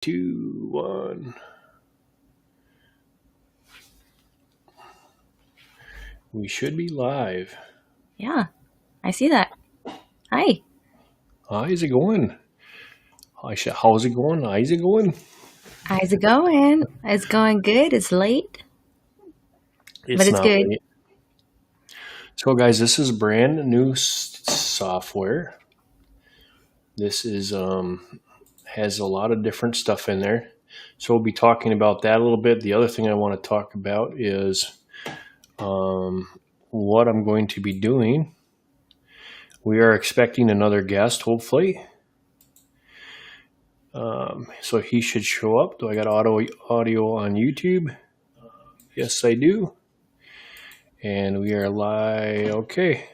2, 1. We should be live. Yeah, I see that. Hi. How's it going? How's it going? How's it going? How's it going? It's going good. It's late, but it's not good. late. So, guys, this is brand new software. This is has a lot of different stuff in there. So we'll be talking about that a little bit. The other thing I want to talk about is what I'm going to be doing. We are expecting another guest, hopefully. So he should show up. Do I got audio on YouTube? Yes, I do. And we are live. Okay.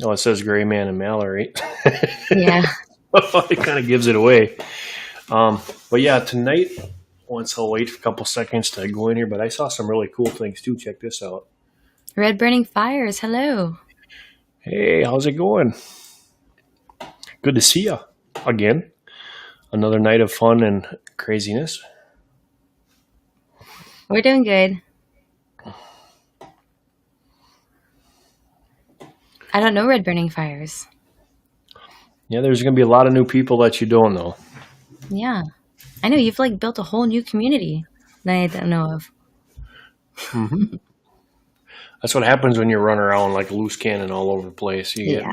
Oh, it says Gray Man and Mallory. Yeah. It kind of gives it away. But yeah, tonight, once I'll wait a couple seconds to go in here, but I saw some really cool things too. Check this out. Red Burning Fires. Hello. Hey, how's it going? Good to see you again. Another night of fun and craziness. We're doing good. I don't know Red Burning Fires. Yeah, there's going to be a lot of new people that you don't know. Yeah. I know you've built a whole new community that I don't know of. Mm-hmm. That's what happens when you run around like a loose cannon all over the place. You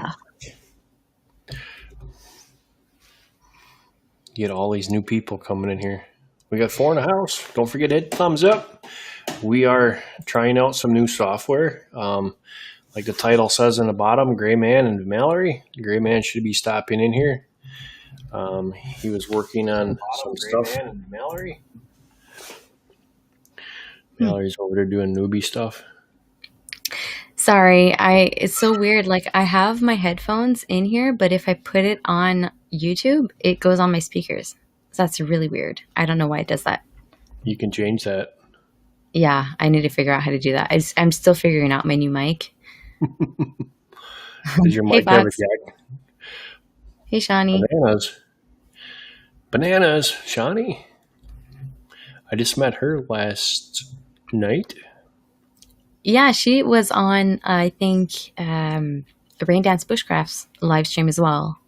get all these new people coming in here. We got 4 in the house. Don't forget to hit the thumbs up. We are trying out some new software. Like the title says in the bottom, Gray Man and Mallory. Gray Man should be stopping in here. He was working on some stuff. And Mallory's over there doing newbie stuff. Sorry, it's so weird. I have my headphones in here, but if I put it on YouTube, it goes on my speakers. So that's really weird. I don't know why it does that. You can change that. Yeah, I need to figure out how to do that. I'm still figuring out my new mic. Does your mic have a jack? Hey, Shawnee. Bananas, Shawnee. I just met her last night. Yeah, she was on, I think, the Rain Dance Bushcrafts live stream as well.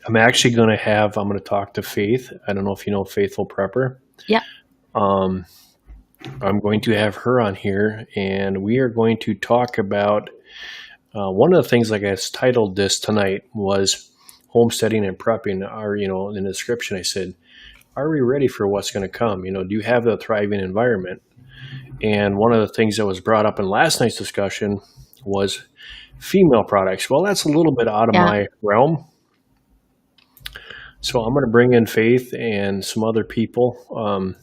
I'm actually going to talk to Faith. I don't know if you know Faithful Prepper. Yeah. I'm going to have her on here, and we are going to talk about one of the things, like I titled this tonight, was homesteading and prepping. In the description, I said, are we ready for what's going to come? Do you have a thriving environment? And one of the things that was brought up in last night's discussion was female products. Well, that's a little bit out of my realm. So I'm going to bring in Faith and some other people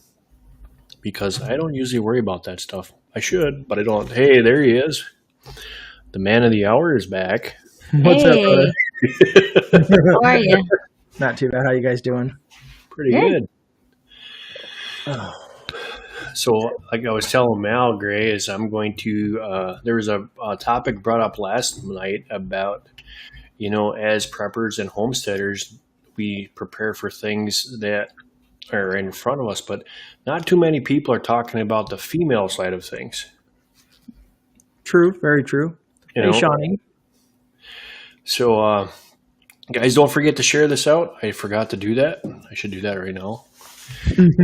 because I don't usually worry about that stuff. I should, but I don't. Hey, there he is. The man of the hour is back. What's up, brother? How are you? Not too bad. How you guys doing? Pretty good. So, like I was telling Mal, Gray, is I'm going to, there was a topic brought up last night about, as preppers and homesteaders, we prepare for things that are in front of us, but not too many people are talking about the female side of things. True. Very true. Hey, Shawnee. So, guys, don't forget to share this out. I forgot to do that. I should do that right now.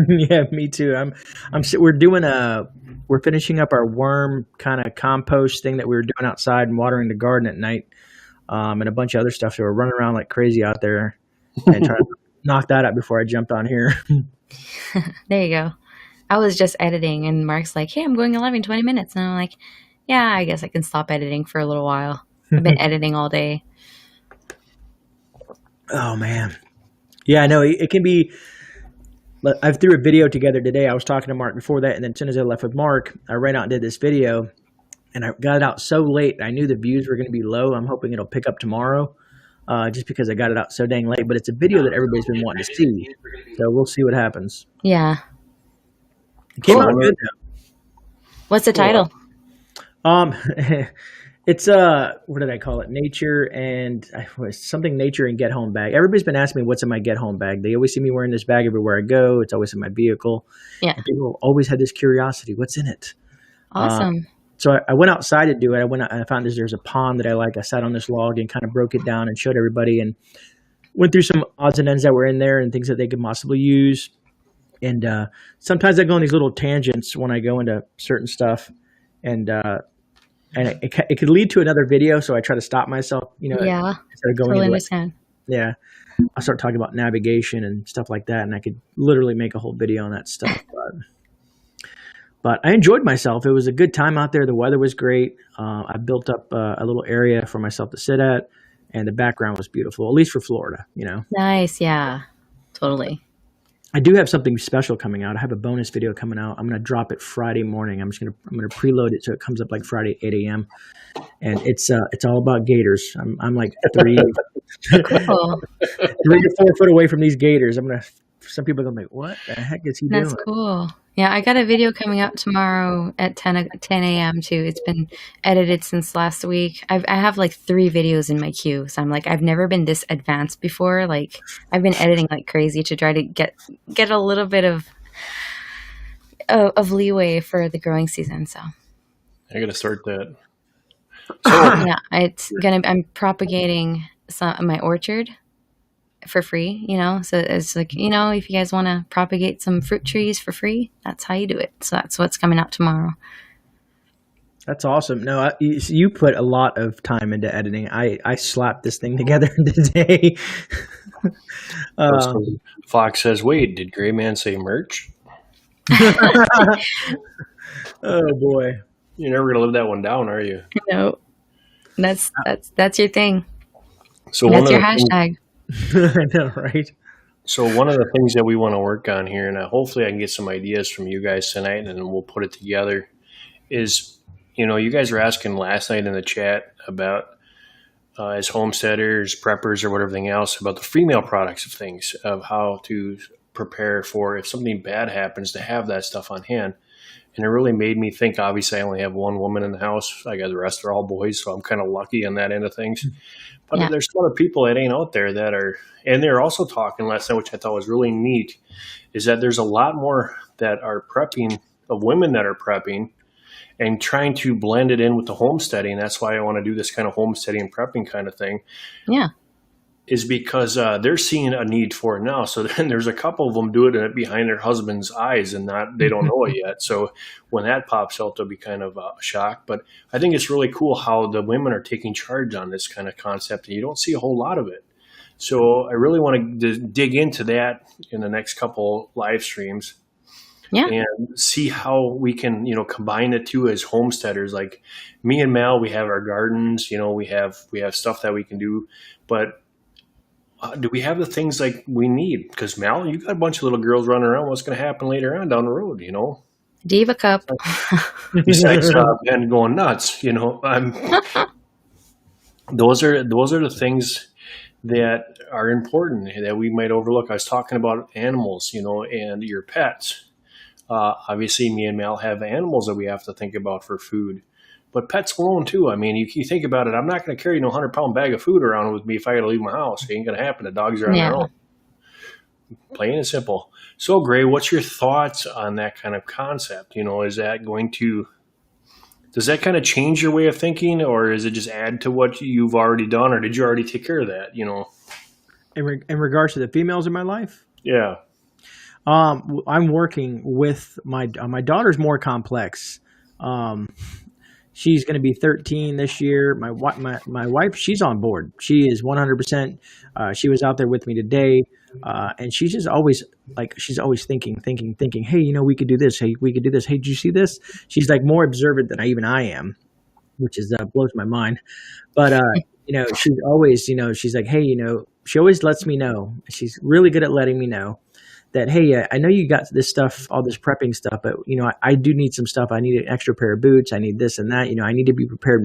Yeah, me too. We're finishing up our worm kind of compost thing that we were doing outside and watering the garden at night, and a bunch of other stuff. So we're running around like crazy out there and trying to knock that out before I jumped on here. There you go. I was just editing, and Mark's like, "Hey, I'm going live in 20 minutes," and I'm like, "Yeah, I guess I can stop editing for a little while. I've been editing all day." Oh man, yeah, I know it can be. I threw a video together today. I was talking to Mark before that, and then as soon as I left with Mark, I ran out and did this video, and I got it out so late. I knew the views were going to be low. I'm hoping it'll pick up tomorrow, just because I got it out so dang late. But it's a video that everybody's been wanting to see, so we'll see what happens. Yeah. It came out good though. What's the title? It's what did I call it? Nature and get home bag. Everybody's been asking me what's in my get home bag. They always see me wearing this bag everywhere I go. It's always in my vehicle. Yeah. And people always had this curiosity, what's in it? Awesome. So I went outside to do it. I found there's a pond that I like. I sat on this log and kind of broke it down and showed everybody and went through some odds and ends that were in there and things that they could possibly use. And sometimes I go on these little tangents when I go into certain stuff, and it could lead to another video. So I try to stop myself, Yeah. instead of going Totally into it. understand. Yeah, I start talking about navigation and stuff like that, and I could literally make a whole video on that stuff. But I enjoyed myself. It was a good time out there. The weather was great. I built up a little area for myself to sit at, and the background was beautiful, at least for Florida, Nice. Yeah. Totally. I do have something special coming out. I have a bonus video coming out. I'm going to drop it Friday morning. I'm going to preload it so it comes up like Friday 8 a.m. And it's all about gators. I'm like three Cool. 3 to 4 foot away from these gators. Some people are going to be like, what the heck is he doing? That's cool. Yeah, I got a video coming out tomorrow at 10 a.m. too. It's been edited since last week. I have like 3 videos in my queue. So I'm like, I've never been this advanced before. Like I've been editing like crazy to try to get a little bit of leeway for the growing season. So I got to start that. yeah, I'm propagating my orchard for free, so it's like, if you guys want to propagate some fruit trees for free, that's how you do it. So that's what's coming out tomorrow. That's awesome. No, you put a lot of time into editing. I slapped this thing together today. Fox says, wait, did Gray Man say merch? Oh boy. You're never going to live that one down, are you? No, that's your thing. So that's your hashtag. I know, right? So one of the things that we want to work on here, and hopefully I can get some ideas from you guys tonight, and then we'll put it together, is, you guys were asking last night in the chat about, as homesteaders, preppers, or everything else, about the female products of things, of how to prepare for if something bad happens, to have that stuff on hand. And it really made me think, obviously I only have one woman in the house. I got the rest are all boys, so I'm kind of lucky on that end of things. But Yeah. there's some other people that ain't out there that are, and they're also talking last night, which I thought was really neat, is that there's a lot more that are prepping, of women that are prepping and trying to blend it in with the homesteading. That's why I want to do this kind of homesteading and prepping kind of thing. Yeah. Is because they're seeing a need for it now. So then there's a couple of them doing it behind their husband's eyes and they don't know it yet. So when that pops out, they'll be kind of shocked. But I think it's really cool how the women are taking charge on this kind of concept, and you don't see a whole lot of it. So I really want to dig into that in the next couple live streams. Yeah. And see how we can, combine the two as homesteaders. Like me and Mal, we have our gardens, we have stuff that we can do, but do we have the things like we need? Because Mal, you got a bunch of little girls running around. What's going to happen later on down the road? Diva cup. Besides Ben going nuts, those are the things that are important that we might overlook. I was talking about animals, and your pets. Obviously, me and Mal have animals that we have to think about for food. But pets alone too. I mean, you think about it, I'm not going to carry no 100-pound bag of food around with me if I got to leave my house. It ain't going to happen. The dogs are on their own. Plain and simple. So, Gray, what's your thoughts on that kind of concept? Is that does that kind of change your way of thinking, or is it just add to what you've already done, or did you already take care of that? In regards to the females in my life? Yeah. I'm working with my daughter's more complex. She's going to be 13 this year. My wife, she's on board. She is 100%. She was out there with me today, and she's just always she's always thinking. Hey, we could do this. Hey, we could do this. Hey, did you see this? She's like more observant than I am, which is blows my mind. But she's always, she's like, hey, she always lets me know. She's really good at letting me know that, hey, I know you got this stuff, all this prepping stuff, but, I do need some stuff. I need an extra pair of boots. I need this and that. I need to be prepared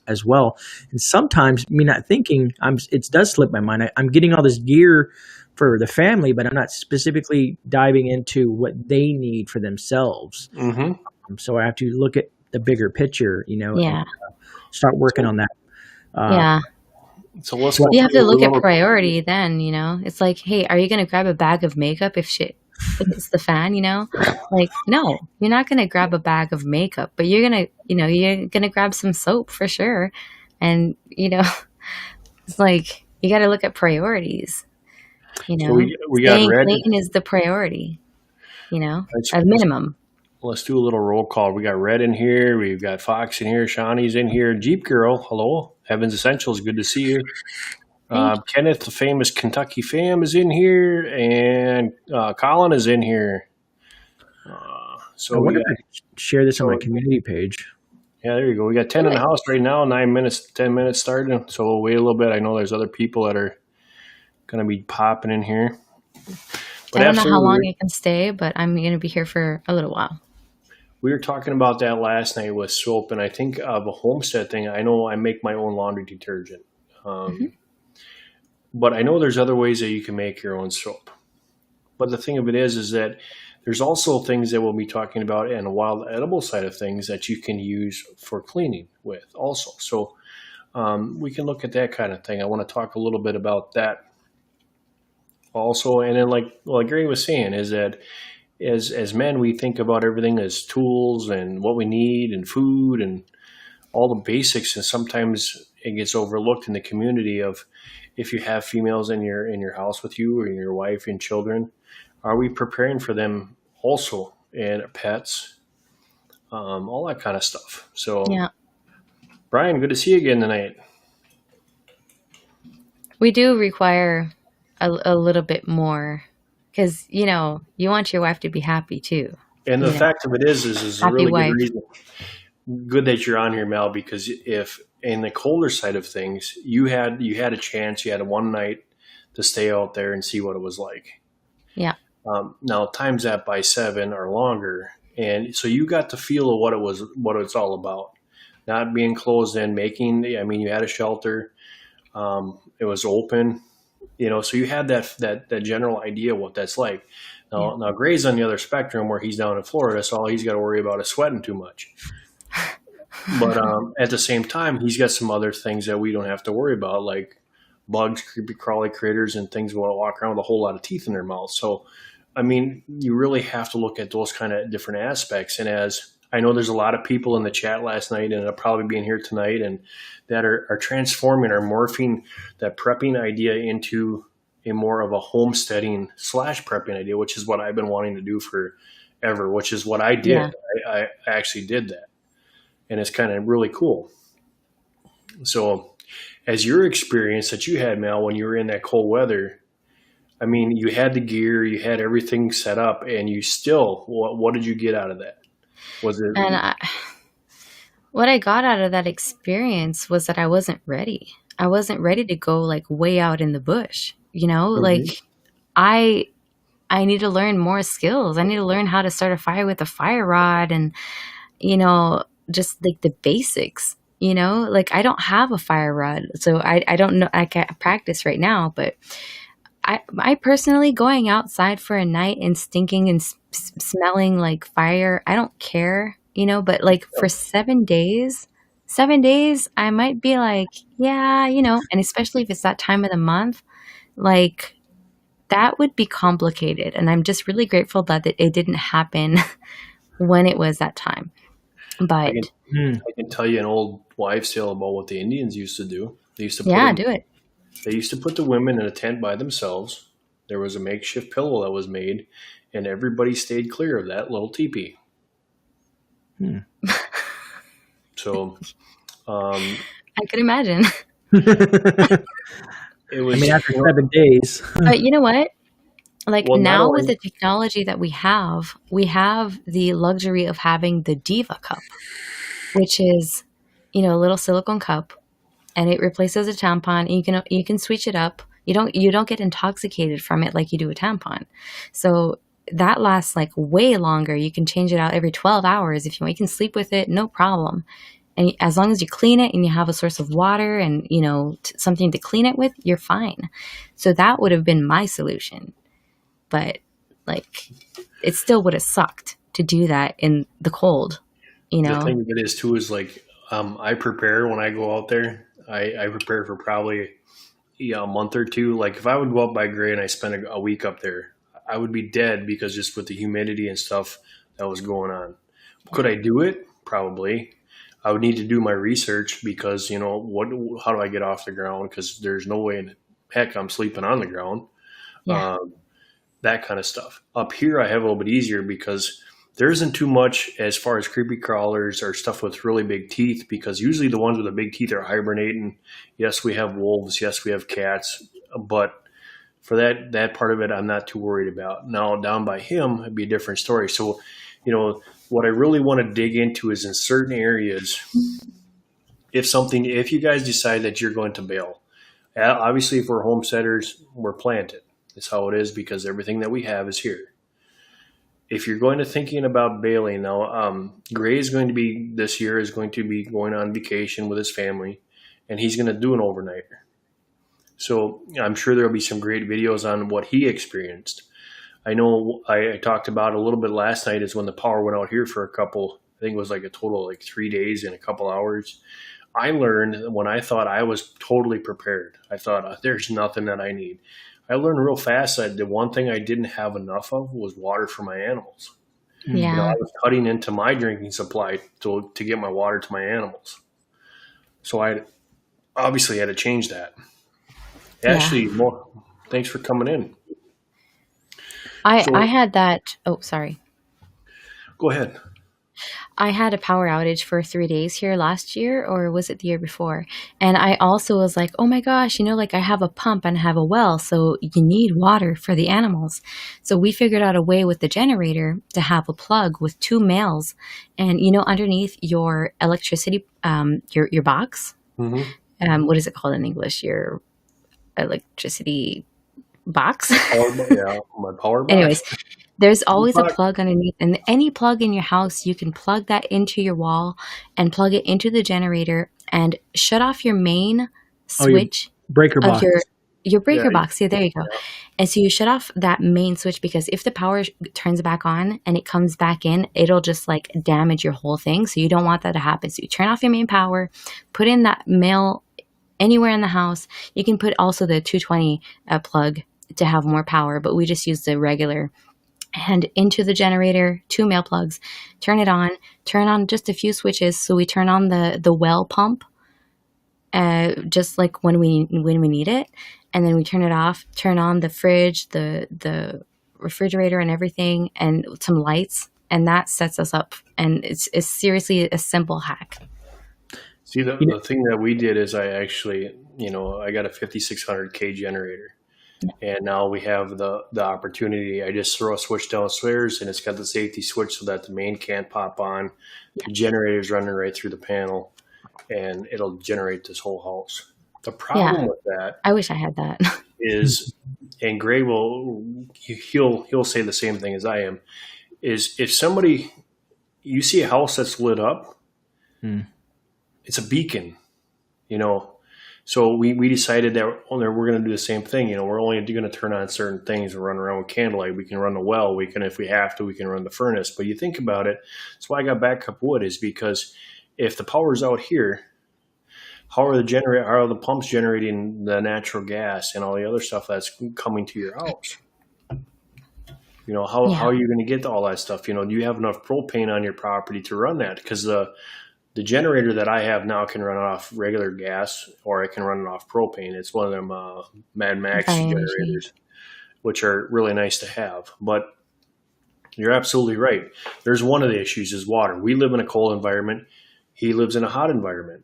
as well. And sometimes, me not thinking, it does slip my mind. I'm getting all this gear for the family, but I'm not specifically diving into what they need for themselves. Mm-hmm. So I have to look at the bigger picture, and Yeah. start working on that. Yeah. So let's Well, go You have through to a look at little. priority then, It's like, hey, are you going to grab a bag of makeup if shit hits the fan, Like, no, you're not going to grab a bag of makeup, but you're going to, you're going to grab some soap for sure. And, it's like, you got to look at priorities, So we got Staying red. clean is the priority, Let's, at let's minimum. let's do a little roll call. We got Red in here. We've got Fox in here. Shawnee's in here. Jeep Girl, hello. Heaven's Essentials, good to see you. Hey, Kenneth, the famous Kentucky fam, is in here, and Colin is in here. I So we wonder got, if I could share this on my so community page. yeah, there you go. We got 10 do in the it. house right now. 9 minutes, 10 minutes starting. So we'll wait a little bit. I know there's other people that are going to be popping in here. But I don't know how long absolutely, you can stay, but I'm going to be here for a little while. we were talking about that last night with soap, and I think of a homestead thing. I know I make my own laundry detergent. Hmm. But I know there's other ways that you can make your own soap. But the thing of it is that there's also things that we'll be talking about and a wild edible side of things that you can use for cleaning with also. So we can look at that kind of thing. I want to talk a little bit about that also. And then like Gary was saying is that as men, we think about everything as tools and what we need and food and all the basics. And sometimes it gets overlooked in the community of if you have females in your house with you or your wife and children, are we preparing for them also and pets, all that kind of stuff. So Yeah. Brian, good to see you again tonight. We do require a little bit more because, you want your wife to be happy too. And the You know, fact of it is a happy really good wife. reason. Good that you're on here, Mel, because if in the colder side of things, you had a chance, you had a one night to stay out there and see what it was like. Yeah. Now times that by 7 or longer, and so you got the feel of what it's all about. Not being closed in, making. I mean, you had a shelter. It was open, so you had that general idea what that's like. Yeah. Now Gray's on the other spectrum where he's down in Florida, so all he's got to worry about is sweating too much. But at the same time, he's got some other things that we don't have to worry about, like bugs, creepy crawly critters, and things will walk around with a whole lot of teeth in their mouth. So, I mean, you really have to look at those kind of different aspects. And as I know, there's a lot of people in the chat last night, and they'll probably be in here tonight, and that are transforming or morphing that prepping idea into a more of a homesteading / prepping idea, which is what I've been wanting to do forever, which is what I did. Yeah. I actually did that. And it's kind of really cool. So, as your experience that you had, Mel, when you were in that cold weather, I mean, you had the gear, you had everything set up, and you still, what did you get out of that? Was it? And what I got out of that experience was that I wasn't ready. I wasn't ready to go like way out in the bush, like I need to learn more skills. I need to learn how to start a fire with a fire rod and, just like the basics, like I don't have a fire rod. So I don't know. I can't practice right now, but I personally going outside for a night and stinking and smelling like fire, I don't care, but like for 7 days, I might be like, yeah, and especially if it's that time of the month, like that would be complicated. And I'm just really grateful that it didn't happen when it was that time. But I can tell you an old wives' tale about what the Indians used to do. They used to do it. They used to put the women in a tent by themselves. There was a makeshift pillow that was made, and everybody stayed clear of that little teepee. So, I could imagine. it was. I mean, after 7 days. But you know what? Like Well, now with only, the technology that we have the luxury of having the Diva cup, which is, a little silicone cup, and it replaces a tampon. And you can switch it up. You don't get intoxicated from it like you do a tampon. So that lasts like way longer. You can change it out every 12 hours if you want. You can sleep with it, no problem. And as long as you clean it and you have a source of water and, something to clean it with, you're fine. So that would have been my solution. But like, it still would have sucked to do that in the cold. you The know? thing with it is too is like I prepare when I go out there. I prepare for probably a month or two. Like if I would go up by Gray and I spent a week up there, I would be dead because just with the humidity and stuff that was going on. Could I do it? Probably. I would need to do my research because what? How do I get off the ground? Because there's no way in heck I'm sleeping on the ground. Yeah. Um, that kind of stuff. Up here, I have a little bit easier because there isn't too much as far as creepy crawlers or stuff with really big teeth because usually the ones with the big teeth are hibernating. Yes, we have wolves. Yes, we have cats. But for that part of it, I'm not too worried about. Now, down by him, it'd be a different story. So, what I really want to dig into is in certain areas, if you guys decide that you're going to bail, obviously if we're homesteaders, we're planted. It's how it is because everything that we have is here. If you're going to thinking about bailing now, Gray is going to be this year is going to be going on vacation with his family, and he's going to do an overnighter. So I'm sure there'll be some great videos on what he experienced. I know I talked about a little bit last night is when the power went out here for a couple. I think it was like a total of like 3 days and a couple hours. I learned when I thought I was totally prepared. I thought there's nothing that I need. I learned real fast that the one thing I didn't have enough of was water for my animals. I Yeah. was cutting into my drinking supply to get my water to my animals. So I obviously had to change that. Yeah. Ashley, thanks for coming in. I So had that. Oh, sorry. go ahead. I had a power outage for 3 days here last year, or was it the year before? And I also was like, oh my gosh, like I have a pump and I have a well, so you need water for the animals. So we figured out a way with the generator to have a plug with two males, and underneath your electricity, your box, Mm-hmm. what is it called in English? Your electricity box. Yeah, my power box. Anyways, there's always a plug underneath, and any plug in your house, you can plug that into your wall and plug it into the generator and shut off your main switch Breaker of box. your breaker Yeah, box. Yeah, there you go. yeah. And so you shut off that main switch because if the power turns back on and it comes back in, it'll just like damage your whole thing. So you don't want that to happen. So you turn off your main power, put in that male anywhere in the house. You can put also the 220 plug to have more power, but we just use the regular. And into the generator, two male plugs, turn on just a few switches. So we turn on the well pump, just like when we need it, and then we turn it off. Turn on the fridge, the refrigerator, and everything, and some lights, and that sets us up. And it's seriously a simple hack. See, the thing that we did is I actually, I got a 5600K generator. And now we have the opportunity. I just throw a switch downstairs and it's got the safety switch so that the main can't pop on. The generator's running right through the panel and it'll generate this whole house. The problem with that I wish I had that. is, and Gray he'll say the same thing as I am, is if you see a house that's lit up, it's a beacon, So we decided that we're going to do the same thing. We're only going to turn on certain things and run around with candlelight. We can run the well. We can, if we have to, we can run the furnace. But you think about it, that's why I got backup wood is because if the power's out here, how are the pumps generating the natural gas and all the other stuff that's coming to your house? How are you going to get to all that stuff? Do you have enough propane on your property to run that? Because the generator that I have now can run off regular gas or I can run it off propane. It's one of them Mad Max generators, which are really nice to have. But you're absolutely right. There's one of the issues is water. We live in a cold environment. He lives in a hot environment.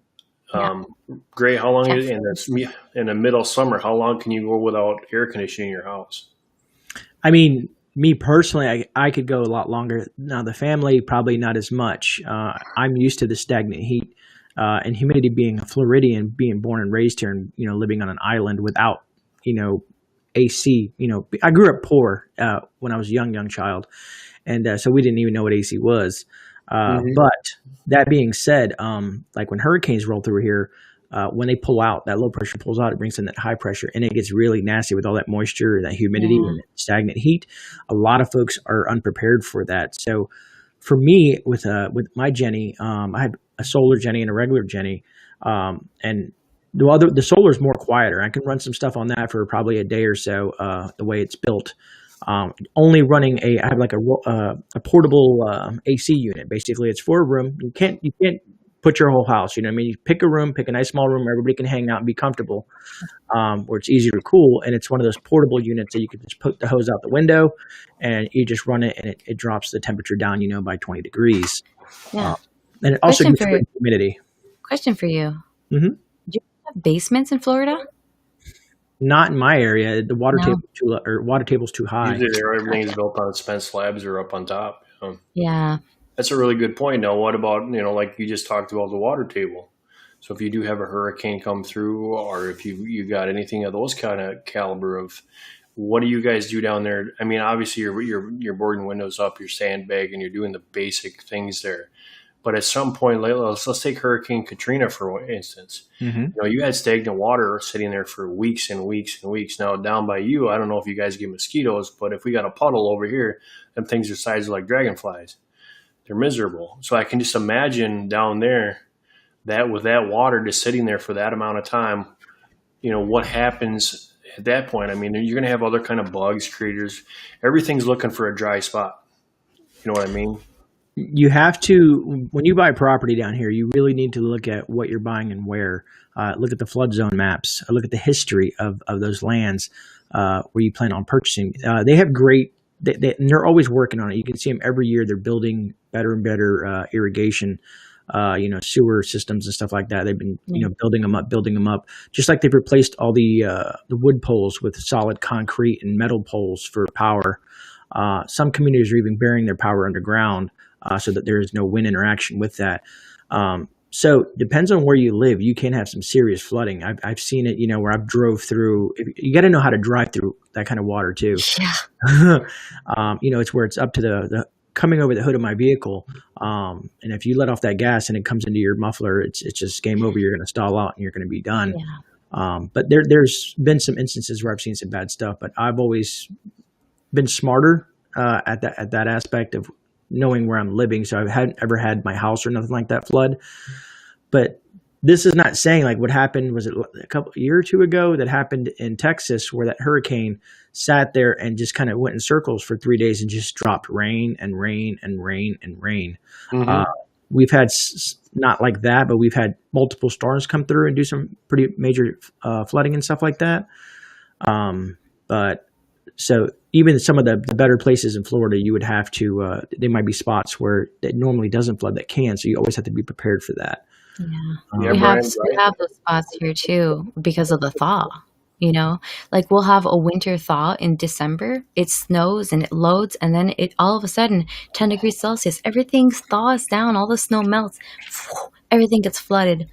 Gray, how long is in the middle of summer, how long can you go without air conditioning in your house? I mean, me personally, I could go a lot longer. Now, the family, probably not as much. I'm used to the stagnant heat and humidity being a Floridian, being born and raised here and, living on an island without, AC. I grew up poor when I was a young child. And so we didn't even know what AC was. But that being said, like when hurricanes roll through here, when they pull out, that low pressure pulls out, it brings in that high pressure and it gets really nasty with all that moisture, that humidity and that stagnant heat. A lot of folks are unprepared for that. So for me with my Jenny, I had a solar Jenny and a regular Jenny, and the solar is more quieter. I can run some stuff on that for probably a day or so. The way it's built, only running I have like a portable AC unit. Basically, it's for a room. You can't put your whole house. You know what I mean? You pick a room, pick a nice small room where everybody can hang out and be comfortable, where it's easy to cool. And it's one of those portable units that you can just put the hose out the window and you just run it, and it drops the temperature down, by 20 degrees. Yeah. And it also Question gets for rid of humidity. question for you. hmm Do you have basements in Florida? Not in my area. The water No. table water table's too high. Usually everything's built on cement slabs or up on top. Yeah. That's a really good point. Now, what about, like you just talked about the water table? So if you do have a hurricane come through, or if you got anything of those kind of caliber of, what do you guys do down there? I mean, obviously you're boarding windows up, you're sandbagging, you're doing the basic things there. But at some point, let's take Hurricane Katrina for instance. You had stagnant water sitting there for weeks and weeks and weeks. Now down by you, I don't know if you guys get mosquitoes, but if we got a puddle over here, them things are sized like dragonflies. They're miserable. So I can just imagine down there that with that water just sitting there for that amount of time, what happens at that point. I mean, you're going to have other kind of bugs, critters. Everything's looking for a dry spot. You know what I mean? You have to, when you buy property down here, you really need to look at what you're buying and where. Look at the flood zone maps. Look at the history of those lands where you plan on purchasing. They have great, and they're always working on it. You can see them every year. They're building better and better irrigation, sewer systems and stuff like that. They've been, building them up. Just like they've replaced all the wood poles with solid concrete and metal poles for power. Some communities are even burying their power underground. So that there is no wind interaction with that. So depends on where you live. You can have some serious flooding. I've seen it, where I've drove through. You got to know how to drive through that kind of water too. Yeah. It's where it's up to the coming over the hood of my vehicle. And if you let off that gas and it comes into your muffler, it's just game over. You're going to stall out and you're going to be done. Yeah. But there's been some instances where I've seen some bad stuff, but I've always been smarter at that aspect of knowing where I'm living. So I hadn't ever had my house or nothing like that flood. But this is not saying like what happened, was it a year or two ago that happened in Texas where that hurricane sat there and just kind of went in circles for 3 days and just dropped rain and rain and rain and rain. We've had not like that, but we've had multiple storms come through and do some pretty major flooding and stuff like that. But so even some of the better places in Florida, you would have to, there might be spots where it normally doesn't flood that can. So you always have to be prepared for that. Yeah. We have those spots here too because of the thaw. Like we'll have a winter thaw in December. It snows and it loads, and then it all of a sudden 10 degrees Celsius, everything thaws down, all the snow melts, everything gets flooded.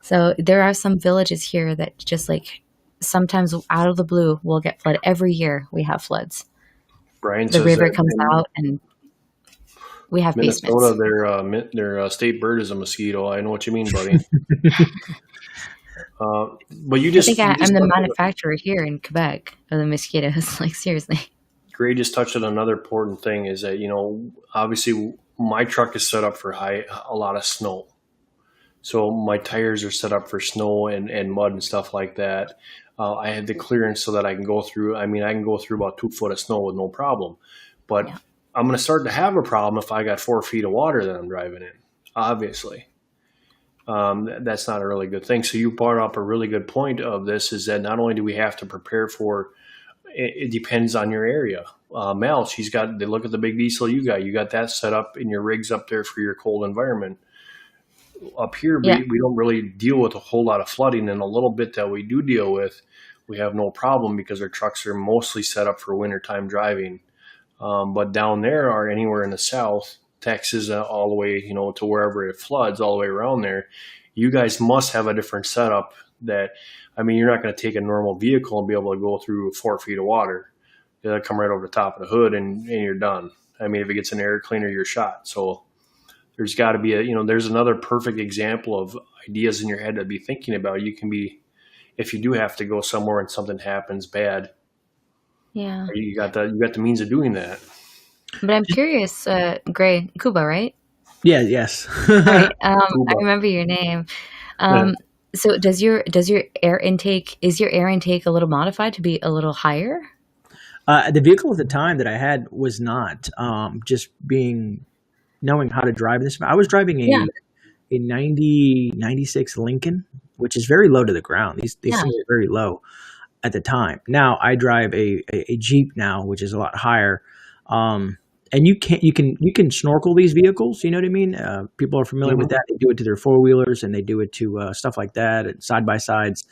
So there are some villages here that just like sometimes out of the blue will get flooded. Every year we have floods. Brian the river comes out and we have Minnesota, basements. their state bird is a mosquito. I know what you mean, buddy. But you just, I'm the manufacturer here in Quebec of the mosquitoes. Like seriously. Gray just touched on another important thing is that, obviously my truck is set up for a lot of snow. So my tires are set up for snow and mud and stuff like that. I have the clearance so that I can go through. I mean, I can go through about 2 foot of snow with no problem. But I'm going to start to have a problem if I got 4 feet of water that I'm driving in, obviously. That's not a really good thing. So you brought up a really good point of this is that not only do we have to prepare for, it depends on your area. Mel, they look at the big diesel you got that set up in your rigs up there for your cold environment. Up here, we don't really deal with a whole lot of flooding, and a little bit that we do deal with, we have no problem because our trucks are mostly set up for wintertime driving. But down there or anywhere in the south, Texas, all the way, to wherever it floods, all the way around there, you guys must have a different setup that, you're not going to take a normal vehicle and be able to go through 4 feet of water. It'll come right over the top of the hood and you're done. If it gets an air cleaner, you're shot. So there's got to be there's another perfect example of ideas in your head to be thinking about. You can be, if you do have to go somewhere and something happens bad, you got the means of doing that. But I'm curious, Gray, Kuba, right? Yeah, yes. All right. I Cuba. remember your name. Yeah. Um, so does your air intake is your air intake a little modified to be a little higher? The vehicle at the time that I had was not just being knowing how to drive this. I was driving Yeah, a 96 Lincoln, which is very low to the ground. These yeah, things are very low at the time. Now I drive a Jeep now, which is a lot higher. And you can snorkel these vehicles. You know what I mean? People are familiar with Mhm. that. They do it to their four wheelers and they do it to stuff like that and side by sides.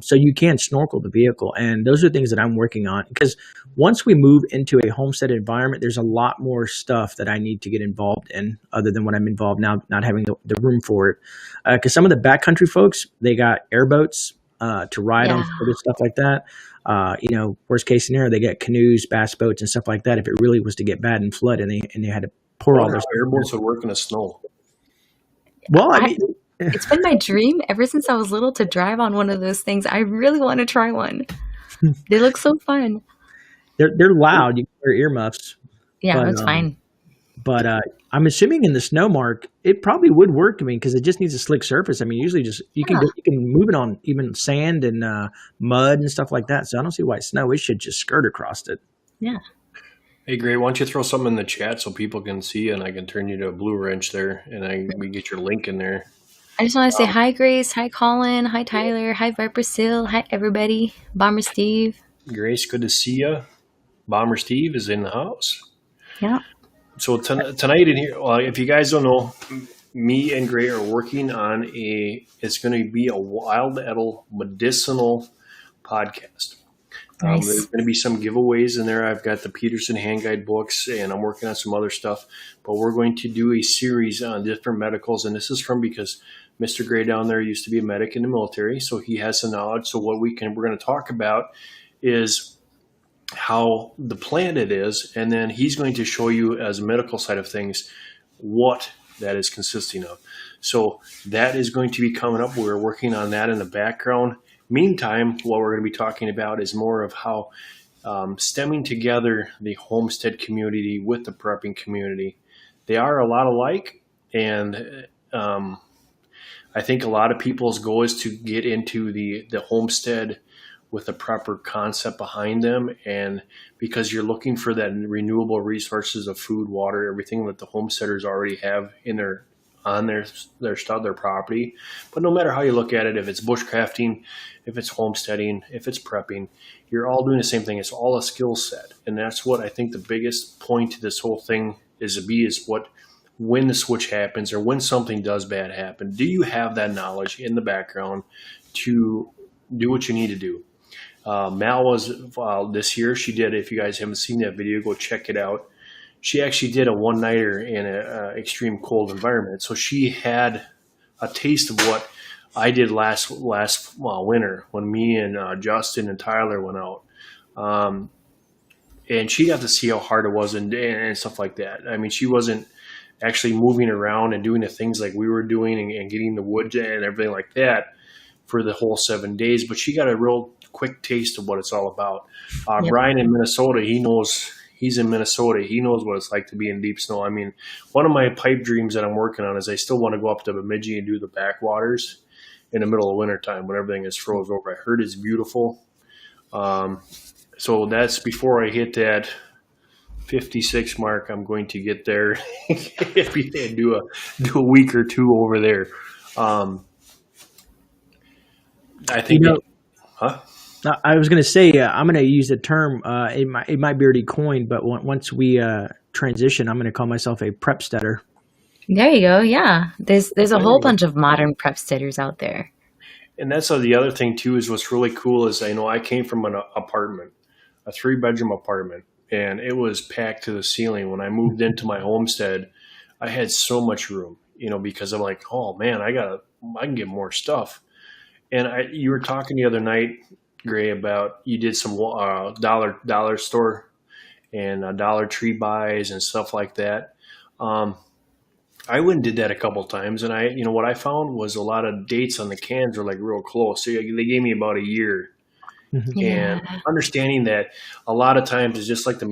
So you can snorkel the vehicle, and those are things that I'm working on because once we move into a homestead environment, there's a lot more stuff that I need to get involved in other than what I'm involved now, not having the room for it. Because some of the backcountry folks, they got airboats to ride on yeah. stuff like that. Worst case scenario, they get canoes, bass boats, and stuff like that. If it really was to get bad and flood, and they had to I pour all wonder their how stuff. airboats would work in the snow. Well, I I mean, It's been my dream ever since I was little to drive on one of those things. I really want to try one. They look so fun. they're loud. You can wear earmuffs, Yeah, but that's fine. But I'm assuming in the snow, Mark, it probably would work. I mean, because it just needs a slick surface. I mean, usually just Yeah, you can move it on even sand and mud and stuff like that. So I don't see why snow. It should just skirt across it. yeah. Hey, Gray, why don't you throw something in the chat so people can see, and I can turn you to a blue wrench there, and we get your link in there. I just want to say Um, hi, Grace. Hi, Colin. Hi, Tyler. Hi, Viper Seal. Hi, everybody. Bomber Steve. Grace, good to see you. Bomber Steve is in the house. Yeah. So tonight in here, well, if you guys don't know, me and Gray are working on it's going to be a wild edible medicinal podcast. There's Nice. going to be some giveaways in there. I've got the Peterson hand guide books, and I'm working on some other stuff. But we're going to do a series on different medicals, and this is from because Mr. Gray down there used to be a medic in the military, so he has some knowledge. So what we're going to talk about is how the plant it is, and then he's going to show you as a medical side of things what that is consisting of. So that is going to be coming up. We're working on that in the background. Meantime, what we're going to be talking about is more of how stemming together the homestead community with the prepping community. They are a lot alike, and I think a lot of people's goal is to get into the homestead with the prepper concept behind them, and because you're looking for that renewable resources of food, water, everything that the homesteaders already have in their stuff, their property. But no matter how you look at it, if it's bushcrafting, if it's homesteading, if it's prepping, you're all doing the same thing. It's all a skill set, and that's what I think the biggest point to this whole thing is what when the switch happens or when something does bad happen. Do you have that knowledge in the background to do what you need to do? Mal was this year. She did. If you guys haven't seen that video, go check it out. She actually did a one nighter in an extreme cold environment, so she had a taste of what I did last winter when me and Justin and Tyler went out, um, and she got to see how hard it was and stuff like that. I mean, she wasn't actually moving around and doing the things like we were doing and getting the wood and everything like that for the whole 7 days, but she got a real quick taste of what it's all about. Yep. Brian in Minnesota, he's in Minnesota. He knows what it's like to be in deep snow. I mean, one of my pipe dreams that I'm working on is I still want to go up to Bemidji and do the backwaters in the middle of wintertime when everything is frozen over. I heard it's beautiful. Um, so that's before I hit that 56 mark. I'm going to get there and do a week or two over there. Um, I You think know, huh? I was going to say I'm going to use the term. It might be already coined, but once we transition, I'm going to call myself a prepsteader. There you go. Yeah. There's a There whole you go. bunch of modern prep steaders out there. And that's the other thing too is what's really cool is I know I came from an apartment, a 3-bedroom apartment, and it was packed to the ceiling. When I moved into my homestead, I had so much room, because I'm like, oh man, I can get more stuff. And you were talking the other night, Gray, about you did some dollar store and Dollar Tree buys and stuff like that. Um, I went and did that a couple times, and what I found was a lot of dates on the cans were like real close. So they gave me about a year, Mhm. And Yeah. understanding that a lot of times it's just like the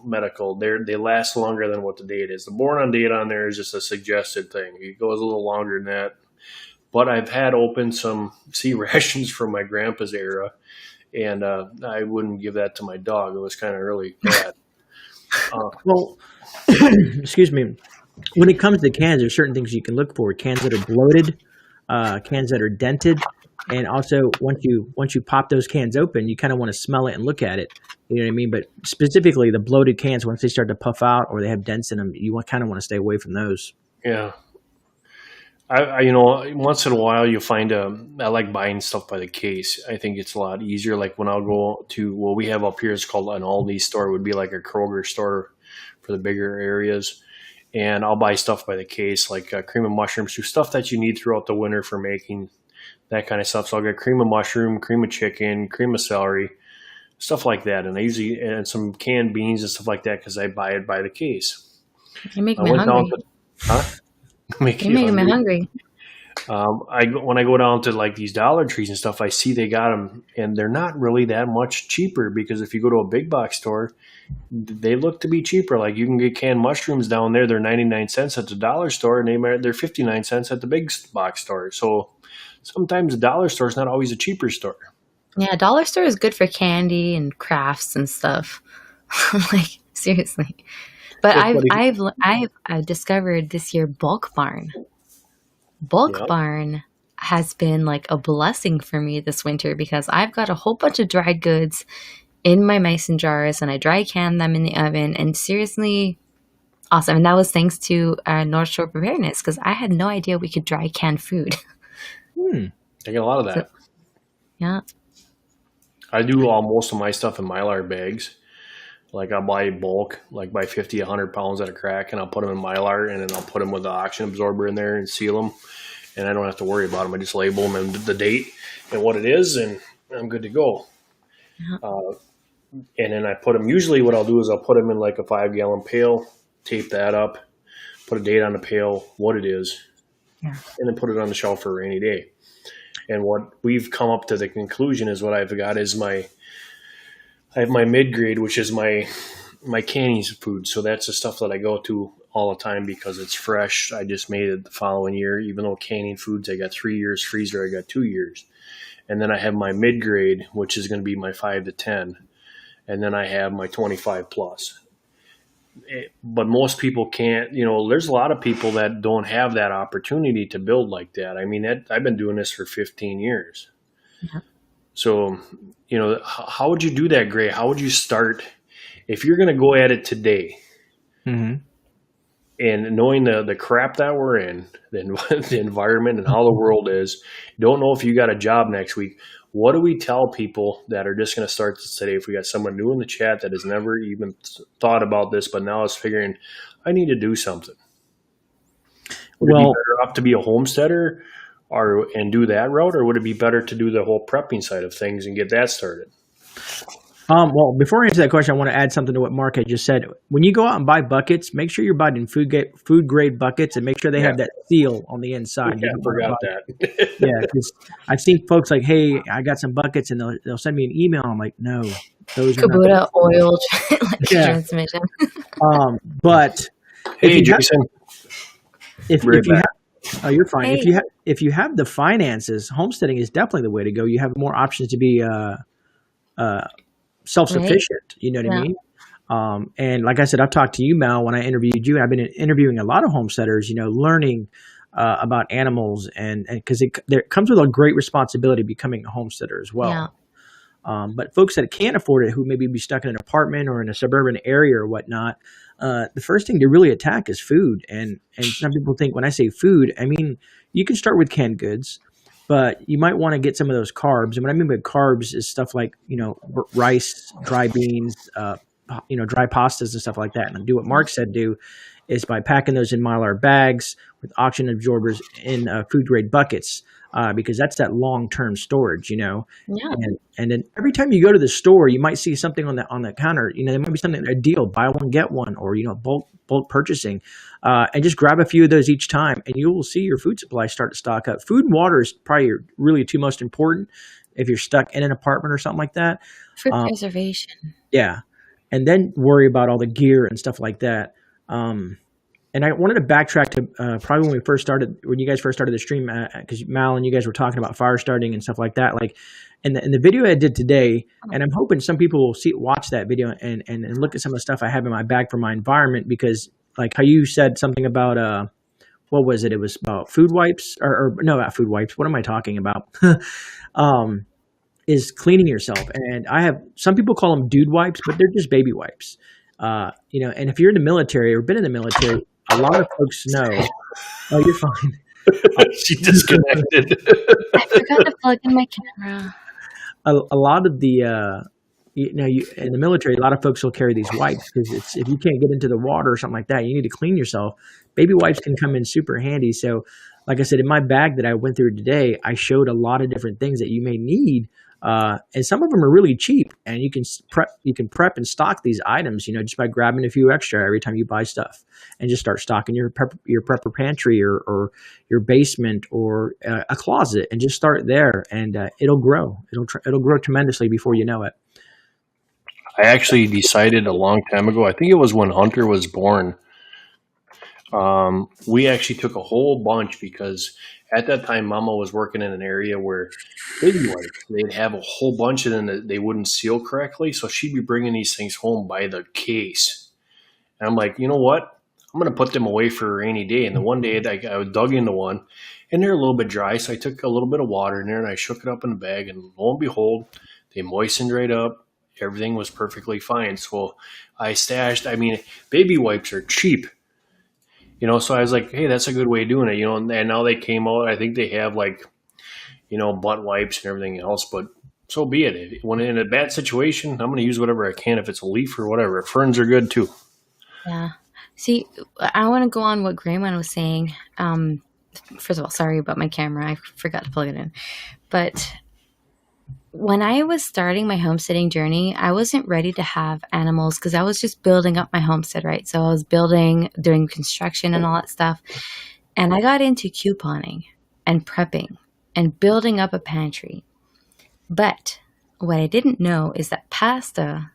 medical, they last longer than what the date is. The born on date on there is just a suggested thing. It goes a little longer than that. But I've had open some sea rations from my grandpa's era, and I wouldn't give that to my dog. It was kind of really bad. Uh, Well, excuse me. When it comes to cans, there's certain things you can look for. Cans that are bloated, cans that are dented, and also once you pop those cans open, you kind of want to smell it and look at it. You know what I mean? But specifically, the bloated cans, once they start to puff out or they have dents in them, you kind of want to stay away from those. yeah. Once in a while you find I like buying stuff by the case. I think it's a lot easier. Like when I'll go to what we have up here is called an Aldi store. It would be like a Kroger store for the bigger areas. And I'll buy stuff by the case, like cream of mushroom soup, stuff that you need throughout the winter for making that kind of stuff. So I'll get cream of mushroom, cream of chicken, cream of celery, stuff like that. And I usually, and some canned beans and stuff like that because I buy it by the case. You make I me went down hungry. to, huh? Make You're you making me hungry. hungry. When I go down to like these Dollar Trees and stuff, I see they got them, and they're not really that much cheaper because if you go to a big box store, they look to be cheaper. Like you can get canned mushrooms down there; they're 99 cents at the dollar store, and they're 59 cents at the big box store. So sometimes the dollar store is not always a cheaper store. Yeah, dollar store is good for candy and crafts and stuff. Like seriously. But But if, I've discovered this year Bulk Barn. Bulk yeah, Barn has been like a blessing for me this winter because I've got a whole bunch of dried goods in my mason jars and I dry can them in the oven and seriously awesome. And that was thanks to North Shore Preparedness because I had no idea we could dry can food. Hmm. I get a lot of So that. yeah, I do all most of my stuff in Mylar bags. Like I'll buy bulk, like buy 50, 100 pounds at a crack, and I'll put them in Mylar, and then I'll put them with the oxygen absorber in there and seal them. And I don't have to worry about them. I just label them and the date and what it is, and I'm good to go. yeah, Uh, and then I put them. Usually, what I'll do is I'll put them in like a 5-gallon pail, tape that up, put a date on the pail, what it is, yeah. and then put it on the shelf for a rainy day. And what we've come up to the conclusion is what I've got is I have my mid grade, which is my canning food. So that's the stuff that I go to all the time because it's fresh. I just made it the following year, even though canning foods, I got 3 years, freezer, I got 2 years. And then I have my mid grade, which is going to be my 5 to 10. And then I have my 25 plus. But most people can't, there's a lot of people that don't have that opportunity to build like that. I mean, I've been doing this for 15 years. Yeah. So, how would you do that, Gray? How would you start if you're going to go at it today Mm-hmm. and knowing the crap that we're in, the environment and how the world is, don't know if you got a job next week. What do we tell people that are just going to start this today? If we got someone new in the chat that has never even thought about this, but now is figuring, I need to do something. Would it be Well, better off to be a homesteader and do that route, or would it be better to do the whole prepping side of things and get that started? well, before I answer that question, I want to add something to what Mark had just said. When you go out and buy buckets, make sure you're buying food grade buckets and make sure they Yeah, have that seal on the inside. yeah, You I don't want to forgot buy, that. yeah, because I've seen folks like, hey, I got some buckets, and they'll send me an email. I'm like, no, those are not the Kubota oil like yeah. transmission. But if Hey, you have Jason, if right if you back. have you're fine. Hey, If you have the finances, homesteading is definitely the way to go. You have more options to be uh, right? self-sufficient. You know what I Yeah. mean? And like I said, I've talked to you, Mal, when I interviewed you. I've been interviewing a lot of homesteaders, learning about animals, and because there comes with a great responsibility becoming a homesteader as Yeah. well. But folks that can't afford it, who maybe be stuck in an apartment or in a suburban area or whatnot, the first thing to really attack is food. And some people think when I say food, I mean you can start with canned goods, but you might want to get some of those carbs. And what I mean by carbs is stuff like rice, dry beans, dry pastas and stuff like that. And do what Mark said do is by packing those in Mylar bags with oxygen absorbers in food grade buckets, because that's that long term storage, Yeah. And then every time you go to the store, you might see something on the counter. There might be something a deal, buy one get one, or bulk purchasing, and just grab a few of those each time, and you will see your food supply start to stock up. Food and water is probably really two most important, if you're stuck in an apartment or something like that. Food Um, preservation. yeah, and then worry about all the gear and stuff like that. And I wanted to backtrack to probably when you guys first started the stream, because Mal and you guys were talking about fire starting and stuff like that. Like, in the video I did today, and I'm hoping some people will watch that video and look at some of the stuff I have in my bag for my environment, because like how you said something about what was it? It was about food wipes, or no, not food wipes. What am I talking about? um, is cleaning yourself, and I have some people call them dude wipes, but they're just baby wipes. And if you're in the military or been in the military, a lot of folks know. Oh, you're fine. She disconnected. I forgot to plug in my camera. A lot of the in the military, a lot of folks will carry these wipes because if you can't get into the water or something like that, you need to clean yourself. Baby wipes can come in super handy. So, like I said, in my bag that I went through today, I showed a lot of different things that you may need. And some of them are really cheap, and you can prep and stock these items, just by grabbing a few extra every time you buy stuff, and just start stocking your prepper pantry or your basement or a closet, and just start there, and it'll grow. It'll grow tremendously before you know it. I actually decided a long time ago, I think it was when Hunter was born, we actually took a whole bunch because at that time Mama was working in an area where baby wipes, they'd have a whole bunch of them that they wouldn't seal correctly. So she'd be bringing these things home by the case. And I'm like, you know what? I'm going to put them away for a rainy day. And the one day I dug into one and they're a little bit dry. So I took a little bit of water in there and I shook it up in the bag, and lo and behold, they moistened right up. Everything was perfectly fine. So baby wipes are cheap. So I was like, hey, that's a good way of doing it, and now they came out. I think they have butt wipes and everything else, but so be it. When in a bad situation, I'm going to use whatever I can. If it's a leaf or whatever, ferns are good too. Yeah. See, I want to go on what Grayman was saying. First of all, sorry about my camera. I forgot to plug it in. But when I was starting my homesteading journey, I wasn't ready to have animals because I was just building up my homestead, right? So I was doing construction and all that stuff. And I got into couponing and prepping and building up a pantry. But what I didn't know is that pasta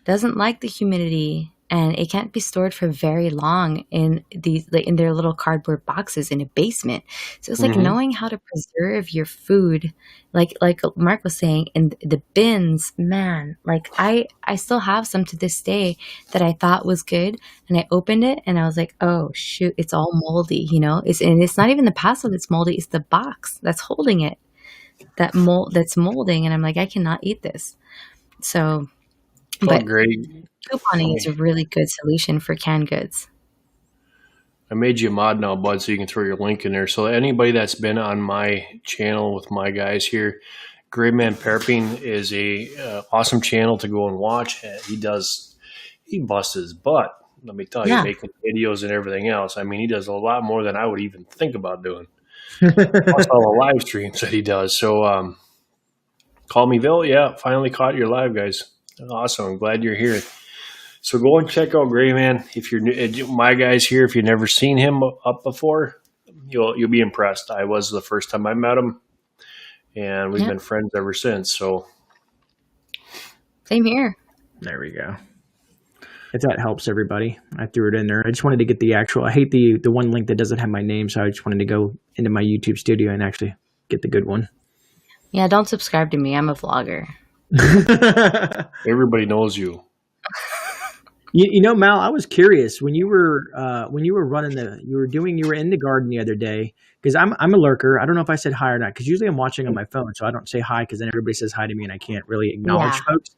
doesn't like the humidity, and it can't be stored for very long in their little cardboard boxes in a basement. So it's like knowing how to preserve your food, like Mark was saying, in the bins. Man, like I still have some to this day that I thought was good, and I opened it and I was like, oh shoot, it's all moldy. It's not even the pasta that's moldy; it's the box that's holding it that's molding, and I'm like, I cannot eat this. So. But great. couponing is a really good solution for canned goods. I made you a mod now, bud, so you can throw your link in there. So anybody that's been on my channel with my guys here, Grayman Prepping is a awesome channel to go and watch. He busts his butt. Let me tell you, making videos and everything else. I mean, he does a lot more than I would even think about doing. Plus all the live streams that he does. So call me Bill. Yeah, finally caught your live, guys. Awesome. I'm glad you're here. So go and check out Grayman. If you're new, my guys here, if you've never seen him up before, you'll be impressed. I was the first time I met him, and we've been friends ever since. So same here. There we go. If that helps everybody, I threw it in there. I just wanted to get the actual. I hate the one link that doesn't have my name, so I just wanted to go into my YouTube studio and actually get the good one. Yeah, don't subscribe to me. I'm a vlogger. Everybody knows you. Mal, I was curious when you were you were in the garden the other day, because I'm a lurker. I don't know if I said hi or not, because usually I'm watching on my phone, so I don't say hi because then everybody says hi to me and I can't really acknowledge folks.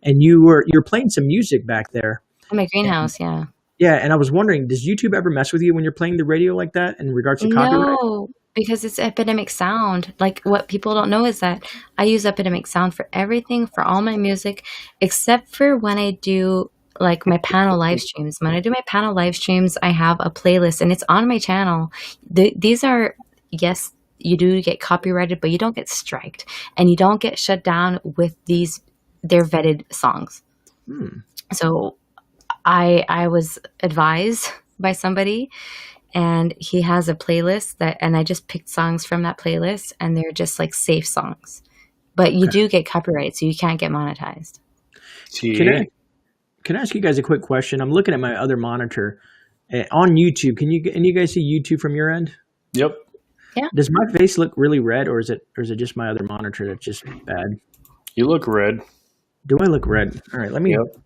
And you're playing some music back there in my greenhouse, yeah. Yeah, and I was wondering, does YouTube ever mess with you when you're playing the radio like that in regards to copyright? No, because it's epidemic sound. Like, what people don't know is that I use epidemic sound for everything, for all my music, except for when I do like my panel live streams. When I do my panel live streams, I have a playlist and it's on my channel. These are, yes, you do get copyrighted, but you don't get striked and you don't get shut down with they're vetted songs. So I was advised by somebody, and he has a playlist and I just picked songs from that playlist, and they're just like safe songs. but you do get copyright, so you can't get monetized. See, Can I ask you guys a quick question? I'm looking at my other monitor on YouTube. Can you guys see YouTube from your end? yep. Does my face look really red, or is it just my other monitor that's just bad? You look red. Do I look red? All right, let me Yep.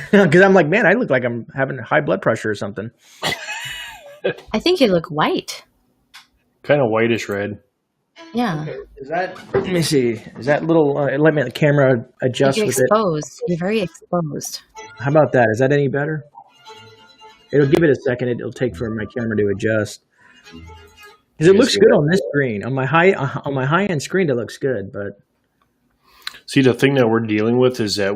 because I'm like, man, I look like I'm having high blood pressure or something. I think you look white. Kind of whitish red. Yeah. Is that? Let me see. Is that little? Let me the camera adjust You're with it. exposed. You're very exposed. How about that? Is that any better? It'll give it a second. It'll take for my camera to adjust. Because it looks good on this screen. On my high end screen, it looks good. But See, the thing that we're dealing with is that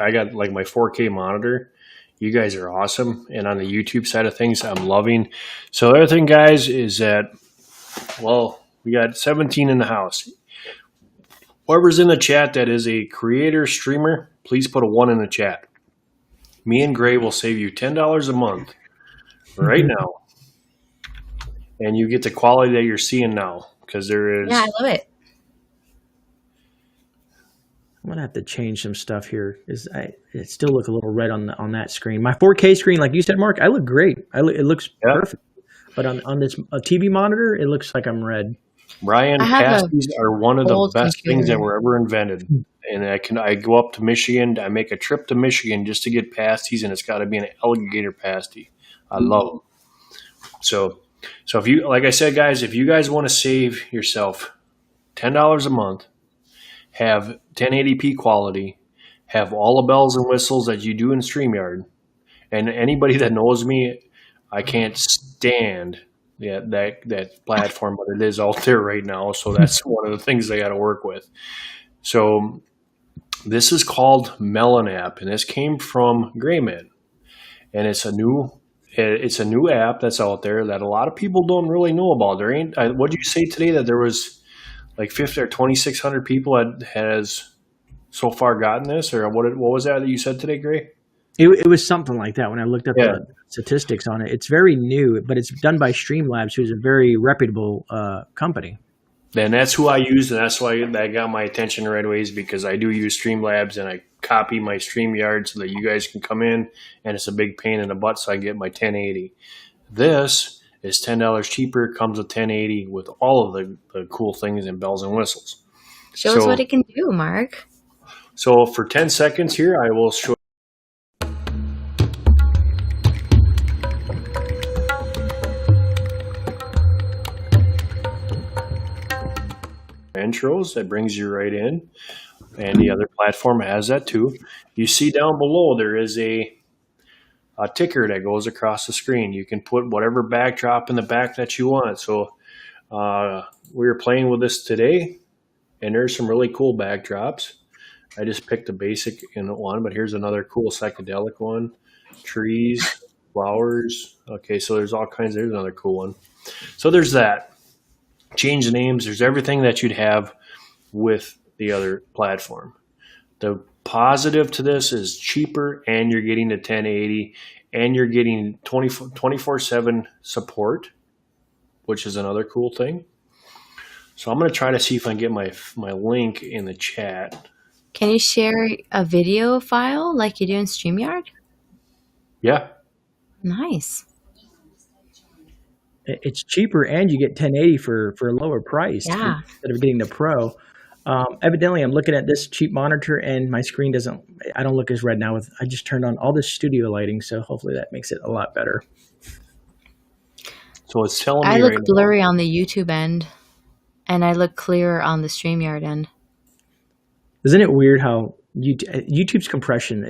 I got like my 4K monitor. You guys are awesome, and on the YouTube side of things, I'm loving. So the other thing, guys, is that we got 17 in the house. Whoever's in the chat that is a creator streamer, please put a 1 in the chat. Me and Gray will save you $10 a month right now. And you get the quality that you're seeing now, because there is. Yeah, I love it. I'm gonna have to change some stuff here. It still look a little red on that screen. My 4K screen, like you said, Mark, I look great. It looks perfect. But on this TV monitor, it looks like I'm red. Ryan, pasties are one of the best things that were ever invented. And I go up to Michigan. I make a trip to Michigan just to get pasties, and it's got to be an alligator pasty. I love them. So if you, like I said, guys, if you guys want to save yourself $10 a month, have 1080p quality, have all the bells and whistles that you do in StreamYard, and anybody that knows me, I can't stand that platform, but it is out there right now. So that's one of the things I got to work with. So this is called Melon App, and this came from Grayman, and it's a new app that's out there that a lot of people don't really know about. What did you say today, that there was like 50 or 2,600 people that has so far gotten this, or what was that you said today, Gray? It was something like that when I looked up the statistics on it. It's very new, but it's done by Streamlabs, who's a very reputable company. And that's who I use, and that's why that got my attention right away, is because I do use Streamlabs, and I copy my StreamYard so that you guys can come in, and it's a big pain in the butt, so I get my 1080. This is $10 cheaper, comes with 1080 with all of the cool things and bells and whistles. Show us what it can do, Mark. So for 10 seconds here, I will show intros. That brings you right in, and the other platform has that too. You see down below there is a ticker that goes across the screen. You can put whatever backdrop in the back that you want. So we were playing with this today, and there's some really cool backdrops. I just picked a basic one, but here's another cool psychedelic one. Trees, flowers. Okay, so there's all kinds. There's another cool one. So there's that. Change the names. There's everything that you'd have with the other platform. The positive to this is cheaper, and you're getting the 1080, and you're getting 24/7 support, which is another cool thing. So I'm going to try to see if I can get my link in the chat. Can you share a video file like you do in StreamYard? Yeah. Nice. It's cheaper, and you get 1080 for a lower price instead of getting the Pro. Evidently, I'm looking at this cheap monitor, and my screen I don't look as red now. I just turned on all this studio lighting, so hopefully that makes it a lot better. So it's telling me I look right blurry on the YouTube end, and I look clearer on the StreamYard end. Isn't it weird how YouTube's compression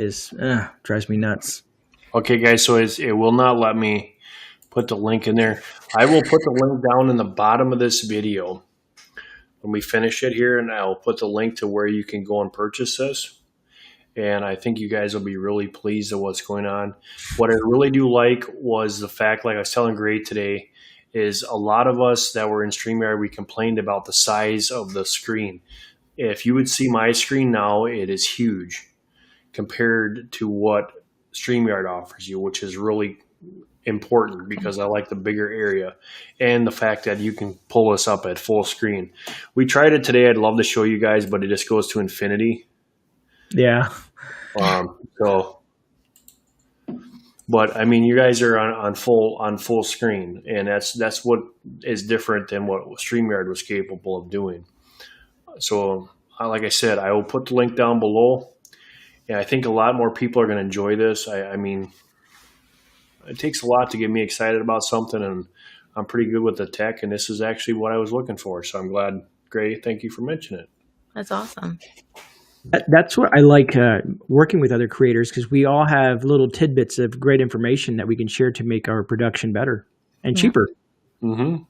drives me nuts? Okay, guys, so it will not let me put the link in there. I will put the link down in the bottom of this video when we finish it here, and I'll put the link to where you can go and purchase this. And I think you guys will be really pleased at what's going on. What I really do like was the fact, like I was telling Gray today, is a lot of us that were in StreamYard, we complained about the size of the screen. If you would see my screen now, it is huge compared to what StreamYard offers you, which is really important because I like the bigger area and the fact that you can pull this up at full screen. We tried it today. I'd love to show you guys, but it just goes to infinity. Yeah. So, but I mean, you guys are on full screen, and that's what is different than what StreamYard was capable of doing. So, like I said, I will put the link down below, and I think a lot more people are going to enjoy this. I mean, it takes a lot to get me excited about something, and I'm pretty good with the tech, and this is actually what I was looking for. So I'm glad, Gray. Thank you for mentioning it. That's awesome. That's what I like working with other creators, because we all have little tidbits of great information that we can share to make our production better and cheaper. Mm-hmm.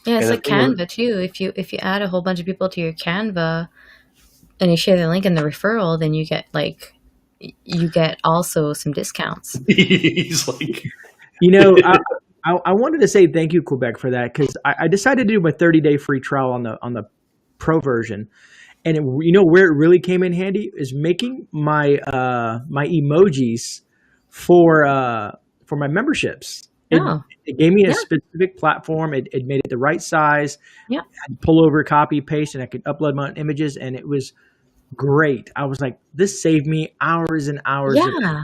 Yeah, it's like Canva too. If you add a whole bunch of people to your Canva and you share the link in the referral, then you get also some discounts. He's like, I wanted to say thank you, Quebec, for that, because I decided to do my 30-day free trial on the pro version. And where it really came in handy is making my my emojis for my memberships. It gave me a specific platform. It made it the right size. Yeah. I could pull over, copy, paste, and I could upload my images, and it was great. I was like, this saved me hours and hours of editing.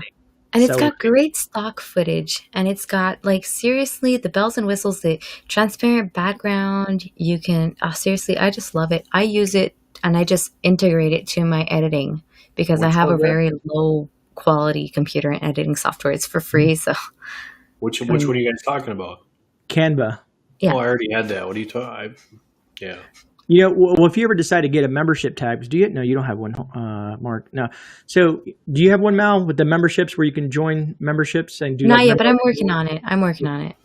And it's got great stock footage, and it's got, like, seriously, the bells and whistles, the transparent background. You can, seriously, I just love it. I use it, and I just integrate it to my editing because I have a very low quality computer and editing software. It's for free, so. Which one are you guys talking about? Canva. Yeah. Oh, I already had that. What are you talking? Yeah. Well, if you ever decide to get a membership tab, no, you don't have one, Mark. No. So, do you have one, Mal, with the memberships where you can join memberships and do? Not yet, but I'm working on it.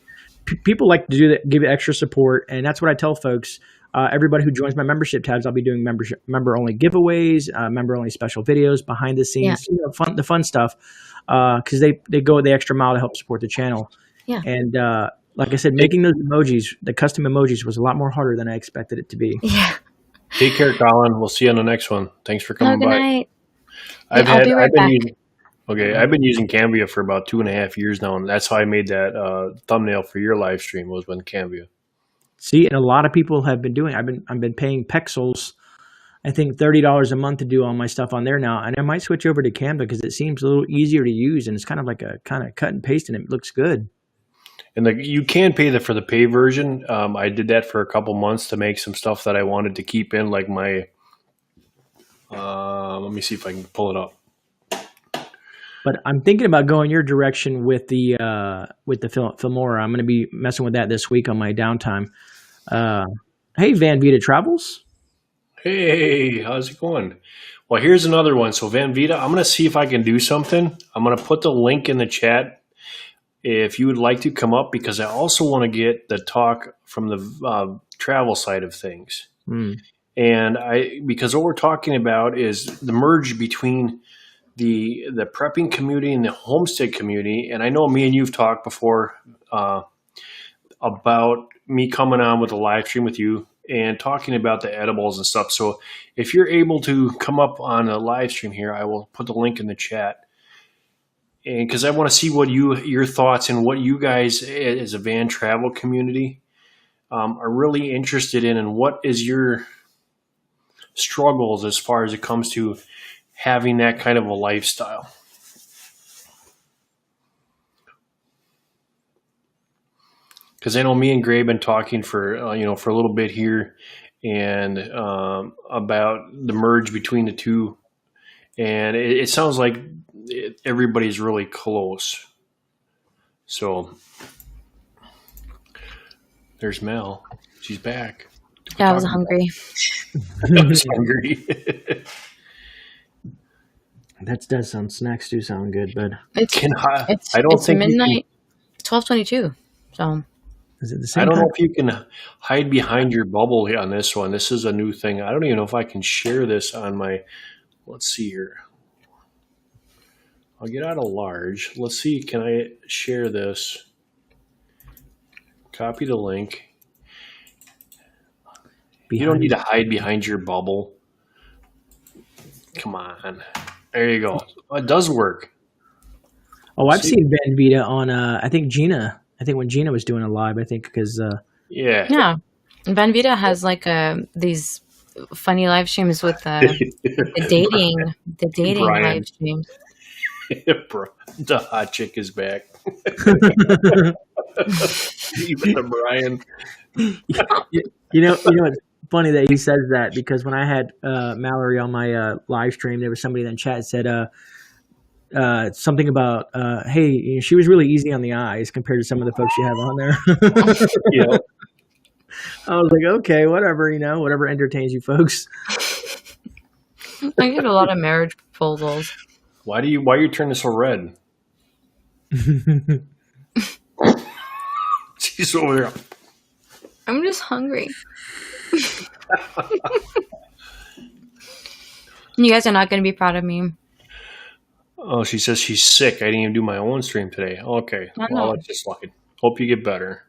People like to do that, give it extra support, and that's what I tell folks. Everybody who joins my membership tabs, I'll be doing member only giveaways, member only special videos, behind the scenes, the fun stuff, because they go the extra mile to help support the channel. Yeah. And like I said, making those emojis, the custom emojis, was a lot more harder than I expected it to be. Yeah. Take care, Colin. We'll see you on the next one. Thanks for coming Good by. night. I've be right back. I've been using Canva for about 2.5 years now, and that's how I made that thumbnail for your live stream, was with Canva. See, and a lot of people have been doing. I've been paying Pexels, I think $30 a month to do all my stuff on there now, and I might switch over to Canva because it seems a little easier to use, and it's kind of like a kind of cut and paste, and it looks good. And you can pay for the pay version. I did that for a couple months to make some stuff that I wanted to keep in, like my. Let me see if I can pull it up. But I'm thinking about going your direction with the Filmora. I'm going to be messing with that this week on my downtime. Hey, Van Vita Travels. Hey, how's it going? Well, here's another one. So Van Vita, I'm going to see if I can do something. I'm going to put the link in the chat if you would like to come up, because I also want to get the talk from the travel side of things. And because what we're talking about is the merge between the prepping community and the homestead community. And I know me and you've talked before about me coming on with a live stream with you and talking about the edibles and stuff. So if you're able to come up on a live stream here, I will put the link in the chat. And because I want to see what your thoughts and what you guys as a van travel community are really interested in, and what is your struggles as far as it comes to having that kind of a lifestyle. Because I know me and Gray have been talking for for a little bit here, and about the merge between the two, and it sounds like everybody's really close. So there's Mel. She's back. Yeah, I was hungry. I was hungry. That does sound. Snacks do sound good, but It's midnight. 12:22. So is it the same? I don't know if you can hide behind your bubble on this one. This is a new thing. I don't even know if I can share this on my. Let's see here. I'll get out of large. Let's see. Can I share this? Copy the link. You don't need to hide behind your bubble. Come on. There you go. It does work. Oh, I've See, seen Van Vita on. I think Gina. I think when Gina was doing a live, I think because yeah. Yeah. Van Vita has like these funny live streams with the dating live Brian, streams. the hot chick is back. Even the Brian. it's funny that he says that because when I had Mallory on my live stream, there was somebody in the chat that said something about hey, she was really easy on the eyes compared to some of the folks you have on there. Yeah. I was like, okay, whatever, whatever entertains you folks. I get a lot of marriage proposals. Why you turning so red? She's over there. I'm just hungry. You guys are not going to be proud of me. Oh, she says she's sick. I didn't even do my own stream today. Okay. I Well, know. that's just lucky. Hope you get better.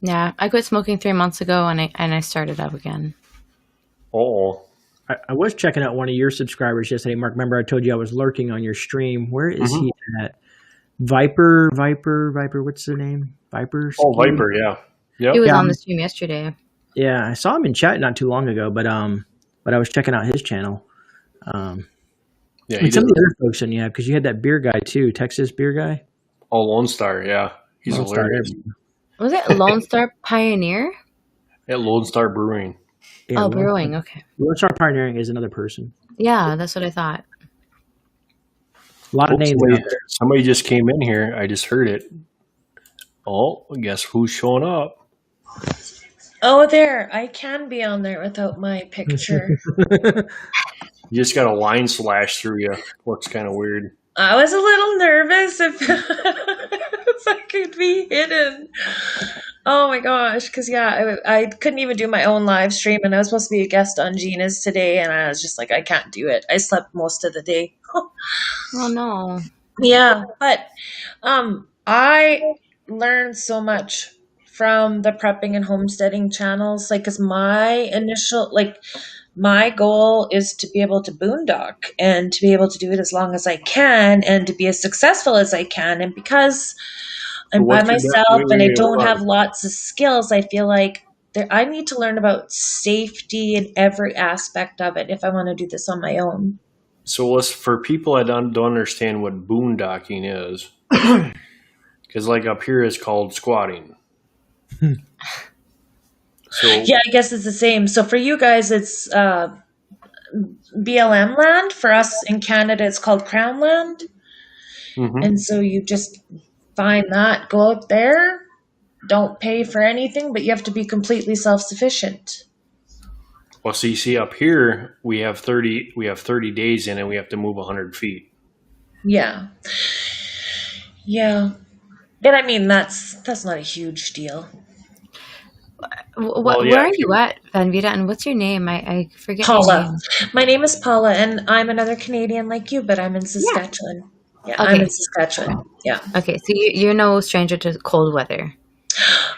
Yeah, I quit smoking 3 months ago, and I started up again. Oh. I was checking out one of your subscribers yesterday, Mark. Remember I told you I was lurking on your stream. Where is he at? Viper, what's the name? Viper? Oh, Viper, yeah. Yep. He was Yeah. on the stream yesterday. Yeah, I saw him in chat not too long ago, but I was checking out his channel. Yeah, he And some did. of the other folks in you have, because you had that beer guy too, Texas beer guy. Oh, Lone Star, yeah. He's Lone Star, hilarious. Was it Lone Star Pioneer? At Lone Star Brewing. Yeah, Oh, Brewing. Okay. Lone Star Pioneering is another person. Yeah, that's what I thought. A lot of Oh, names out there. somebody just came in here. I just heard it. Oh, guess who's showing up? Oh, there. I can be on there without my picture. You just got a line slash through you. Looks kind of weird. I was a little nervous if I could be hidden. Oh my gosh. Because, yeah, I couldn't even do my own live stream, and I was supposed to be a guest on Gina's today, and I was just like, I can't do it. I slept most of the day. Oh, no. Yeah, but I learned so much from the prepping and homesteading channels. Like, cause my goal is to be able to boondock and to be able to do it as long as I can and to be as successful as I can. And because I'm by what's your myself and I don't hold on. have lots of skills, I feel like I need to learn about safety in every aspect of it if I want to do this on my own. So for people that don't understand what boondocking is, because like up here it's called squatting. So Yeah, I guess it's the same. So for you guys, it's BLM land. For us in Canada, it's called Crown land. mhm. And so you just find that, go out there, don't pay for anything, but you have to be completely self-sufficient. Well, so you see up here we have 30 days in and we have to move 100 feet. Yeah. Yeah. And I mean, that's not a huge deal. Well, yeah, Where are you at, Van Vita? And what's your name? I forget your Paula. name. My name is Paula, and I'm another Canadian like you, but I'm in Saskatchewan. Yeah, I'm Okay. in Saskatchewan. Yeah. Okay, so you're no stranger to cold weather.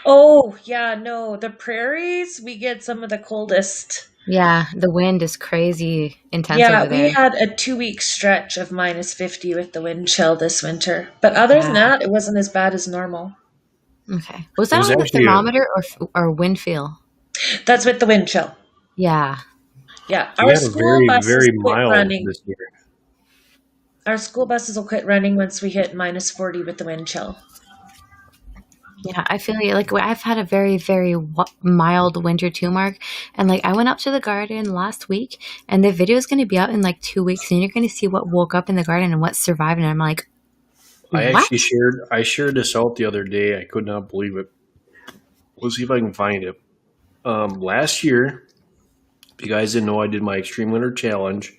Oh, yeah, no. The prairies, we get some of the coldest. Yeah, the wind is crazy intense Yeah, over we there. had a 2-week stretch of -50 with the wind chill this winter. But other than Wow. that, it wasn't as bad as normal. Okay. Was It that was on the actually thermometer or wind feel? That's with the wind chill. Yeah. Yeah. we Our had a school very, buses very quit mild running. this year. Our school buses will quit running once we hit -40 with the wind chill. Yeah, I feel like I've had a very, very mild winter too, Mark. And like I went up to the garden last week, and the video is going to be out in like 2 weeks, and you're going to see what woke up in the garden and what survived. And I'm like, I what? actually shared this out the other day. I could not believe it. Let's see if I can find it. Last year, if you guys didn't know, I did my Extreme Winter Challenge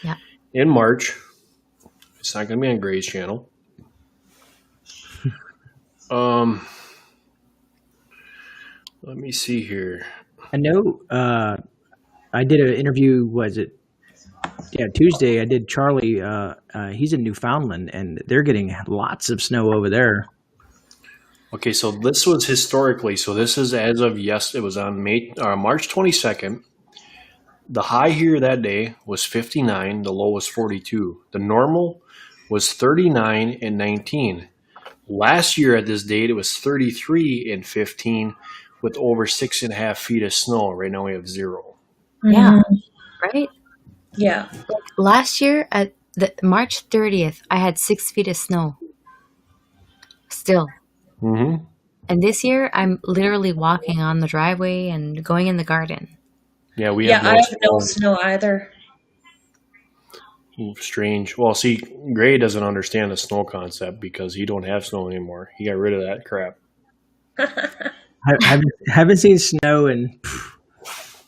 Yeah. in March. It's not going to be on Gray's channel. Let me see here. I know I did an interview, was it? Yeah, Tuesday. I did Charlie. He's in Newfoundland, and they're getting lots of snow over there. Okay, so this was historically. So this is as of it was on March 22nd. The high here that day was 59. The low was 42. The normal was 39 and 19. Last year at this date, it was 33 and 15 with over 6.5 feet of snow. Right now we have 0. Yeah, Mhm. right? Yeah. Last year at the March 30th, I had 6 feet of snow still. Mm-hmm. And this year, I'm literally walking on the driveway and going in the garden. Yeah, we Yeah, have I no have no snow. snow either. Strange. Well, see, Gray doesn't understand the snow concept because he don't have snow anymore. He got rid of that crap. I haven't seen snow in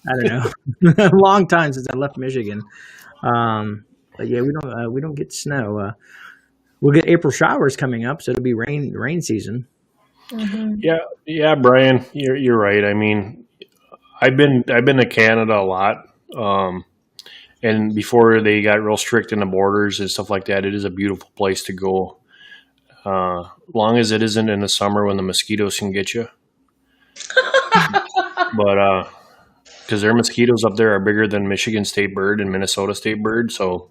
I don't know a long time since I left Michigan. But yeah, we don't get snow. We'll get April showers coming up, so it'll be rain season. Mhm. Yeah, Brian, you're right. I mean, I've been to Canada a lot, and before they got real strict in the borders and stuff like that, it is a beautiful place to go. Long as it isn't in the summer when the mosquitoes can get you, but because their mosquitoes up there are bigger than Michigan state bird and Minnesota state bird, so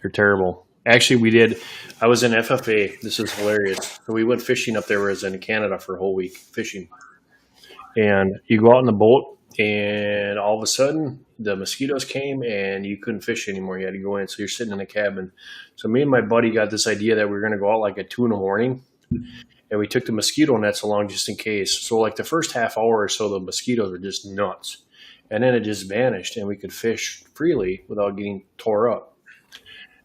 they're terrible. Actually, I was in FFA. This is hilarious. So we went fishing up there. I was in Canada for a whole week fishing. And you go out in the boat, and all of a sudden, the mosquitoes came, and you couldn't fish anymore. You had to go in. So you're sitting in a cabin. So me and my buddy got this idea that we were going to go out like at 2 in the morning. And we took the mosquito nets along just in case. So like the first half hour or so, the mosquitoes were just nuts. And then it just vanished, and we could fish freely without getting tore up.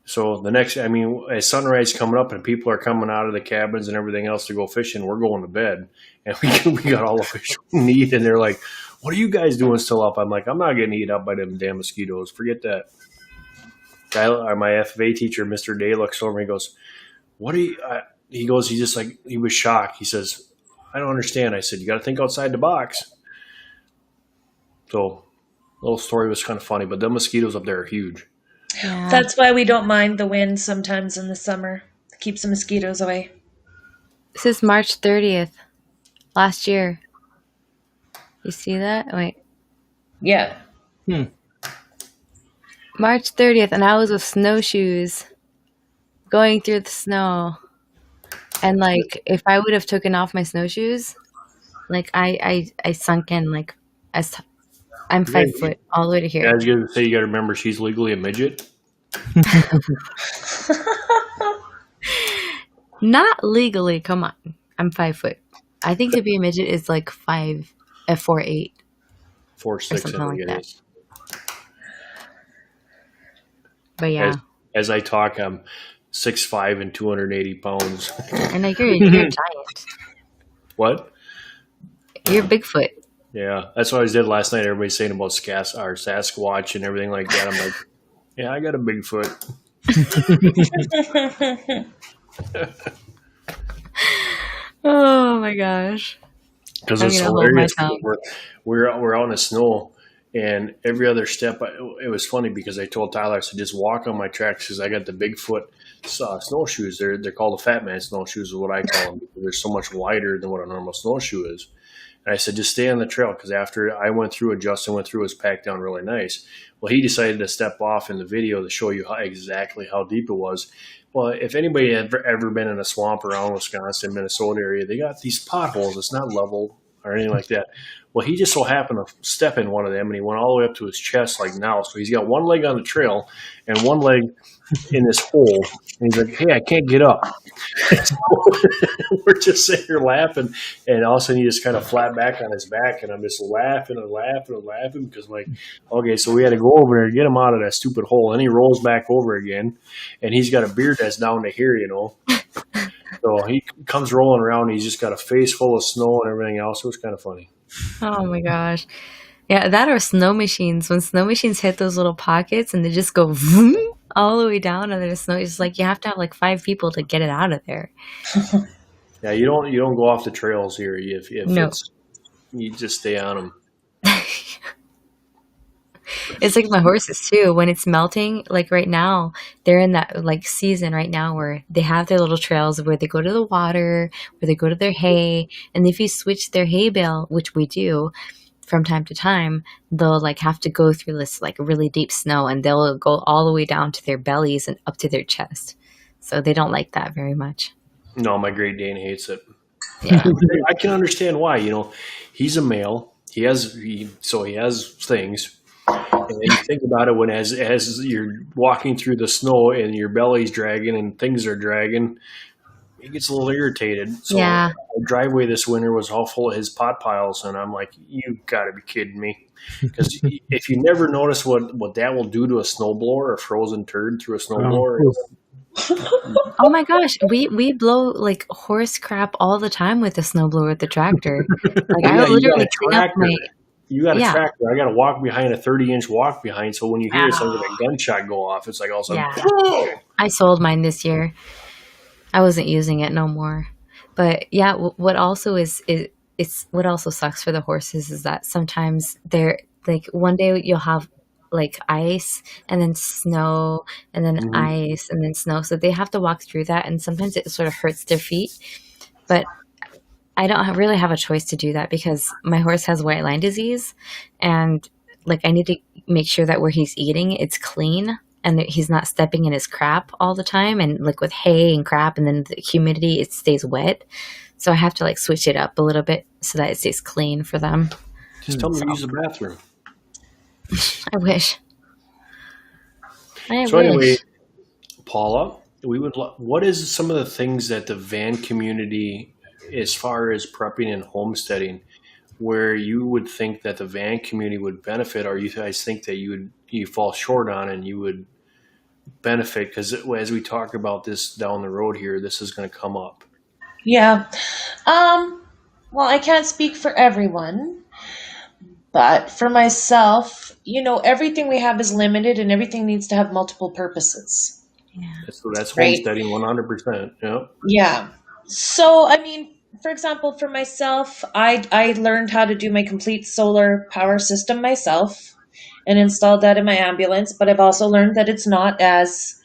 So as sunrise coming up and people are coming out of the cabins and everything else to go fishing, we're going to bed, and we got all the fish we need. And they're like, "What are you guys doing still up?" I'm like, "I'm not getting eaten up by them damn mosquitoes. Forget that." My FFA teacher, Mr. Day, looks over and he goes, "What are you?" He goes, he was shocked. He says, "I don't understand." I said, "You got to think outside the box." So, the little story was kind of funny, but the mosquitoes up there are huge. Yeah. That's why we don't mind the wind sometimes in the summer. It keeps the mosquitoes away. This is March 30th, last year. You see that? Wait. Yeah. March 30th, and I was with snowshoes going through the snow. And like, if I would have taken off my snowshoes, like I sunk in like I'm 5 foot all the way to I here. was going to say, you got to remember she's legally a midget. Not legally, come on. I'm 5 foot. I think to be a midget is like 4'8". 4'6", I something think like it that. is. But yeah, As I talk, I'm 6'5" and 280 pounds. I know you're a giant. What? You're Bigfoot. Yeah, that's what I did last night. Everybody's saying about Sasquatch and everything like that. I'm like, yeah, I got a Bigfoot. Oh my gosh. Because I'm it's gonna hold my hilarious. tongue. We're out in the snow, and every other step, it was funny because I told Tyler, I said, just walk on my tracks because I got the Bigfoot snowshoes. They're called the Fat Man snowshoes is what I call them. Because they're so much lighter than what a normal snowshoe is. And I said, just stay on the trail because after I went through it, Justin went through, it was packed down really nice. Well, he decided to step off in the video to show you exactly how deep it was. Well, if anybody had ever been in a swamp around Wisconsin, Minnesota area, they got these potholes. It's not level or anything like that. Well, he just so happened to step in one of them, and he went all the way up to his chest like now. So he's got one leg on the trail and one leg in this hole. And he's like, hey, I can't get up. So we're just sitting here laughing, and all of a sudden he just kind of flat back on his back, and I'm just laughing and laughing and laughing because I'm like, okay, so we had to go over there and get him out of that stupid hole. And he rolls back over again, and he's got a beard that's down to here, you know. So he comes rolling around. He's just got a face full of snow and everything else. It was kind of funny. Oh my gosh. Yeah, that or snow machines. When snow machines hit those little pockets and they just go vroom, all the way down under the snow, it's just like you have to have like 5 people to get it out of there. Yeah, you don't go off the trails here. If No. you just stay on them. It's like my horses too. When it's melting, like right now, they're in that like season right now where they have their little trails where they go to the water, where they go to their hay. And if you switch their hay bale, which we do from time to time, they'll like have to go through this like really deep snow and they'll go all the way down to their bellies and up to their chest. So they don't like that very much. No, my Great Dane hates it. Yeah. I can understand why. He's a male. He has things. And then you think about it when as you're walking through the snow and your belly's dragging and things are dragging, he gets a little irritated. So Yeah. our driveway this winter was all full of his pot piles, and I'm like, you got to be kidding me. Because if you never notice what that will do to a snowblower, a frozen turd through a snowblower, Oh my gosh, we blow like horse crap all the time with the snowblower with the tractor. Like I would literally clean up my. You got a Yeah. tractor. I got to walk behind a 30-inch walk behind. So when you hear something like a gunshot go off, it's like all of a sudden. Yeah. I sold mine this year. I wasn't using it no more. But yeah, what also it's what also sucks for the horses is that sometimes they're like one day you'll have like ice and then snow and then ice and then snow. So they have to walk through that, and sometimes it sort of hurts their feet. But I don't really have a choice to do that because my horse has white line disease, and like I need to make sure that where he's eating it's clean and that he's not stepping in his crap all the time, and like with hay and crap and then the humidity it stays wet. So I have to like switch it up a little bit so that it stays clean for them. Just tell them to use the bathroom. I wish. Anyway, Paula, what is some of the things that the van community, as far as prepping and homesteading, where you would think that the van community would benefit, or you guys think that you fall short on and you would benefit? Because as we talk about this down the road here, this is going to come up. Yeah. Well, I can't speak for everyone, but for myself, everything we have is limited and everything needs to have multiple purposes. Yeah. So that's homesteading 100%. Yeah. Yeah. So, I mean, for example, for myself, I learned how to do my complete solar power system myself and installed that in my ambulance, but I've also learned that it's not as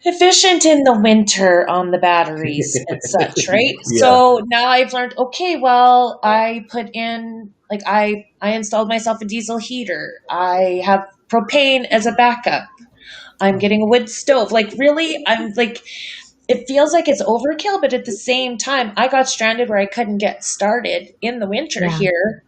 efficient in the winter on the batteries and such, right? Yeah. So now I've learned, okay, well, I put in, like, I installed myself a diesel heater. I have propane as a backup. I'm getting a wood stove. Like, really, I'm like, it feels like it's overkill, but at the same time, I got stranded where I couldn't get started in the winter here.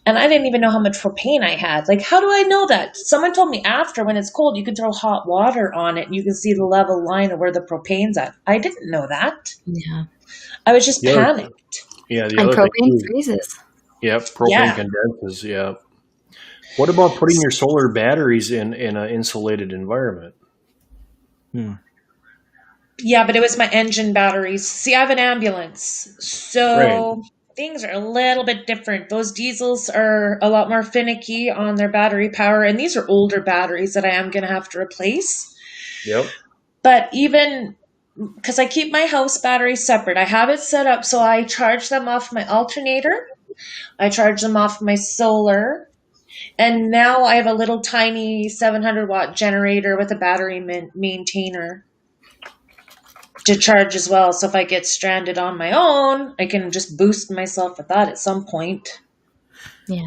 And I didn't even know how much propane I had. Like, how do I know that? Someone told me after, when it's cold, you can throw hot water on it and you can see the level line of where the propane's at. I didn't know that. Yeah. I was just panicked. Yeah. And propane freezes. Yep. Propane condenses. Yeah. What about putting your solar batteries in an insulated environment? Yeah, but it was my engine batteries. See, I have an ambulance. So things are a little bit different. Those diesels are a lot more finicky on their battery power. And these are older batteries that I am going to have to replace. Yep. But even because I keep my house batteries separate, I have it set up so I charge them off my alternator. I charge them off my solar. And now I have a little tiny 700-watt generator with a battery maintainer to charge as well. So if I get stranded on my own, I can just boost myself with that at some point. Yeah.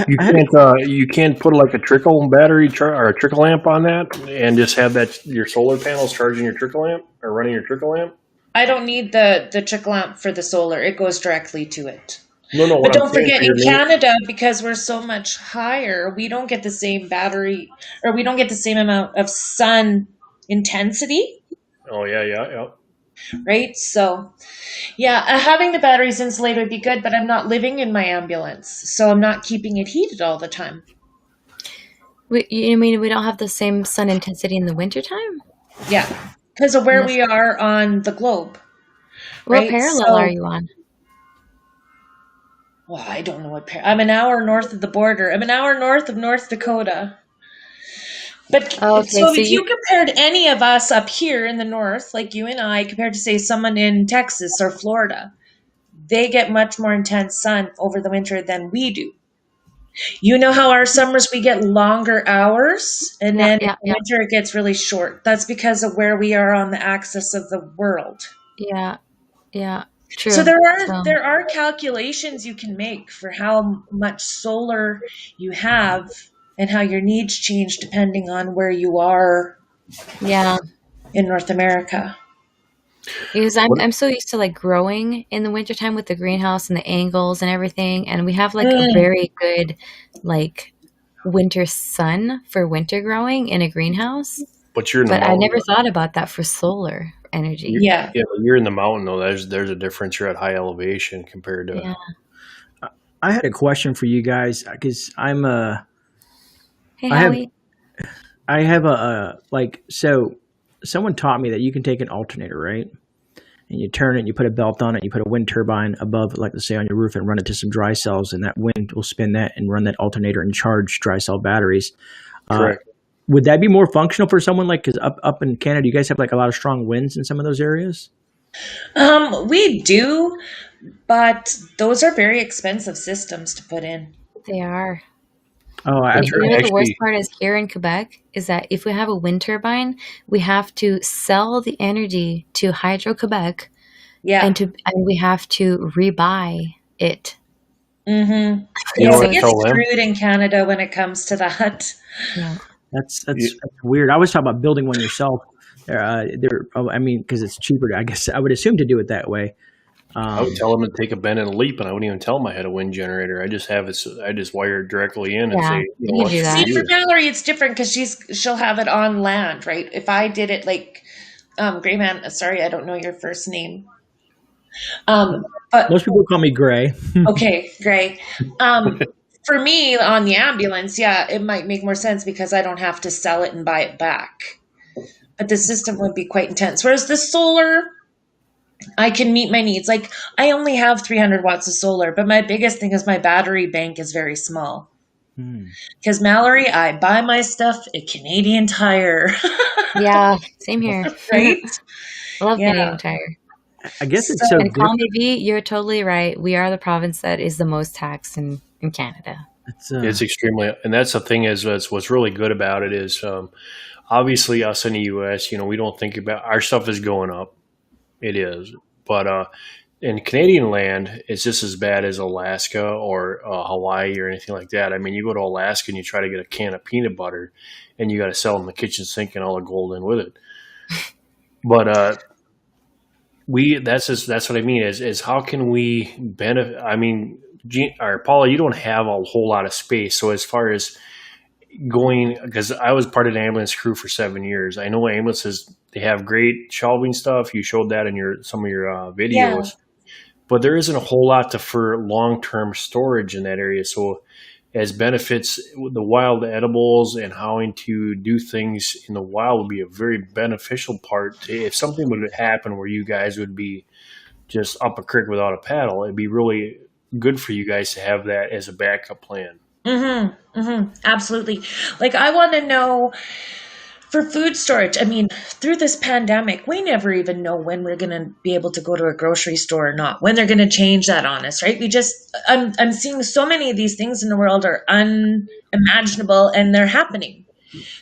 You can't put like a trickle battery or a trickle lamp on that and just have that your solar panels charging your trickle lamp or running your trickle lamp? I don't need the trickle lamp for the solar. It goes directly to it. No. But don't forget, in Canada, because we're so much higher, we don't get the same battery, or we don't get the same amount of sun intensity. Oh, yeah. Right? So, yeah, having the batteries insulated would be good, but I'm not living in my ambulance, so I'm not keeping it heated all the time. You mean we don't have the same sun intensity in the wintertime? Yeah, because of where we are on the globe. What parallel are you on? Well, I don't know what I'm an hour north of the border. I'm an hour north of North Dakota. But so if you compared any of us up here in the north, like you and I, compared to, say, someone in Texas or Florida, they get much more intense sun over the winter than we do. You know how our summers, we get longer hours, and then in winter it gets really short. That's because of where we are on the axis of the world. Yeah. True. So there are calculations you can make for how much solar you have and how your needs change depending on where you are. Yeah. in North America. Because I'm so used to like growing in the wintertime with the greenhouse and the angles and everything, and we have like a very good like winter sun for winter growing in a greenhouse. But you're in the But I mountain. never thought about that for solar energy. Yeah. Yeah, but you're in the mountain though. There's a difference. You're at high elevation compared to. Yeah. I had a question for you guys because I'm Hey, I have Howie. I have a like so someone taught me that you can take an alternator, right? And you turn it, and you put a belt on it, you put a wind turbine above, like let's say on your roof, and run it to some dry cells, and that wind will spin that and run that alternator and charge dry cell batteries. Correct. Would that be more functional for someone like because up in Canada, you guys have like a lot of strong winds in some of those areas? We do, but those are very expensive systems to put in. They are. Oh, And I've you heard. know what the worst Actually, part is here in Quebec is that if we have a wind turbine, we have to sell the energy to Hydro-Quebec Yeah. and we have to rebuy it. Mm-hmm. You know Yes, what it I gets tell them? screwed in Canada when it comes to that. Yeah. That's You, weird. I was talking about building one yourself. I mean, because it's cheaper. I guess I would assume to do it that way. I would tell them to take a bend and a leap, and I wouldn't even tell them I had a wind generator. I just have it. I just wire it directly in and Yeah, say, you you know can what, do you that. See, for do. Mallory, it's different because she'll have it on land, right? If I did it like, Gray Man, sorry, I don't know your first name. But Most people call me Gray. okay, Gray. For me on the ambulance, yeah, it might make more sense because I don't have to sell it and buy it back. But the system would be quite intense. Whereas the solar, I can meet my needs. Like I only have 300 watts of solar, but my biggest thing is my battery bank is very small. Because Mallory, I buy my stuff at Canadian Tire, Yeah, same here. right? I love Yeah. Canadian Tire. I guess it's So, so And call different. me V, you're totally right. We are the province that is the most taxed in Canada. It's extremely, and that's the thing is what's really good about it is obviously us in the U.S. You know, we don't think about our stuff is going up. It is, but in Canadian land, it's just as bad as Alaska or Hawaii or anything like that. I mean, you go to Alaska and you try to get a can of peanut butter, and you got to sell them the kitchen sink and all the gold in with it. But that's what I mean is how can we benefit? I mean, Paula, you don't have a whole lot of space. So as far as going, because I was part of the ambulance crew for 7 years, I know ambulances, they have great shelving stuff. You showed that in some of your videos, yeah. but there isn't a whole lot for long-term storage in that area. So as benefits, the wild edibles and how to do things in the wild would be a very beneficial part. If something would happen where you guys would be just up a creek without a paddle, it'd be really good for you guys to have that as a backup plan. Mm-hmm. Mm-hmm. Absolutely. Like I want to know for food storage. I mean, through this pandemic, we never even know when we're going to be able to go to a grocery store or not, when they're going to change that on us, right? I'm seeing so many of these things in the world are unimaginable and they're happening.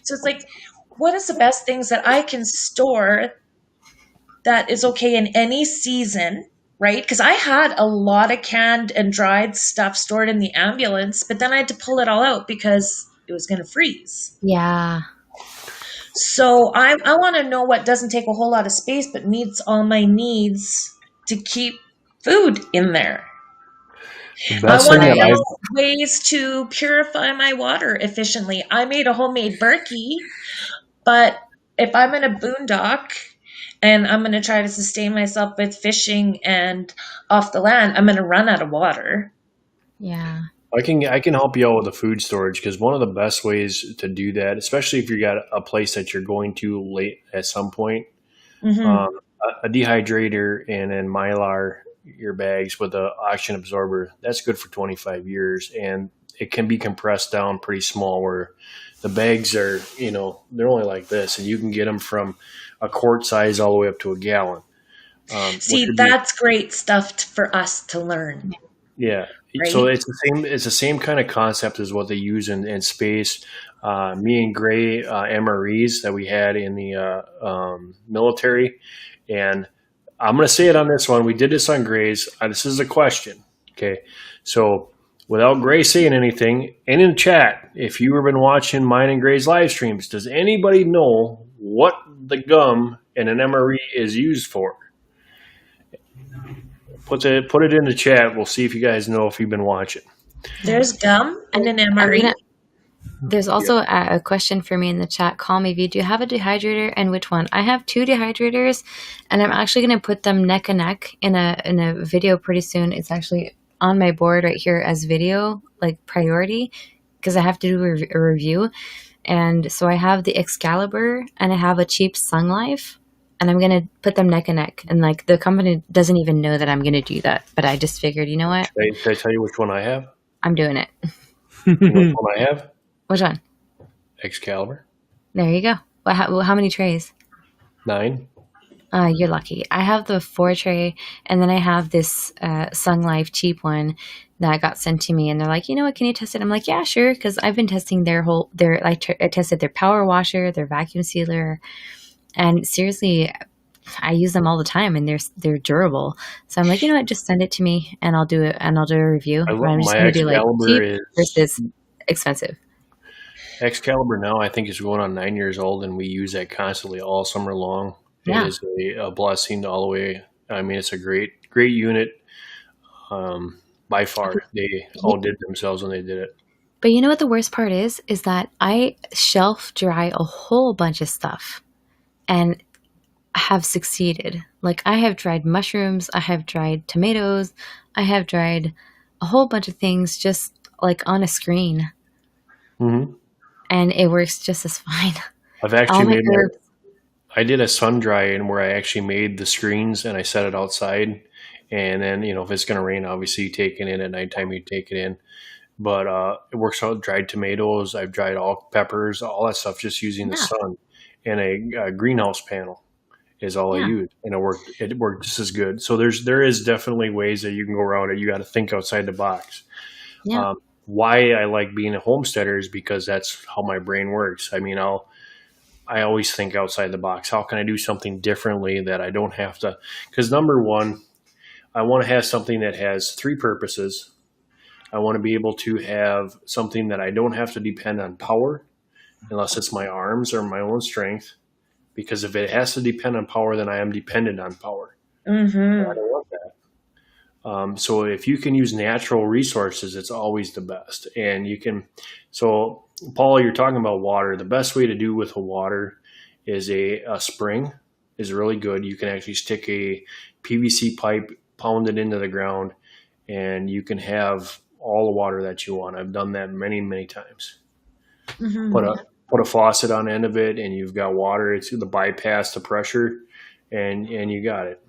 So it's like, what is the best things that I can store that is okay in any season, right? Because I had a lot of canned and dried stuff stored in the ambulance, but then I had to pull it all out because it was going to freeze. Yeah. So I want to know what doesn't take a whole lot of space but meets all my needs to keep food in there. The I best want thing to that know ways to purify my water efficiently. I made a homemade Berkey, but if I'm in a boondock and I'm going to try to sustain myself with fishing and off the land, I'm going to run out of water. Yeah. I can help you out with the food storage because one of the best ways to do that, especially if you got a place that you're going to late at some point, Mm-hmm. a dehydrator and then Mylar your bags with an oxygen absorber, that's good for 25 years, and it can be compressed down pretty small where the bags are, they're only like this, and you can get them from a quart size all the way up to a gallon. See, that's great stuff for us to learn. Yeah. Right? So it's the same kind of concept as what they use in space. Me and Gray MREs that we had in the military, and I'm going to say it on this one. We did this on Gray's. This is a question. Okay. So without Gray saying anything, and in the chat, if you have been watching mine and Gray's live streams, does anybody know what the gum and an MRE is used for. Put it in the chat. We'll see if you guys know if you've been watching. There's gum and an I'm MRE. gonna, there's also a question for me in the chat. Call me V. Do you have a dehydrator, and which one? I have 2 dehydrators, and I'm actually going to put them neck and neck in a video pretty soon. It's actually on my board right here as video, like priority, because I have to do a review. And so I have the Excalibur and I have a cheap Sun Life, and I'm going to put them neck and neck. And like the company doesn't even know that I'm going to do that, but I just figured, you know what? Should I tell you which one I have? I'm doing it. You know which one I have? Which one? Excalibur. There you go. How many trays? 9. You're lucky. I have the 4 tray, and then I have this Sun Life cheap one that got sent to me, and they're like, you know what, can you test it? I'm like, yeah, sure, because I've been testing I tested their power washer, their vacuum sealer, and seriously, I use them all the time, and they're durable. So I'm like, you know what, just send it to me, and I'll do it, and I'll do a review. My I'm just going to do like Excalibur cheap versus expensive. Excalibur now I think is going on 9 years old, and we use that constantly all summer long. Yeah. It is a blessing all the way. I mean, it's a great unit. By far, they outdid themselves when they did it. But you know what the worst part is that I shelf dry a whole bunch of stuff and have succeeded. Like I have dried mushrooms, I have dried tomatoes, I have dried a whole bunch of things just like on a screen. Mm-hmm. And it works just as fine. I've actually I did a sun drying where I actually made the screens and I set it outside. And then, if it's going to rain, obviously you take it in at nighttime, you take it in. But it works out. Dried tomatoes, I've dried all peppers, all that stuff, just using the sun. And a greenhouse panel is all I use. And it worked just as good. So there is definitely ways that you can go around it. You got to think outside the box. Yeah. Why I like being a homesteader is because that's how my brain works. I mean, I always think outside the box. How can I do something differently that I don't have to? Because number one, I want to have something that has 3 purposes. I want to be able to have something that I don't have to depend on power unless it's my arms or my own strength. Because if it has to depend on power, then I am dependent on power. Mm-hmm. I don't want that. So if you can use natural resources, it's always the best. And you can, so Paul, you're talking about water. The best way to do with the water is a spring is really good. You can actually stick a PVC pipe, pound it into the ground, and you can have all the water that you want. I've done that many, many times. Mm-hmm. Put a faucet on the end of it, and you've got water. It's to bypass the pressure, and you got it.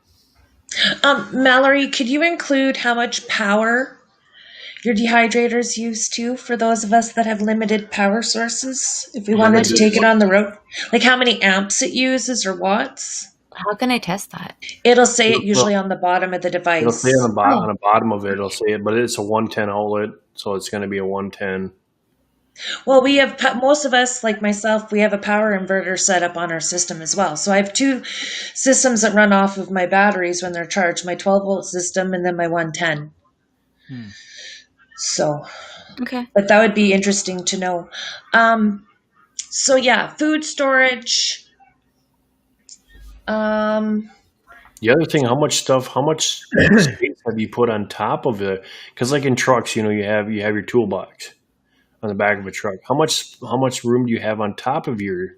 Mallory, could you include how much power your dehydrators use too for those of us that have limited power sources? If we wanted to take it on the road, like how many amps it uses or watts? How can I test that? It'll say it usually on the bottom of the device. It'll say on the bottom of it. It'll say it, but it's a 110 outlet, so it's going to be a 110. Well, we have, most of us, like myself, we have a power inverter set up on our system as well. So I have 2 systems that run off of my batteries when they're charged, my 12-volt system and then my 110. So, okay. But that would be interesting to know. So yeah, food storage. The other thing, how much space have you put on top of it? Because like in trucks, you have your toolbox on the back of a truck. How much room do you have on top of your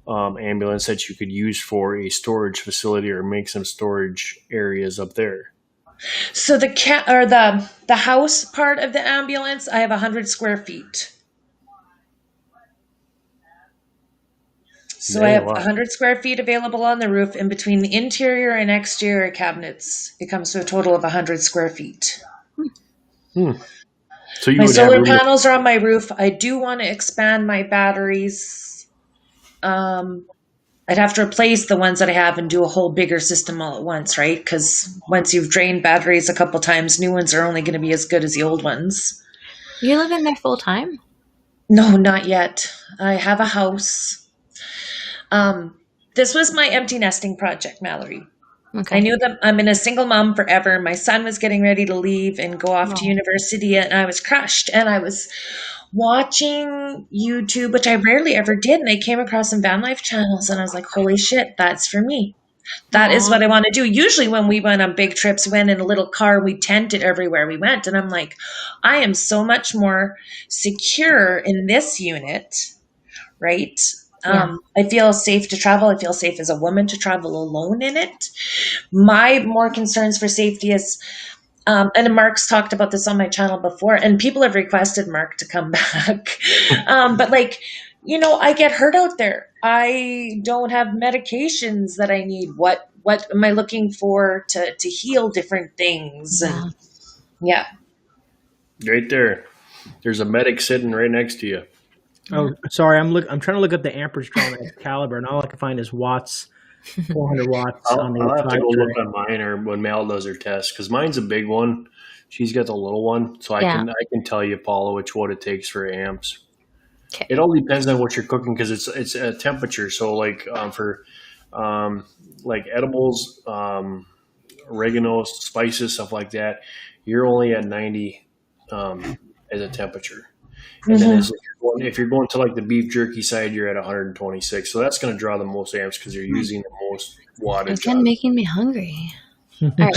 ambulance that you could use for a storage facility or make some storage areas up there? So the house part of the ambulance, I have 100 square feet. So I have 100 square feet available on the roof, and between the interior and exterior cabinets, it comes to a total of 100 square feet. So my solar panels are on my roof. I do want to expand my batteries. I'd have to replace the ones that I have and do a whole bigger system all at once, right? Because once you've drained batteries a couple times, new ones are only going to be as good as the old ones. You live in there full time? No, not yet. I have a house. This was my empty nesting project, Mallory. Okay. I knew that I'm in a single mom forever. My son was getting ready to leave and go off to Oh. university, and I was crushed. And I was watching YouTube, which I rarely ever did. And I came across some van life channels, and I was like, holy shit, that's for me. That is what I want to do. Usually when we went on big trips, we went in a little car, we tented everywhere we went. And I'm like, I am so much more secure in this unit, right? Yeah. I feel safe to travel. I feel safe as a woman to travel alone in it. My more concerns for safety is, and Mark's talked about this on my channel before, and people have requested Mark to come back. But like, I get hurt out there. I don't have medications that I need. What am I looking for to heal different things? Yeah. And yeah. Right there. There's a medic sitting right next to you. Oh, sorry. I'm trying to look up the amperage draw on the caliber, and all I can find is watts, 400 watts I'll on the have to go tray. look on mine or when Mal does her test because mine's a big one. She's got the little one, so Yeah. I can tell you, Paula, what it takes for amps. Okay. It all depends on what you're cooking because it's a temperature. So like for like edibles, oregano, spices, stuff like that, you're only at 90 as a temperature. And then if you're going to like the beef jerky side, you're at 126. So that's going to draw the most amps because you're using the most wattage. Again, making me hungry. All right,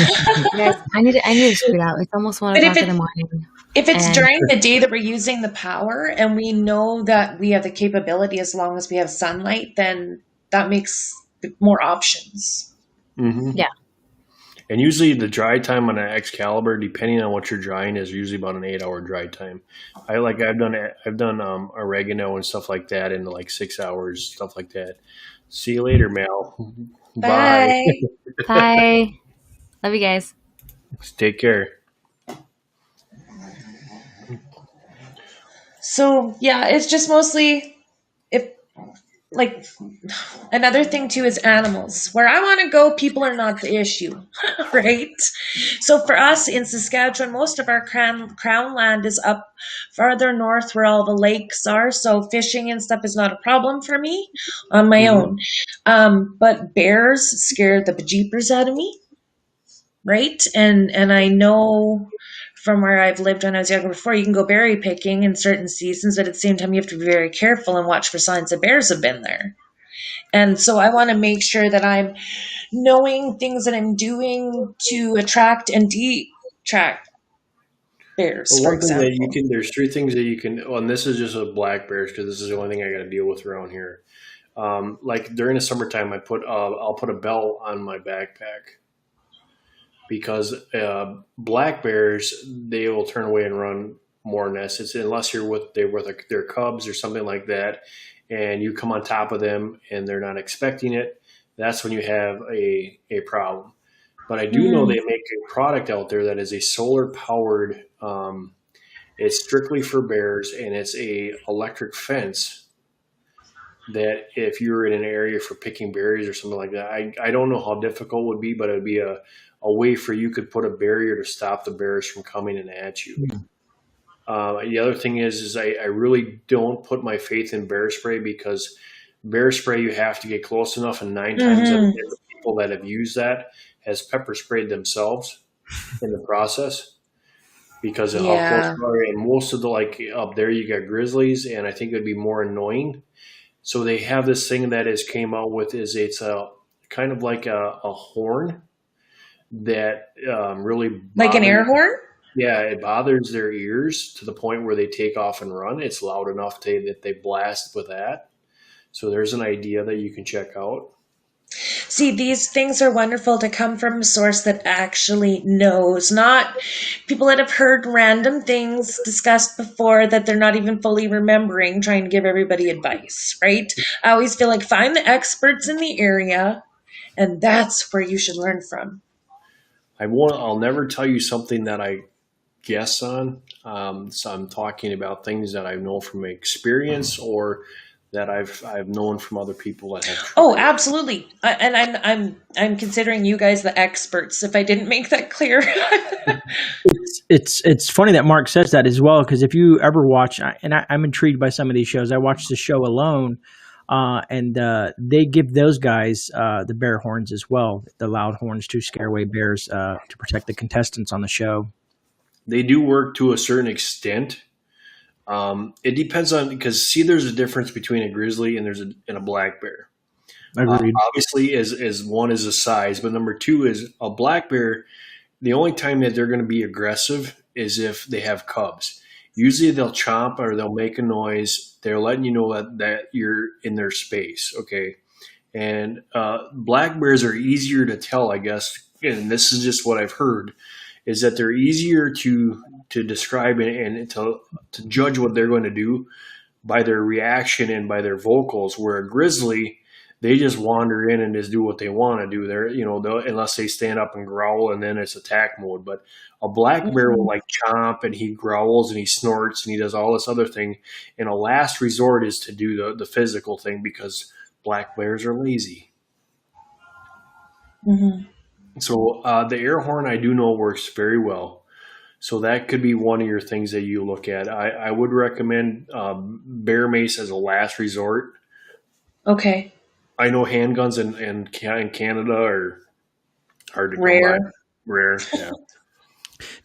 guys, I need to scoot out. It's almost 1 o'clock in the morning. If it's And- during the day that we're using the power and we know that we have the capability as long as we have sunlight, then that makes more options. Mm-hmm. Yeah. And usually the dry time on an Excalibur, depending on what you're drying, is usually about an 8-hour dry time. I've done oregano and stuff like that in like 6 hours, stuff like that. See you later, Mal. Bye. Bye. Love you guys. Take care. So yeah, it's just mostly like another thing too is animals. Where I want to go, people are not the issue, right? So for us in Saskatchewan, most of our crown land is up farther north where all the lakes are. So fishing and stuff is not a problem for me on my own. But bears scare the bejeepers out of me, right? And I know from where I've lived when I was younger before, you can go berry picking in certain seasons, but at the same time, you have to be very careful and watch for signs that bears have been there. And so I want to make sure that I'm knowing things that I'm doing to attract and detract bears, Well, for one thing example. there's 3 things that you can, and this is just with black bears because this is the only thing I got to deal with around here. Like during the summertime, I'll put a bell on my backpack. Because black bears, they will turn away and run more nests. It's unless they're with their cubs or something like that, and you come on top of them and they're not expecting it. That's when you have a problem. But I do know they make a product out there that is a solar powered. It's strictly for bears, and it's a electric fence. That if you're in an area for picking berries or something like that, I don't know how difficult it would be, but it would be a way for you could put a barrier to stop the bears from coming in at you. The other thing is I really don't put my faith in bear spray because bear spray, you have to get close enough, and 9 times out of 10, the people that have used that has pepper sprayed themselves in the process because of how close they are. And most of the, like up there, you got grizzlies, and I think it would be more annoying. So they have this thing that came out with it's a kind of like a horn that really Like an air horn? Yeah, it bothers their ears to the point where they take off and run. It's loud enough that they blast with that. So there's an idea that you can check out. See, these things are wonderful to come from a source that actually knows, not people that have heard random things discussed before that they're not even fully remembering, trying to give everybody advice, right? I always feel like find the experts in the area, and that's where you should learn from. I'll never tell you something that I guess on. So I'm talking about things that I know from experience or that I've known from other people that have tried. Oh, absolutely. And I'm considering you guys the experts. If I didn't make that clear. It's funny that Mark says that as well, because if you ever watch, and I'm intrigued by some of these shows. I watched the show Alone and they give those guys the bear horns as well, the loud horns to scare away bears to protect the contestants on the show. They do work to a certain extent. It depends on, because see, there's a difference between a grizzly and and a black bear. Agreed. Obviously, as one is the size, but number two is a black bear. The only time that they're going to be aggressive is if they have cubs. Usually they'll chomp or they'll make a noise. They're letting you know that you're in their space. Okay. And black bears are easier to tell, I guess. And this is just what I've heard, is that they're easier to describe and to judge what they're going to do by their reaction and by their vocals, where a grizzly, they just wander in and just do what they want to do. They're, unless they stand up and growl, and then it's attack mode. But a black bear will like chomp, and he growls and he snorts and he does all this other thing. And a last resort is to do the physical thing, because black bears are lazy. Mm-hmm. So the air horn, I do know, works very well. So that could be one of your things that you look at. I would recommend bear mace as a last resort. Okay. I know handguns in Canada are hard to come Rare. by. Rare, yeah.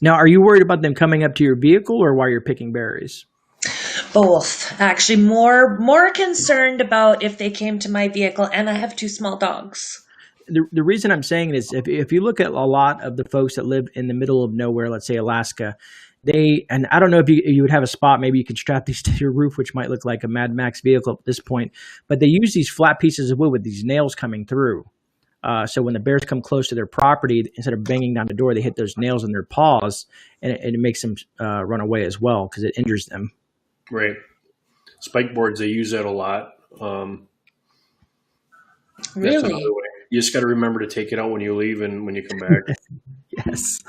Now, are you worried about them coming up to your vehicle or while you're picking berries? Both, actually. More concerned about if they came to my vehicle, and I have 2 small dogs. The reason I'm saying it is if you look at a lot of the folks that live in the middle of nowhere, let's say Alaska, and I don't know if you would have a spot, maybe you could strap these to your roof, which might look like a Mad Max vehicle at this point, but they use these flat pieces of wood with these nails coming through. So when the bears come close to their property, instead of banging down the door, they hit those nails in their paws, and it makes them run away as well, because it injures them. Right. Spike boards, they use that a lot. That's Really? another way. You just got to remember to take it out when you leave and when you come back. Yes.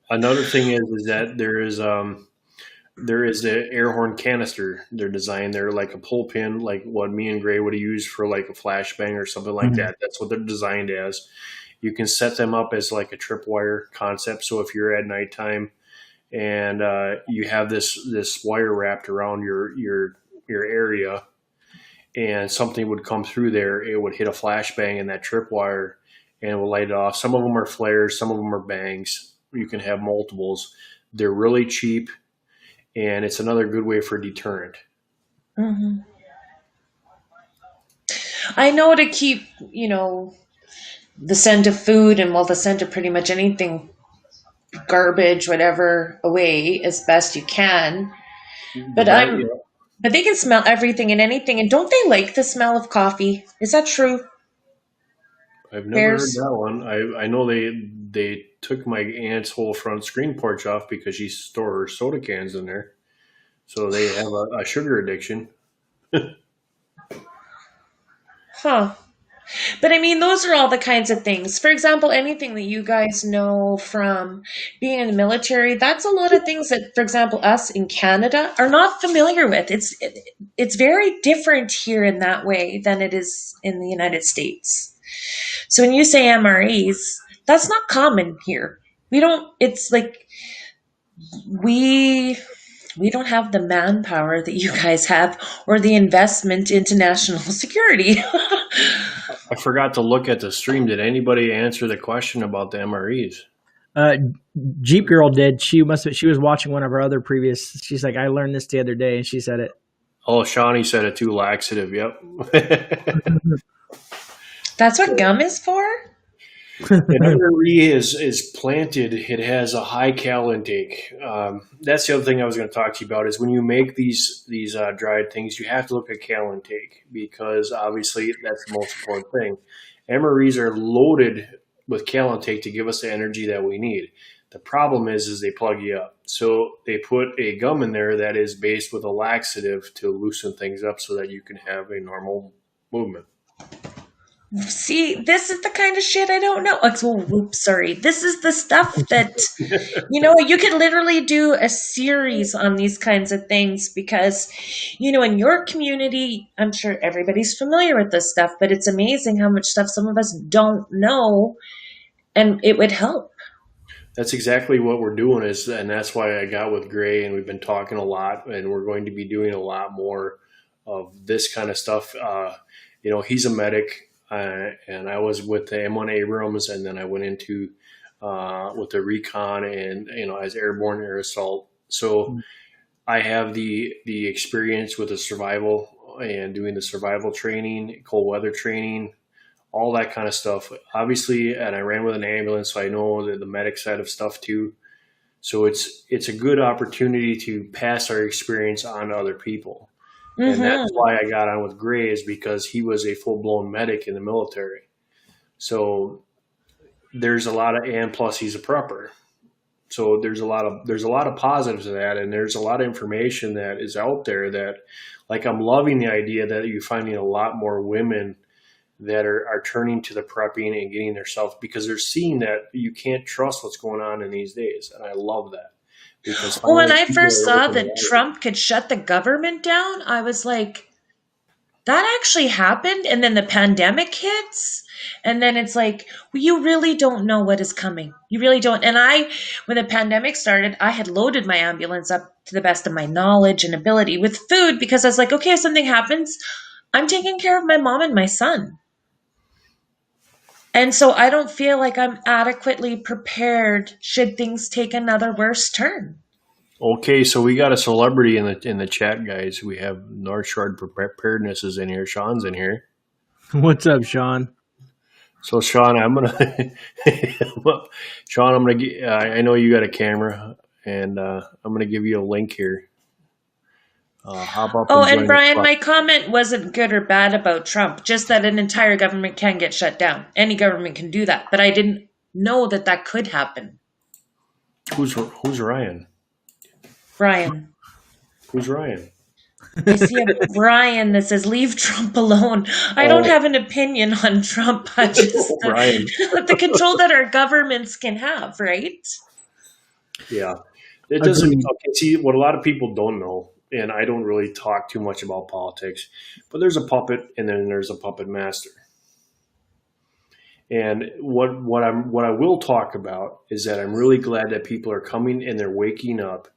Another thing is that there is the air horn canister. They're designed. They're like a pull pin, like what me and Gray would have used for like a flashbang or something like that. That's what they're designed as. You can set them up as like a tripwire concept. So if you're at nighttime and you have this wire wrapped around your area, and something would come through there, it would hit a flashbang in that tripwire and it will light it off. Some of them are flares, some of them are bangs. You can have multiples. They're really cheap, and it's another good way for deterrent. Mm-hmm. I know to keep, the scent of food and, the scent of pretty much anything, garbage, whatever, away as best you can. But But they can smell everything and anything. And don't they like the smell of coffee? Is that true? I've never heard that one. I know they took my aunt's whole front screen porch off because she stored her soda cans in there. So they have a sugar addiction. Huh. But I mean, those are all the kinds of things. For example, anything that you guys know from being in the military, that's a lot of things that, for example, us in Canada are not familiar with. It's very different here in that way than it is in the United States. So when you say MREs, that's not common here. It's like we don't have the manpower that you guys have or the investment into national security. I forgot to look at the stream. Did anybody answer the question about the MREs? Jeep Girl did. She was watching one of our other previous. She's like, I learned this the other day, and she said it. Oh, Shawnee said it too. Laxative. Yep. That's what gum is for? An MRE is planted. It has a high cal intake. That's the other thing I was going to talk to you about is when you make these dried things, you have to look at cal intake because obviously that's the most important thing. MREs are loaded with cal intake to give us the energy that we need. The problem is they plug you up. So they put a gum in there that is based with a laxative to loosen things up so that you can have a normal movement. See, this is the kind of shit I don't know. Sorry. This is the stuff that, you could literally do a series on these kinds of things because, in your community, I'm sure everybody's familiar with this stuff, but it's amazing how much stuff some of us don't know, and it would help. That's exactly what we're doing and that's why I got with Gray, and we've been talking a lot, and we're going to be doing a lot more of this kind of stuff. He's a medic, and I was with the M1 Abrams, and then I went into with the recon, and as airborne air assault. So I have the experience with the survival and doing the survival training, cold weather training, all that kind of stuff. Obviously, and I ran with an ambulance, so I know the medic side of stuff too. So it's a good opportunity to pass our experience on to other people. And that's Mm-hmm. why I got on with Gray, is because he was a full blown medic in the military. So there's a lot of, and plus he's a prepper. So there's a lot of positives to that, and there's a lot of information that is out there that, like, I'm loving the idea that you're finding a lot more women that are turning to the prepping and getting themselves, because they're seeing that you can't trust what's going on in these days, and I love that because Well, when finally I people first are saw opening that eyes. Trump could shut the government down, I was like, that actually happened. And then the pandemic hits. And then it's like, well, you really don't know what is coming. You really don't. And when the pandemic started, I had loaded my ambulance up to the best of my knowledge and ability with food, because I was like, okay, if something happens, I'm taking care of my mom and my son. And so I don't feel like I'm adequately prepared should things take another worse turn. Okay, so we got a celebrity in the chat, guys. We have North Shore Preparedness is in here. Sean's in here. What's up, Sean? So Sean, I'm gonna Sean, I'm gonna I know you got a camera, and I'm gonna give you a link here. Hop up Oh, and and join the Brian, club. my comment wasn't good or bad about Trump, just that an entire government can get shut down. Any government can do that. But I didn't know that that could happen. Who's Ryan? Brian, Who's Ryan? I see a Brian that says, leave Trump alone. I don't Oh, have an opinion on Trump, but just Ryan. the control that our governments can have, right? Yeah, it doesn't. Agreed. Okay, see what a lot of people don't know, and I don't really talk too much about politics, but there's a puppet, and then there's a puppet master. And what I will talk about is that I'm really glad that people are coming and they're waking up,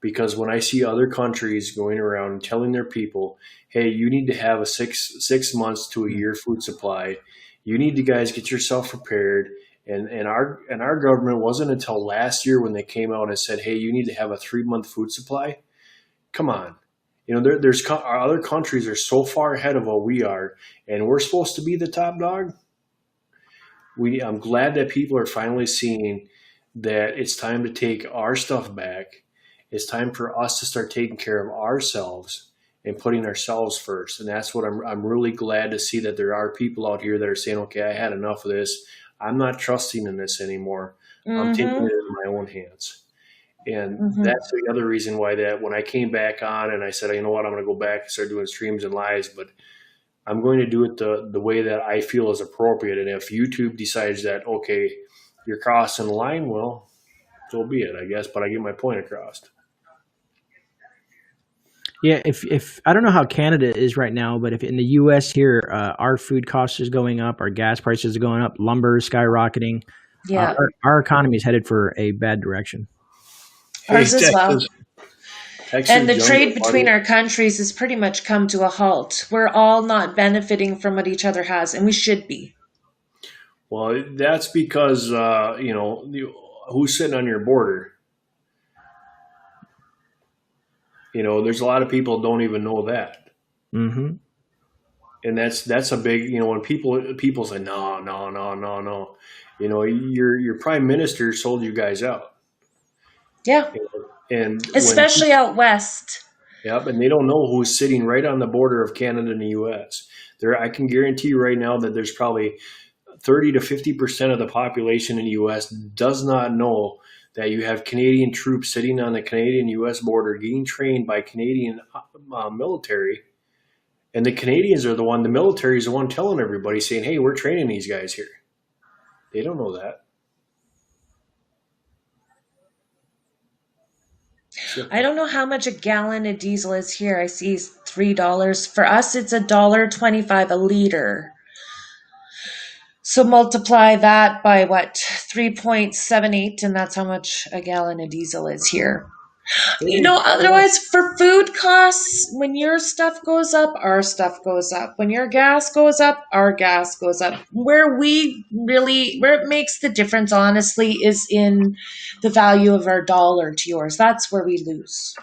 because when I see other countries going around and telling their people, "Hey, you need to have a six months to a year food supply. You need to, guys, get yourself prepared." And our government wasn't until last year when they came out and said, "Hey, you need to have a 3 month food supply." Come on, our other countries are so far ahead of what we are, and we're supposed to be the top dog. I'm glad that people are finally seeing that it's time to take our stuff back. It's time for us to start taking care of ourselves and putting ourselves first. And that's what I'm really glad to see, that there are people out here that are saying, okay, I had enough of this. I'm not trusting in this anymore. I'm taking it Mm-hmm. in my own hands. And Mm-hmm. that's the other reason why, that when I came back on and I said, you know what, I'm going to go back and start doing streams and lives, but I'm going to do it the way that I feel is appropriate. And if YouTube decides that, okay, you're crossing the line, well, so be it, I guess. But I get my point across. Yeah, if I don't know how Canada is right now, but if in the U.S. here, our food costs is going up, our gas prices are going up, lumber is skyrocketing, Yeah, our economy is headed for a bad direction. Hey, ours as Texas, well. And the younger trade between buddy. our countries has pretty much come to a halt. We're all not benefiting from what each other has, and we should be. Well, that's because who's sitting on your border. There's a lot of people don't even know that, Mm-hmm. and that's a big. When people say no, no, no, no, no, your prime minister sold you guys out, Yeah, and when especially out west. yep, and they don't know who's sitting right on the border of Canada and the U.S. I can guarantee you right now that there's probably 30 to 50% of the population in the U.S. does not know that you have Canadian troops sitting on the Canadian-U.S. border getting trained by Canadian military. And the military is the one telling everybody, saying, hey, we're training these guys here. They don't know that. I don't know how much a gallon of diesel is here. I see $3. For us, it's $1.25 a liter. So multiply that by what? 3.78, and that's how much a gallon of diesel is here. Otherwise for food costs, when your stuff goes up, our stuff goes up. When your gas goes up, our gas goes up. Where it makes the difference, honestly, is in the value of our dollar to yours. That's where we lose.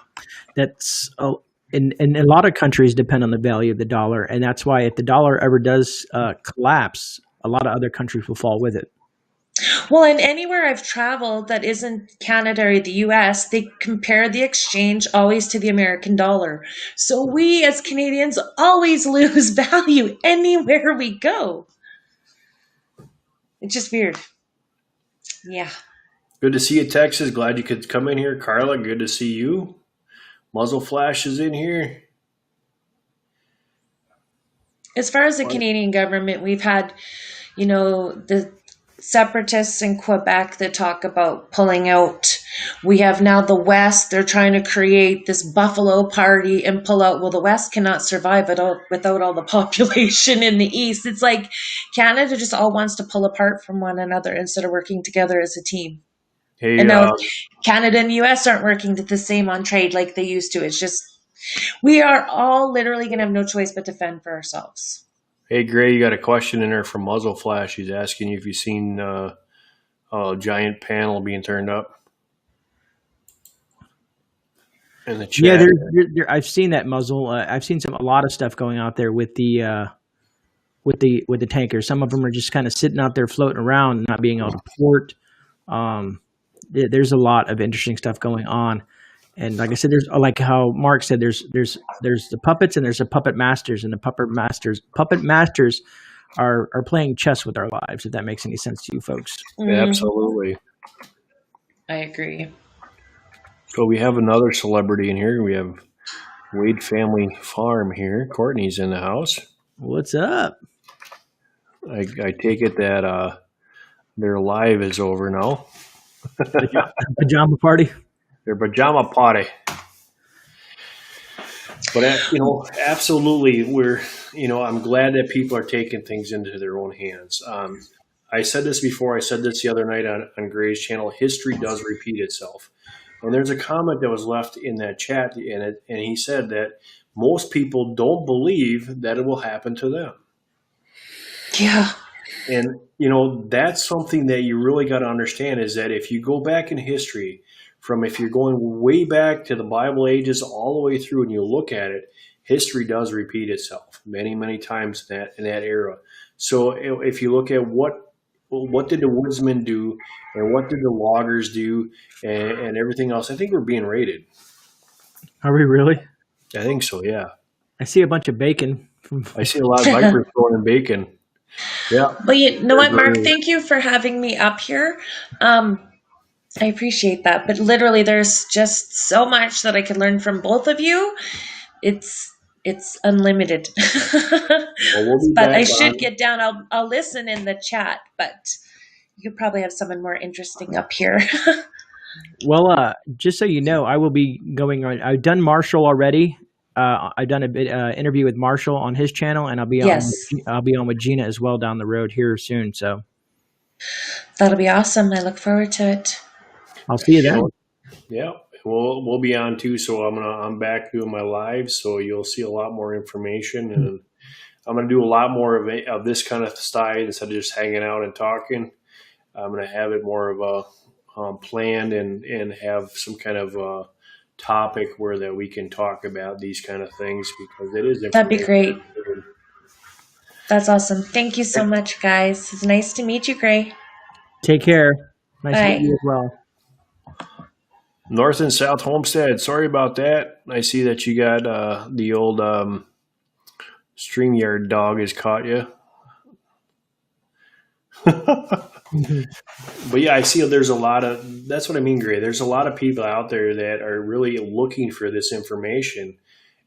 That's in a lot of countries depend on the value of the dollar, and that's why if the dollar ever does collapse, a lot of other countries will fall with it. Well, and anywhere I've traveled that isn't Canada or the US, they compare the exchange always to the American dollar. So we as Canadians always lose value anywhere we go. It's just weird. Yeah. Good to see you, Texas. Glad you could come in here. Carla, good to see you. Muzzle Flash is in here. As far as the Canadian government, we've had, the separatists in Quebec that talk about pulling out. We have now the West. They're trying to create this Buffalo Party and pull out. Well, the West cannot survive without all the population in the East. It's like Canada just all wants to pull apart from one another instead of working together as a team. Hey, And now Canada and US aren't working the same on trade like they used to. It's just, we are all literally going to have no choice but to fend for ourselves. Hey, Gray, you got a question in there from Muzzle Flash. He's asking you if you've seen a giant panel being turned up in the chat. Yeah, I've seen that, Muzzle. I've seen a lot of stuff going out there with the tankers. Some of them are just kind of sitting out there floating around, not being able to port. There's a lot of interesting stuff going on. And like I said, there's, like how Mark said, there's the puppets and there's the puppet masters, and the puppet masters are playing chess with our lives, if that makes any sense to you folks. Absolutely. I agree. So we have another celebrity in here. We have Wade Family Farm here. Courtney's in the house. What's up? I take it that their live is over now. Pajama party. Their pajama party. But, absolutely, I'm glad that people are taking things into their own hands. I said this before. I said this the other night on Gray's channel. History does repeat itself. And there's a comment that was left in that chat, and he said that most people don't believe that it will happen to them. Yeah. And, that's something that you really got to understand, is that if you go back in history, if you're going way back to the Bible ages all the way through and you look at it, history does repeat itself many, many times in that era. So if you look at what did the woodsmen do and what did the loggers do and everything else, I think we're being raided. Are we really? I think so, yeah. I see a bunch of bacon. I see a lot of vipers throwing in bacon. Yeah. Well, you know what, Mark? Thank you for having me up here. I appreciate that. But literally, there's just so much that I could learn from both of you. It's unlimited. But I should get down. I'll listen in the chat, but you could probably have someone more interesting up here. Well, just so you know, I will be going on. I've done Marshall already. I've done a bit interview with Marshall on his channel, and I'll be on with Gina as well down the road here soon. So that'll be awesome. I look forward to it. I'll see you then. Yeah, we'll be on too. So I'm back doing my lives, so you'll see a lot more information, and I'm gonna do a lot more of this kind of style instead of just hanging out and talking. I'm gonna have it more of a planned and have some kind of topic that we can talk about these kind of things, because it is. That'd be great. That's awesome. Thank you so much, guys. It's nice to meet you, Gray. Take care. Nice to meet you as well. North and South Homestead. Sorry about that. I see that you got the old StreamYard dog has caught you. But yeah, I see there's a lot of, that's what I mean, Gray. There's a lot of people out there that are really looking for this information.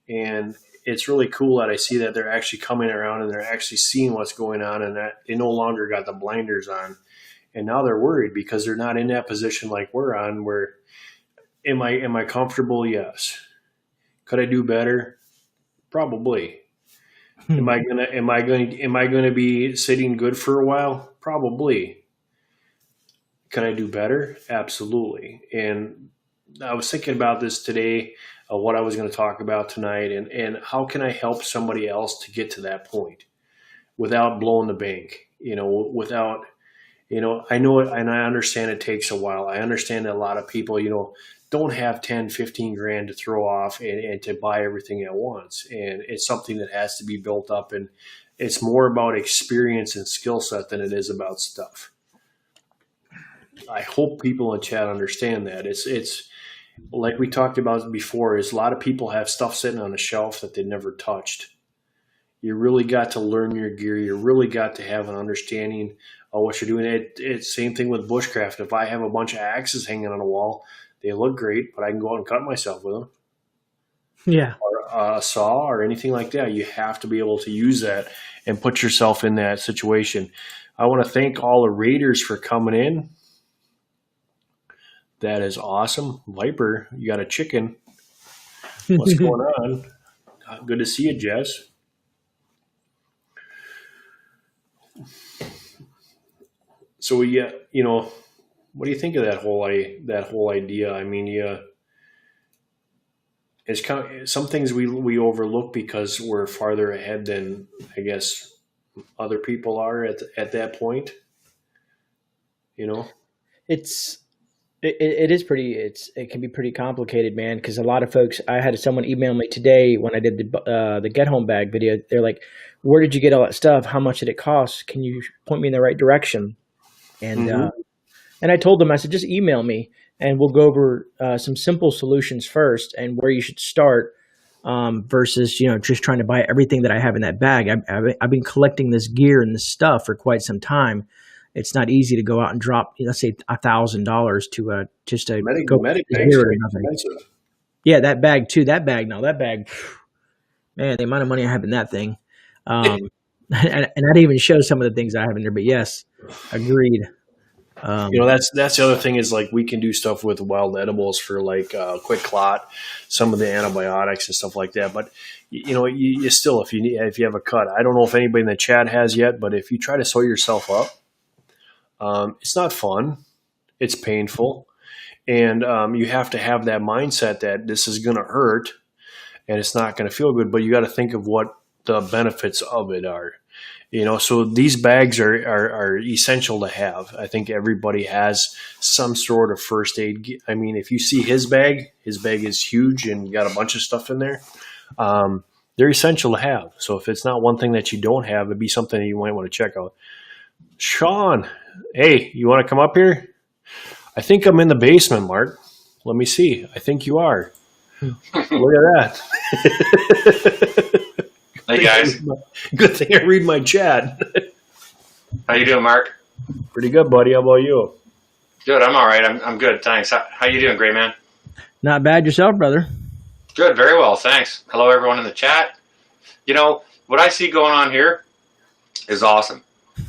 And it's really cool that I see that they're actually coming around and they're actually seeing what's going on, and that they no longer got the blinders on. And now they're worried because they're not in that position like we're on, where am I comfortable? Yes. Could I do better? Probably. Am I gonna be sitting good for a while? Probably. Can I do better? Absolutely. And I was thinking about this today, what I was going to talk about tonight, and how can I help somebody else to get to that point without blowing the bank? Without, I know it and I understand it takes a while. I understand that a lot of people, don't have 10, 15 grand to throw off and to buy everything at once. And it's something that has to be built up. And it's more about experience and skill set than it is about stuff. I hope people in chat understand that. It's like we talked about before, is a lot of people have stuff sitting on a shelf that they never touched. You really got to learn your gear. You really got to have an understanding of what you're doing. It's same thing with bushcraft. If I have a bunch of axes hanging on a wall, they look great, but I can go out and cut myself with them. Yeah. Or a saw or anything like that. You have to be able to use that and put yourself in that situation. I want to thank all the raiders for coming in. That is awesome. Viper, you got a chicken. What's going on? Good to see you, Jess. So what do you think of that whole idea? I mean, it's kind of, some things we overlook because we're farther ahead than I guess other people are at that point. It is it can be pretty complicated, man, because a lot of folks, I had someone email me today when I did the Get Home Bag video. They're like, where did you get all that stuff? How much did it cost? Can you point me in the right direction? And and I told them, I said, just email me and we'll go over some simple solutions first and where you should start versus, just trying to buy everything that I have in that bag. I've been collecting this gear and this stuff for quite some time. It's not easy to go out and drop, let's say, $1,000 to just to go medic gear or bags nothing. expensive. Yeah, that bag too. That bag, man, the amount of money I have in that thing, and I didn't even show some of the things I have in there. But yes, agreed. That's the other thing is like we can do stuff with wild edibles for like quick clot, some of the antibiotics and stuff like that. But you still, if you have a cut, I don't know if anybody in the chat has yet, but if you try to sew yourself up, it's not fun. It's painful. And you have to have that mindset that this is going to hurt and it's not going to feel good, but you got to think of what the benefits of it are. So these bags are essential to have. I think everybody has some sort of first aid. I mean, if you see his bag is huge and got a bunch of stuff in there. They're essential to have. So if it's not one thing that you don't have, it'd be something that you might want to check out. Sean, hey, you want to come up here? I think I'm in the basement, Mark. Let me see. I think you are. Look at that. Hey, guys. Good thing I read my chat. How you doing, Mark? Pretty good, buddy. How about you? Good. I'm all right. I'm good. Thanks. How you doing, great man? Not bad yourself, brother. Good. Very well. Thanks. Hello, everyone in the chat. What I see going on here is awesome.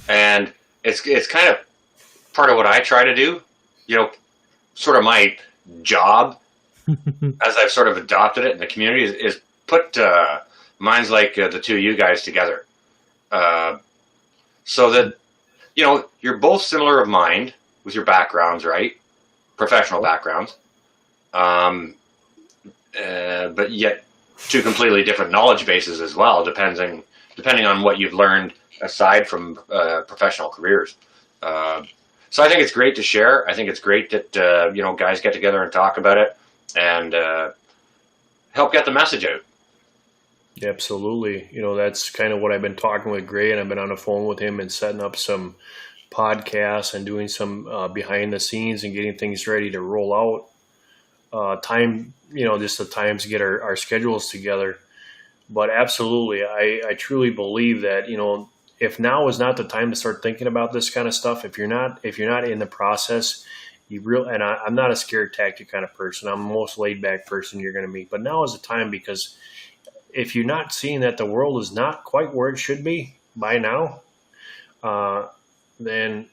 And it's kind of part of what I try to do, sort of my job as I've sort of adopted it in the community is put minds like the two of you guys together. So that, you're both similar of mind with your backgrounds, right? Professional backgrounds. But yet two completely different knowledge bases as well, depending on what you've learned aside from professional careers. So I think it's great to share. I think it's great that, guys get together and talk about it and help get the message out. Absolutely. That's kind of what I've been talking with Gray, and I've been on the phone with him and setting up some podcasts and doing some behind the scenes and getting things ready to roll out. Just the times to get our schedules together. But absolutely, I truly believe that, if now is not the time to start thinking about this kind of stuff, if you're not in the process, I'm not a scare tactic kind of person. I'm the most laid back person you're going to meet. But now is the time, because if you're not seeing that the world is not quite where it should be by now, then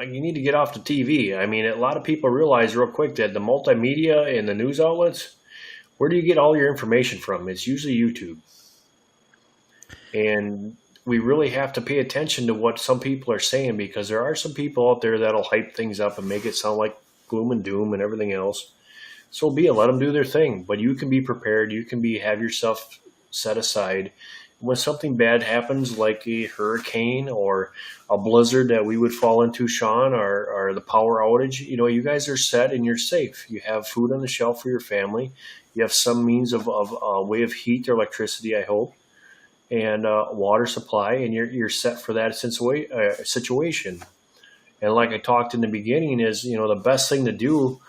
you need to get off the TV. I mean, a lot of people realize real quick that the multimedia and the news outlets, where do you get all your information from? It's usually YouTube. And we really have to pay attention to what some people are saying, because there are some people out there that'll hype things up and make it sound like gloom and doom and everything else. so be it. Let them do their thing. But you can be prepared. You can have yourself set aside. When something bad happens, like a hurricane or a blizzard that we would fall into, Sean, or the power outage, you guys are set and you're safe. You have food on the shelf for your family. You have some means of way of heat or electricity, I hope, and water supply, and you're set for that situation. And like I talked in the beginning, is the best thing to do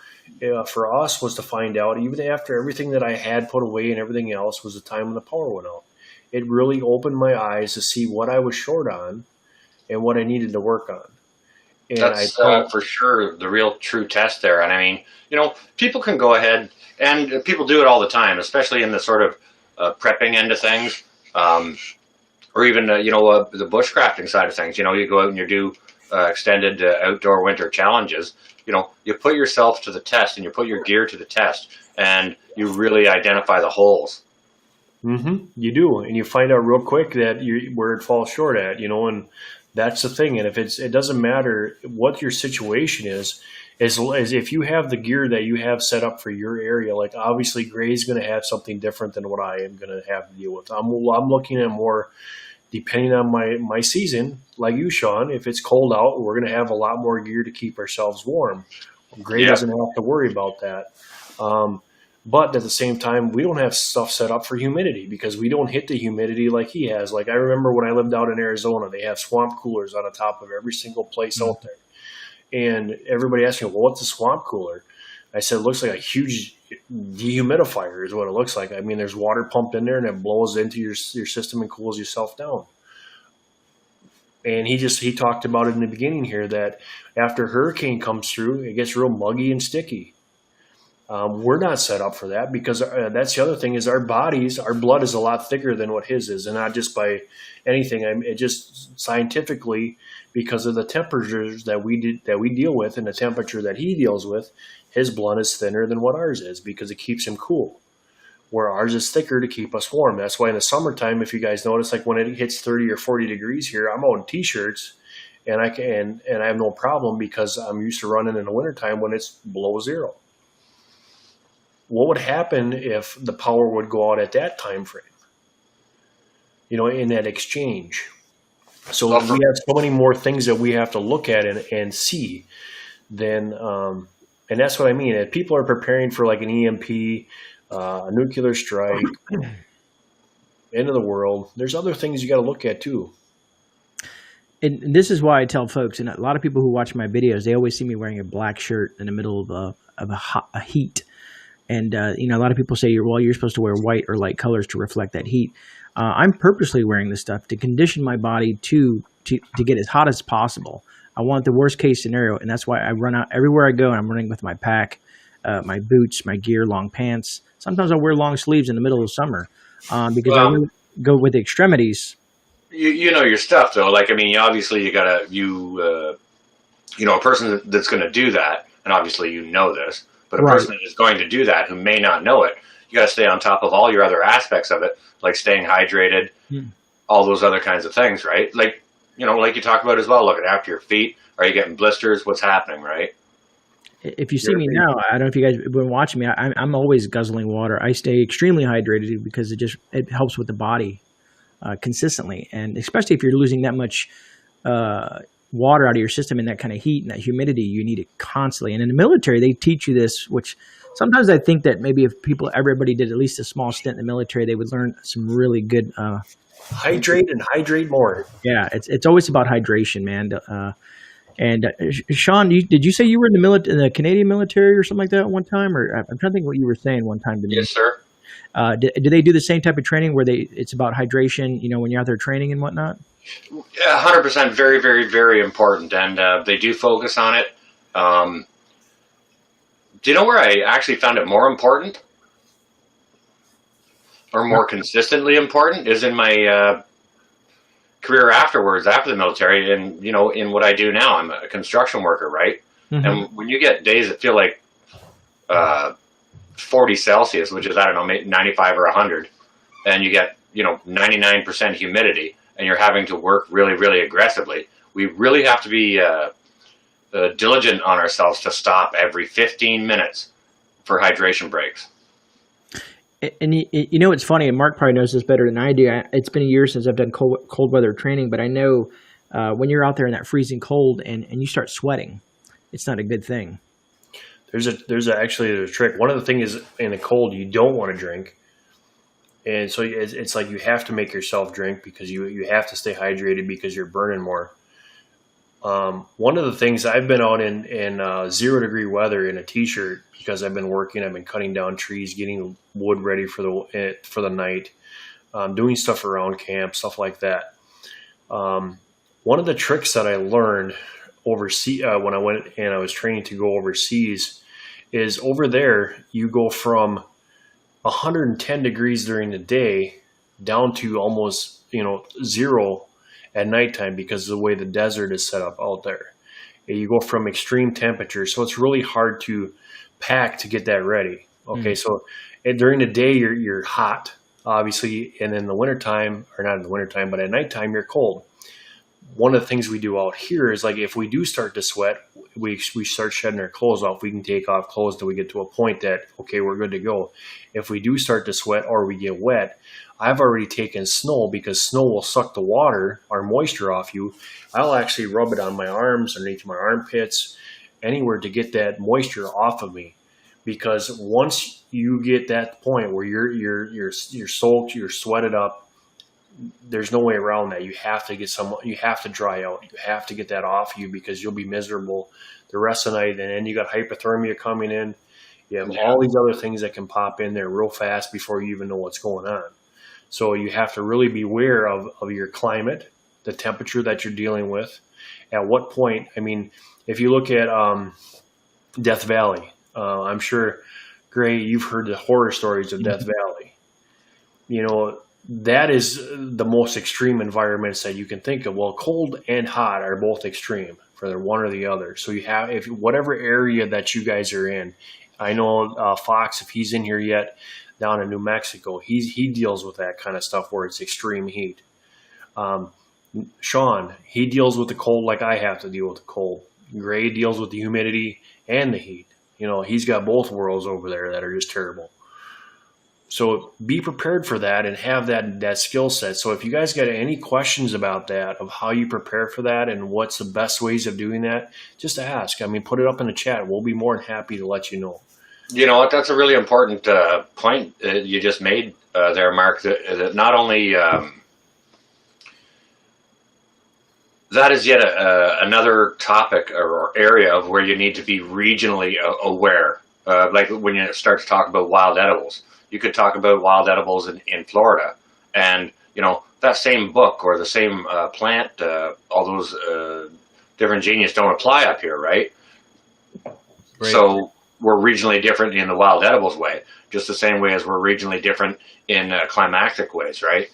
for us was to find out, even after everything that I had put away and everything else, was the time when the power went out. It really opened my eyes to see what I was short on and what I needed to work on. And That's for sure the real true test there. And I mean, people can go ahead, and people do it all the time, especially in the sort of prepping end of things, or even the bushcrafting side of things. You go out and you do extended outdoor winter challenges. You put yourself to the test, and you put your gear to the test, and you really identify the holes. Mm-hmm. You do, and you find out real quick that where it falls short at, and that's the thing. And it doesn't matter what your situation is, as if you have the gear that you have set up for your area. Like obviously, Gray's going to have something different than what I am going to have to deal with. I'm looking at more depending on my season. Like you, Sean, if it's cold out, we're going to have a lot more gear to keep ourselves warm. Gray doesn't have to worry about that. But at the same time, we don't have stuff set up for humidity because we don't hit the humidity like he has. Like I remember when I lived out in Arizona, they have swamp coolers on the top of every single place out there. And everybody asked me, well, what's a swamp cooler? I said, it looks like a huge dehumidifier is what it looks like. I mean, there's water pumped in there and it blows into your system and cools yourself down. And he talked about it in the beginning here that after a hurricane comes through, it gets real muggy and sticky. We're not set up for that because that's the other thing is our blood is a lot thicker than what his is, and not just by anything. It just scientifically because of the temperatures that we deal with and the temperature that he deals with, his blood is thinner than what ours is because it keeps him cool. Where ours is thicker to keep us warm. That's why in the summertime, if you guys notice, like when it hits 30 or 40 degrees here, I'm out in t-shirts and I have no problem because I'm used to running in the wintertime when it's below zero. What would happen if the power would go out at that time frame? In that exchange. So we have so many more things that we have to look at and see than, and that's what I mean. If people are preparing for like an EMP, a nuclear strike, end of the world, there's other things you got to look at too. And this is why I tell folks, and a lot of people who watch my videos, they always see me wearing a black shirt in the middle of a heat. And, a lot of people say, you're supposed to wear white or light colors to reflect that heat. I'm purposely wearing this stuff to condition my body to get as hot as possible. I want the worst case scenario, and that's why I run out everywhere I go, and I'm running with my pack, my boots, my gear, long pants. Sometimes I'll wear long sleeves in the middle of summer because I want to go with the extremities. You know your stuff, though. Like, I mean, obviously you got to, a person that's going to do that, and obviously you know this, but a person that is going to do that who may not know it, you got to stay on top of all your other aspects of it, like staying hydrated, all those other kinds of things, right? Like, like you talk about as well, looking after your feet. Are you getting blisters? What's happening, right? If you see me now, I don't know if you guys have been watching me, I'm always guzzling water. I stay extremely hydrated because it helps with the body consistently. And especially if you're losing that much water out of your system in that kind of heat and that humidity, you need it constantly. And in the military, they teach you this, which sometimes I think that maybe if everybody did at least a small stint in the military, they would learn some really good. Hydrate and hydrate more. Yeah, it's always about hydration, man. And Sean, did you say you were in the Canadian military or something like that at one time? Or I'm trying to think what you were saying one time to me. Yes, sir. Do they do the same type of training where it's about hydration, when you're out there training and whatnot? 100%, very, very, very important. And they do focus on it. Do you know where I actually found it more important? Or more consistently important is in my career afterwards, after the military, and in what I do now. I'm a construction worker, right? Mm-hmm. And when you get days that feel like 40 Celsius, which is, I don't know, 95 or 100, and you get 99% humidity, and you're having to work really, really aggressively, we really have to be diligent on ourselves to stop every 15 minutes, for hydration breaks. And you know, it's funny, and Mark probably knows this better than I do. It's been a year since I've done cold weather training, but I know when you're out there in that freezing cold and you start sweating, it's not a good thing. There's a trick. One of the things is in the cold, you don't want to drink. And so it's like you have to make yourself drink because you have to stay hydrated because you're burning more. One of the things I've been out in 0-degree weather in a t-shirt because I've been working. I've been cutting down trees, getting wood ready for the night, doing stuff around camp, stuff like that. One of the tricks that I learned overseas when I went and I was training to go overseas is over there you go from 110 degrees during the day down to almost zero at nighttime because of the way the desert is set up out there. You go from extreme temperatures, so it's really hard to pack to get that ready. Okay, so during the day you're hot, obviously, and in the wintertime, or not in the wintertime, but at nighttime you're cold. One of the things we do out here is like if we do start to sweat, we start shedding our clothes off. We can take off clothes till we get to a point that, okay, we're good to go. If we do start to sweat or we get wet, I've already taken snow because snow will suck the water or moisture off you. I'll actually rub it on my arms, underneath my armpits, anywhere to get that moisture off of me. Because once you get that point where you're soaked, you're sweated up, there's no way around that. You have to dry out. You have to get that off you because you'll be miserable the rest of the night. And then you got hypothermia coming in. You have all these other things that can pop in there real fast before you even know what's going on. So you have to really be aware of your climate, the temperature that you're dealing with. At what point, I mean, if you look at Death Valley, I'm sure, Gray, you've heard the horror stories of Death Valley. That is the most extreme environments that you can think of. Well, cold and hot are both extreme for one or the other. So you have, if whatever area that you guys are in, I know Fox, if he's in here yet, down in New Mexico, he deals with that kind of stuff where it's extreme heat. Sean, he deals with the cold like I have to deal with the cold. Gray deals with the humidity and the heat. He's got both worlds over there that are just terrible. So be prepared for that and have that skill set. So if you guys got any questions about that, of how you prepare for that and what's the best ways of doing that, just ask. I mean, put it up in the chat. We'll be more than happy to let you know. You know what? That's a really important point you just made there, Mark. That not only that is yet another topic or area of where you need to be regionally aware. Like when you start to talk about wild edibles, you could talk about wild edibles in Florida, and that same book or the same plant, all those different genius don't apply up here, right? So we're regionally different in the wild edibles way, just the same way as we're regionally different in climactic ways, right?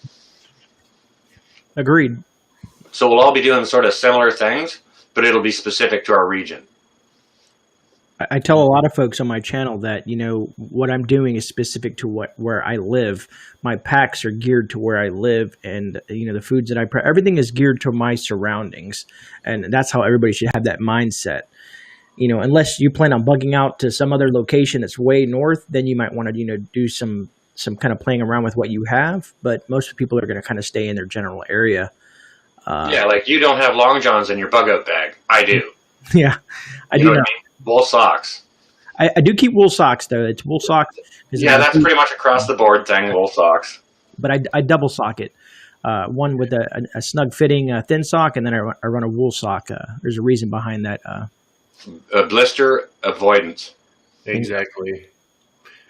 Agreed. So we'll all be doing sort of similar things, but it'll be specific to our region. I tell a lot of folks on my channel that, what I'm doing is specific to where I live. My packs are geared to where I live, and, the foods that I prep, everything is geared to my surroundings. And that's how everybody should have that mindset. Unless you plan on bugging out to some other location that's way north, then you might want to, do some kind of playing around with what you have. But most people are going to kind of stay in their general area. Yeah, like you don't have long johns in your bug out bag. I do. Yeah, I do. What I mean? Wool socks. I do keep wool socks though. It's wool socks. Yeah, that's pretty much across the board thing. Wool socks. But I double sock it. One with a snug fitting thin sock, and then I run a wool sock. There's a reason behind that. A blister avoidance. Exactly.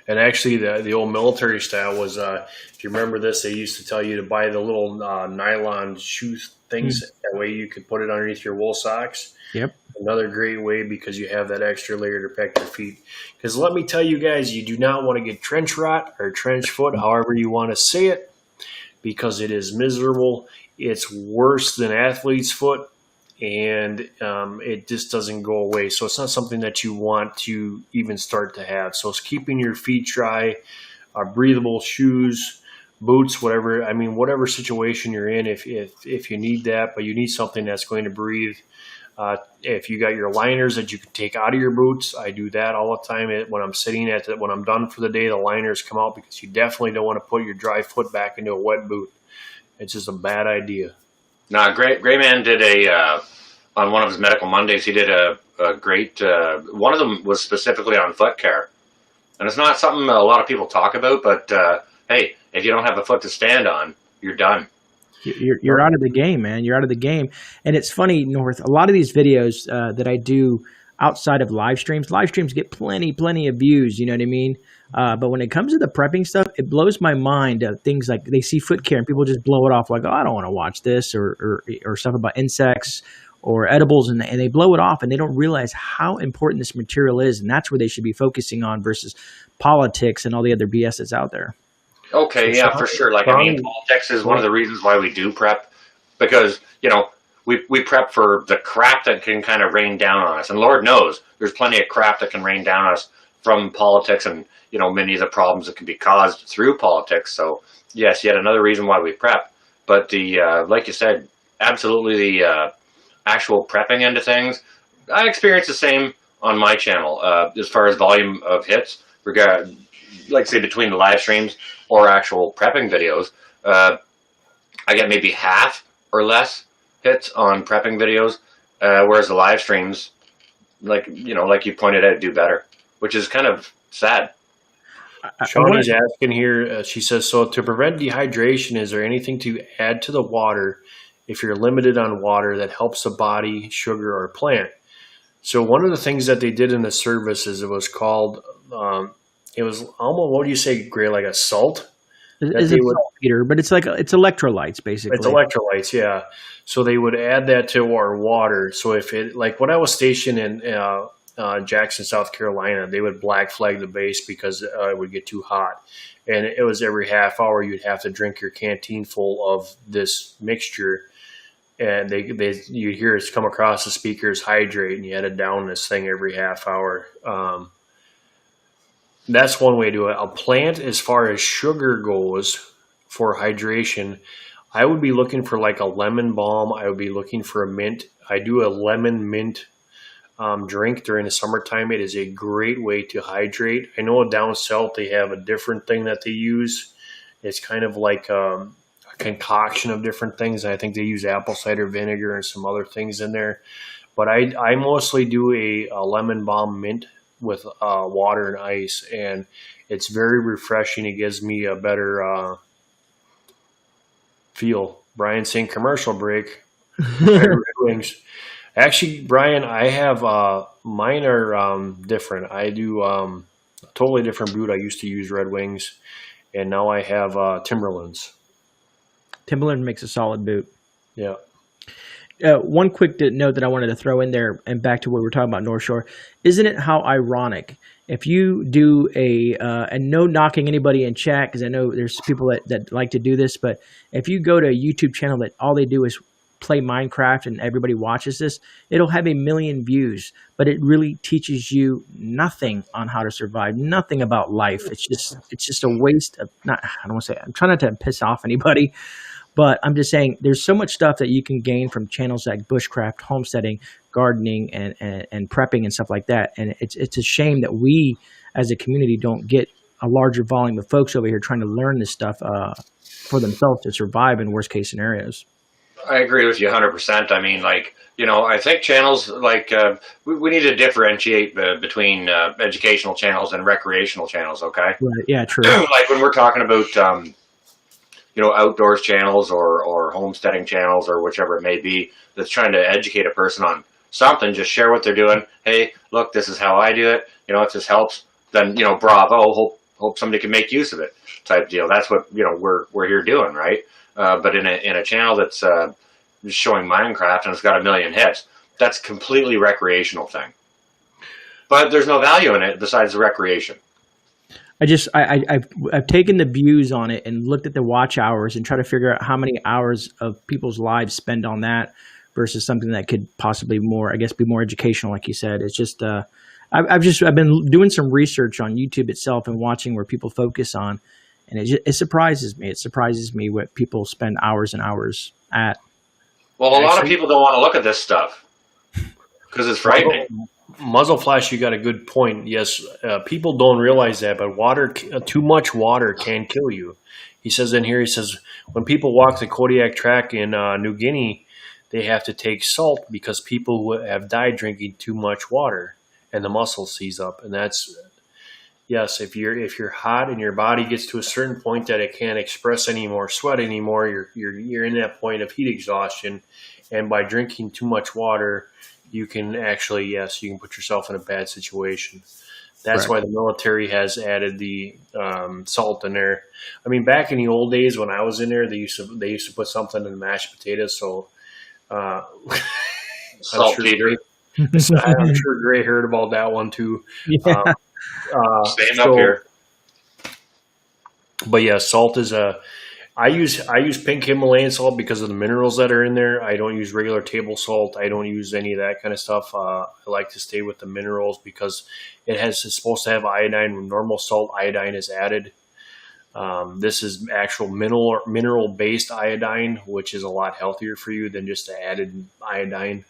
And actually, the old military style was, if you remember this, they used to tell you to buy the little nylon shoe things. That way you could put it underneath your wool socks. Yep. Another great way because you have that extra layer to protect your feet. Because let me tell you guys, you do not want to get trench rot or trench foot, however you want to say it, because it is miserable. It's worse than athlete's foot, and it just doesn't go away. So it's not something that you want to even start to have. So it's keeping your feet dry, breathable shoes, boots, whatever. I mean, whatever situation you're in, if you need that, but you need something that's going to breathe. If you got your liners that you can take out of your boots, I do that all the time. When I'm sitting when I'm done for the day, the liners come out because you definitely don't want to put your dry foot back into a wet boot. It's just a bad idea. Now, Gray Man did on one of his Medical Mondays, he did a great, one of them was specifically on foot care. And it's not something a lot of people talk about, but hey, if you don't have a foot to stand on, you're done. You're out of the game, man. You're out of the game. And it's funny, North, a lot of these videos that I do outside of live streams get plenty of views, you know what I mean? But when it comes to the prepping stuff, it blows my mind. Things like they see foot care and people just blow it off like, oh, I don't want to watch this, or stuff about insects or edibles, and they blow it off and they don't realize how important this material is. And that's where they should be focusing on versus politics and all the other BS that's out there. Okay, yeah, for sure. Like, I mean, politics is one of the reasons why we do prep, because, you know, we prep for the crap that can kind of rain down on us. And Lord knows there's plenty of crap that can rain down on us from politics and, you know, many of the problems that can be caused through politics. So, yes, yet another reason why we prep. But like you said, absolutely the actual prepping end of things, I experience the same on my channel as far as volume of hits, like say between the live streams or actual prepping videos. I get maybe half or less hits on prepping videos, whereas the live streams, like you pointed out, do better, which is kind of sad. Shawnee's asking here, she says, so to prevent dehydration, is there anything to add to the water if you're limited on water that helps the body, sugar, or plant? So one of the things that they did in the service is it was called, it was almost, what do you say, Gray, like a salt? It's a saltpeter, but it's electrolytes, basically. It's electrolytes, yeah. So they would add that to our water. So if it, like when I was stationed in Jackson, South Carolina, they would black flag the base because it would get too hot. And it was every half hour you'd have to drink your canteen full of this mixture. And you'd hear it come across the speakers, hydrate, and you had to down this thing every half hour. That's one way to do it. A plant, as far as sugar goes for hydration, I would be looking for like a lemon balm. I would be looking for a mint. I do a lemon mint drink during the summertime. It is a great way to hydrate. I know down south they have a different thing that they use. It's kind of like a concoction of different things. I think they use apple cider vinegar and some other things in there. But I mostly do a lemon balm mint with water and ice, and it's very refreshing. It gives me a better feel. Brian saying commercial break. Red Wings. Actually, Brian, I have mine are different. I do a totally different boot. I used to use Red Wings, and now I have Timberlands. Timberland makes a solid boot. Yeah. One quick note that I wanted to throw in there, and back to what we were talking about North Shore, isn't it how ironic if you do and no knocking anybody in chat, because I know there's people that like to do this, but if you go to a YouTube channel that all they do is play Minecraft and everybody watches this, it'll have 1 million views, but it really teaches you nothing on how to survive, nothing about life. It's just a waste of, I don't want to say, I'm trying not to piss off anybody, but I'm just saying there's so much stuff that you can gain from channels like bushcraft, homesteading, gardening, and prepping and stuff like that. And it's a shame that we as a community don't get a larger volume of folks over here trying to learn this stuff for themselves to survive in worst case scenarios. I agree with you 100%. I mean, like, you know, I think channels like we need to differentiate between educational channels and recreational channels. Okay. Right. Yeah. True. Like when we're talking about you know, outdoors channels or homesteading channels or whichever it may be that's trying to educate a person on something, just share what they're doing. Hey, look, this is how I do it. You know, if this helps, then, you know, bravo, hope somebody can make use of it type deal. That's what, you know, we're here doing, right? But in a channel that's showing Minecraft and it's got 1 million hits, that's completely recreational thing. But there's no value in it besides the recreation. I've taken the views on it and looked at the watch hours and try to figure out how many hours of people's lives spend on that versus something that could possibly be more educational, like you said. It's just I've been doing some research on YouTube itself and watching where people focus on, and it surprises me. It surprises me what people spend hours and hours at. Well, a lot of people don't want to look at this stuff. because it's frightening. Muzzle flash, you got a good point. Yes, people don't realize that, but too much water can kill you. He says in here, he says, when people walk the Kodiak track in New Guinea, they have to take salt because people who have died drinking too much water and the muscle seize up. And that's, yes, if you're hot and your body gets to a certain point that it can't express any more sweat anymore, you're in that point of heat exhaustion. And by drinking too much water, you can actually, yes, you can put yourself in a bad situation. That's Right. why the military has added the salt in there. I mean, back in the old days when I was in there, they used to put something in mashed potatoes. So I'm Saltpeter. I'm sure Gray heard about that one too. Yeah. Same up here. But yeah, salt is I use pink Himalayan salt because of the minerals that are in there. I don't use regular table salt. I don't use any of that kind of stuff. I like to stay with the minerals because it's supposed to have iodine. When normal salt, iodine is added. This is actual mineral based iodine, which is a lot healthier for you than just the added iodine.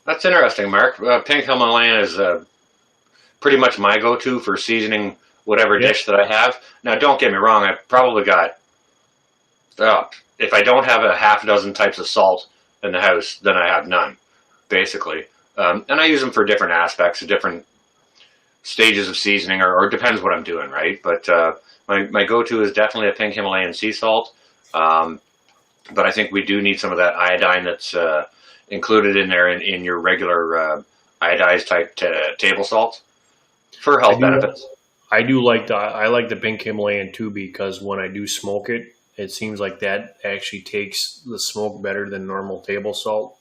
That's interesting, Mark. Pink Himalayan is pretty much my go-to for seasoning whatever dish that I have. Now, don't get me wrong. I probably got, if I don't have a half dozen types of salt in the house, then I have none, basically. And I use them for different aspects, different stages of seasoning, or depends what I'm doing, right? But my go-to is definitely a pink Himalayan sea salt. But I think we do need some of that iodine that's included in there in your regular iodized type table salt for health benefits. I like the pink Himalayan too because when I do smoke it, it seems like that actually takes the smoke better than normal table salt.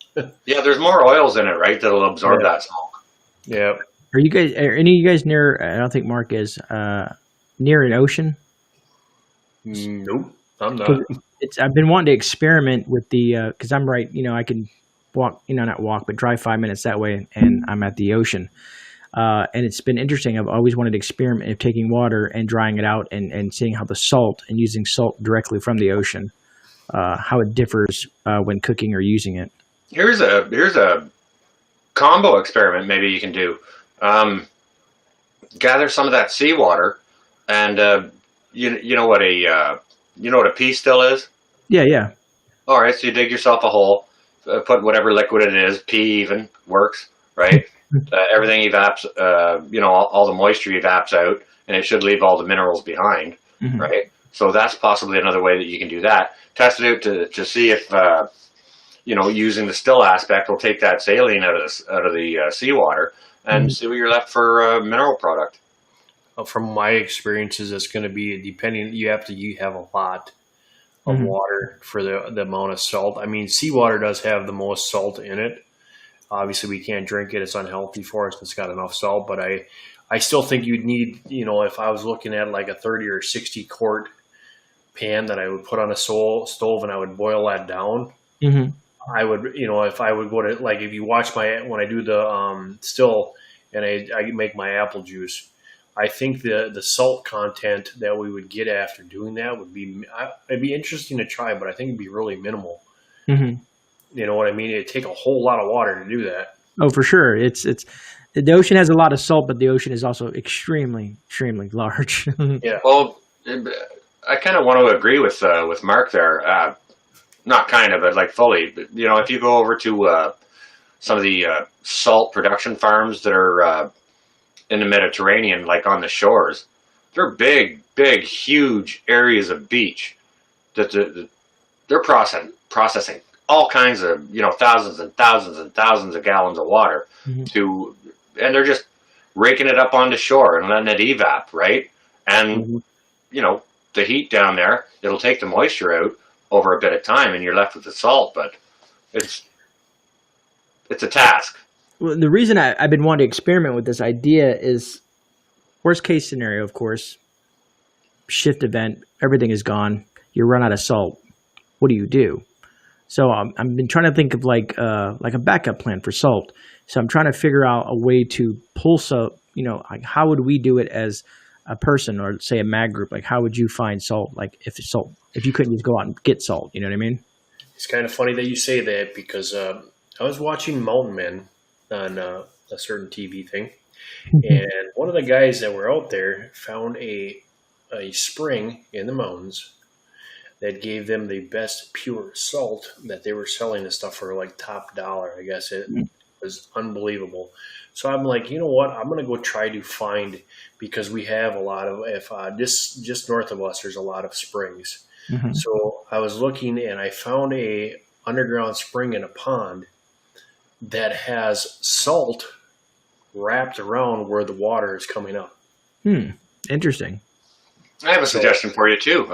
Yeah, there's more oils in it, right? That'll absorb that smoke. Yeah. Are any of you guys near? I don't think Mark is near an ocean. Nope, I'm not. I've been wanting to experiment with the because I'm right. I can walk, not walk, but drive 5 minutes that way, and I'm at the ocean. And it's been interesting. I've always wanted to experiment of taking water and drying it out and seeing how the salt and using salt directly from the ocean, how it differs when cooking or using it. Here's a combo experiment maybe you can do. Gather some of that seawater, and you know what a pea still is? Yeah. All right, so you dig yourself a hole, put whatever liquid it is, pea even works, right? Everything evaps, all the moisture evaps out, and it should leave all the minerals behind, right? So that's possibly another way that you can do that. Test it out to see if, using the still aspect will take that saline out of the seawater and see what you're left for a mineral product. From my experiences, it's going to be depending. You have a lot of water for the amount of salt. I mean, seawater does have the most salt in it. Obviously, we can't drink it. It's unhealthy for us. It's got enough salt. But I still think you'd need, if I was looking at like a 30 or 60 quart pan that I would put on a stove and I would boil that down, I would, if I would go to, like, if you watch when I do the still and I make my apple juice, I think the salt content that we would get after doing that it'd be interesting to try, but I think it'd be really minimal. You know what I mean? It'd take a whole lot of water to do that. Oh, for sure. It's the ocean has a lot of salt, but the ocean is also extremely, extremely large. Yeah. Well, I kind of want to agree with Mark there. Not kind of, but like fully. But, if you go over to some of the salt production farms that are in the Mediterranean, like on the shores, they're big, huge areas of beach that they're processing all kinds of, thousands and thousands and thousands of gallons of water and they're just raking it up onto shore and letting it evap, right? And, the heat down there, it'll take the moisture out over a bit of time and you're left with the salt, but it's a task. Well, the reason I've been wanting to experiment with this idea is worst case scenario, of course, shift event, everything is gone. You run out of salt. What do you do? So I've been trying to think of like a backup plan for salt. So I'm trying to figure out a way to pull salt. Like how would we do it as a person, or say a mag group? Like how would you find salt? Like if you couldn't just go out and get salt, you know what I mean? It's kind of funny that you say that because I was watching Mountain Men on a certain TV thing, and one of the guys that were out there found a spring in the mountains that gave them the best pure salt that they were selling this stuff for like top dollar. I guess it was unbelievable. So I'm like, you know what? I'm gonna go try to find because we have a lot of if just north of us, there's a lot of springs. Mhm. So I was looking and I found a underground spring in a pond that has salt wrapped around where the water is coming up. Interesting. I have a suggestion for you too.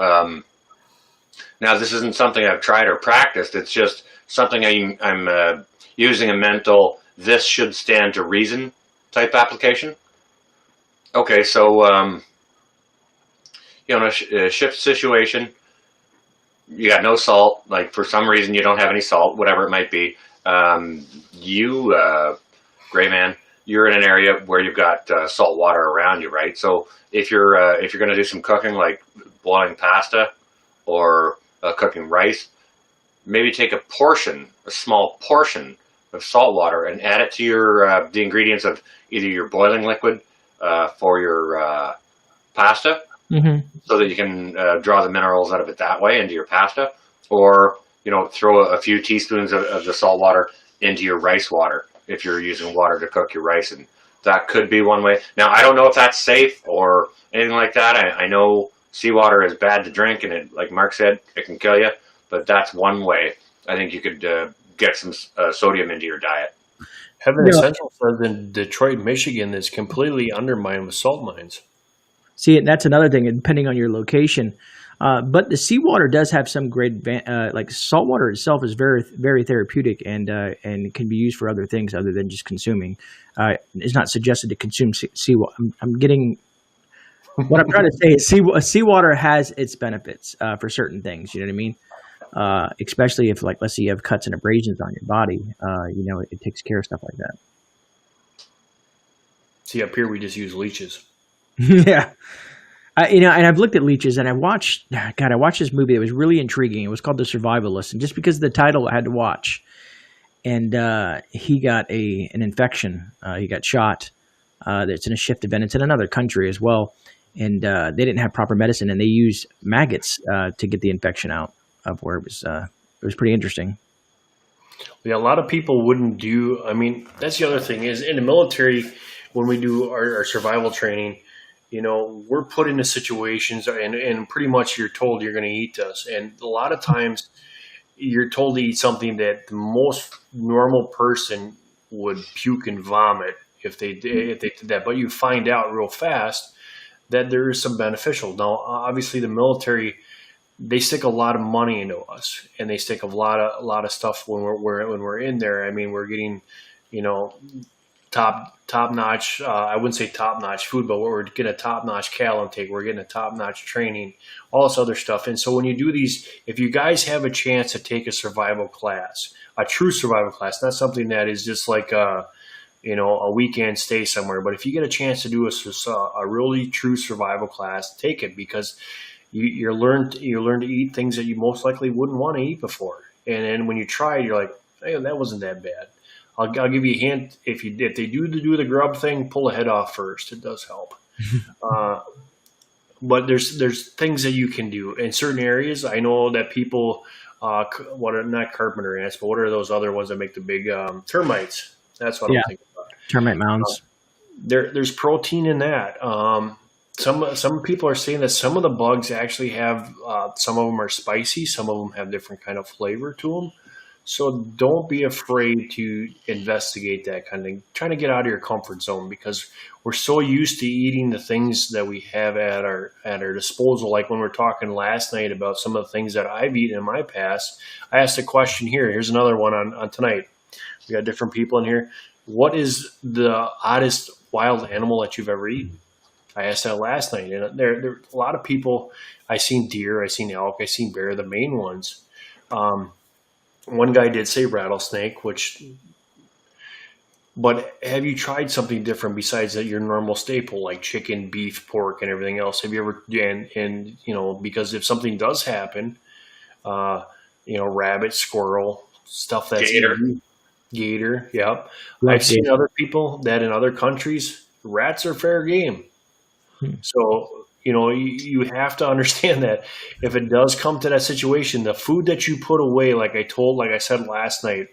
Now, this isn't something I've tried or practiced. It's just something I'm using a mental "this should stand to reason" type application. Okay, so in a ship situation, you got no salt. Like for some reason, you don't have any salt, whatever it might be. Gray man, you're in an area where you've got salt water around you, right? So if you're going to do some cooking, like boiling pasta or cooking rice, maybe take a small portion of salt water and add it to your the ingredients of either your boiling liquid for your pasta, so that you can draw the minerals out of it that way into your pasta, or throw a few teaspoons of the salt water into your rice water if you're using water to cook your rice, and that could be one way. Now, I don't know if that's safe or anything like that. I know seawater is bad to drink, and it, like Mark said, it can kill you. But that's one way I think you could get some sodium into your diet. Heaven Essential says in Detroit, Michigan, is completely undermined with salt mines. See, that's another thing, depending on your location. But the seawater does have some great, like saltwater itself is very, very therapeutic and can be used for other things other than just consuming. It's not suggested to consume seawater. I'm getting what I'm trying to say is seawater has its benefits for certain things. You know what I mean? Especially if, like, let's say you have cuts and abrasions on your body. It takes care of stuff like that. See, up here we just use leeches. Yeah. And I've looked at leeches, and I watched this movie that was really intriguing. It was called The Survivalist, and just because of the title, I had to watch. And he got an infection. He got shot. It's in a shift event. It's in another country as well, and they didn't have proper medicine, and they used maggots to get the infection out of where it was. It was pretty interesting. Yeah, a lot of people wouldn't do. I mean, that's the other thing is in the military when we do our survival training. We're put into situations and pretty much you're told you're going to eat this. And a lot of times you're told to eat something that the most normal person would puke and vomit if they did that. But you find out real fast that there is some beneficial. Now, obviously the military, they stick a lot of money into us and they stick a lot of stuff when we're in there. I mean, we're getting, top notch. I wouldn't say top notch food, but we're getting a top notch cal intake. We're getting a top notch training, all this other stuff. And so when you do these, if you guys have a chance to take a survival class, a true survival class, not something that is just like a weekend stay somewhere. But if you get a chance to do a really true survival class, take it because you learn to eat things that you most likely wouldn't want to eat before. And then when you try, you're like, hey, that wasn't that bad. I'll give you a hint. If they do the grub thing, pull the head off first. It does help. But there's things that you can do in certain areas. I know that people, what are not carpenter ants, but what are those other ones that make the big termites? That's what I'm thinking about. Termite mounds. There's protein in that. Some people are saying that some of the bugs actually have. Some of them are spicy. Some of them have different kind of flavor to them. So don't be afraid to investigate that kind of thing. Trying to get out of your comfort zone because we're so used to eating the things that we have at our disposal. Like when we were talking last night about some of the things that I've eaten in my past, I asked a question here. Here's another one on tonight. We got different people in here. What is the oddest wild animal that you've ever eaten? I asked that last night. And there are a lot of people. I seen deer, I seen elk, I seen bear, the main ones. One guy did say rattlesnake, but have you tried something different besides your normal staple like chicken, beef, pork, and everything else? Have you ever, and because if something does happen, rabbit, squirrel, stuff that's gator. Gator, yep. Love I've seen gator. other people that in other countries, rats are fair game. Hmm. So, you have to understand that if it does come to that situation, the food that you put away, like I said last night,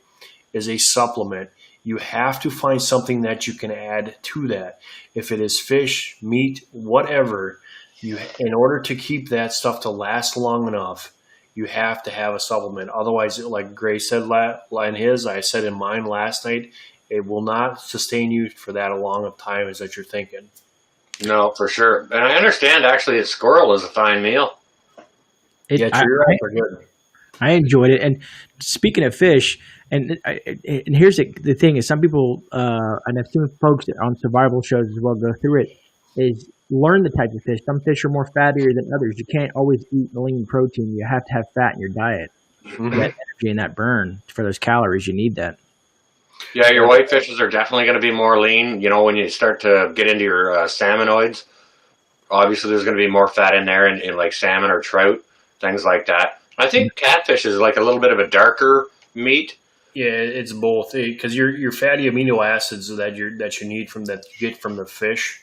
is a supplement. You have to find something that you can add to that. If it is fish, meat, whatever, in order to keep that stuff to last long enough, you have to have a supplement. Otherwise, like Gray said in his, I said in mine last night, it will not sustain you for that long of time as that you're thinking. No, for sure. And I understand actually that squirrel is a fine meal. Yeah, I, true. Are good. I enjoyed it. And speaking of fish, and here's the thing: is some people, and I've seen folks on survival shows as well go through it. Is learn the types of fish. Some fish are more fattier than others. You can't always eat lean protein. You have to have fat in your diet. For Mhm. that energy and that burn for those calories, you need that. Yeah, your white fishes are definitely going to be more lean. When you start to get into your salmonoids, obviously there's going to be more fat in there in like salmon or trout, things like that. I think catfish is like a little bit of a darker meat. Yeah, it's both because your fatty amino acids that you need from that you get from the fish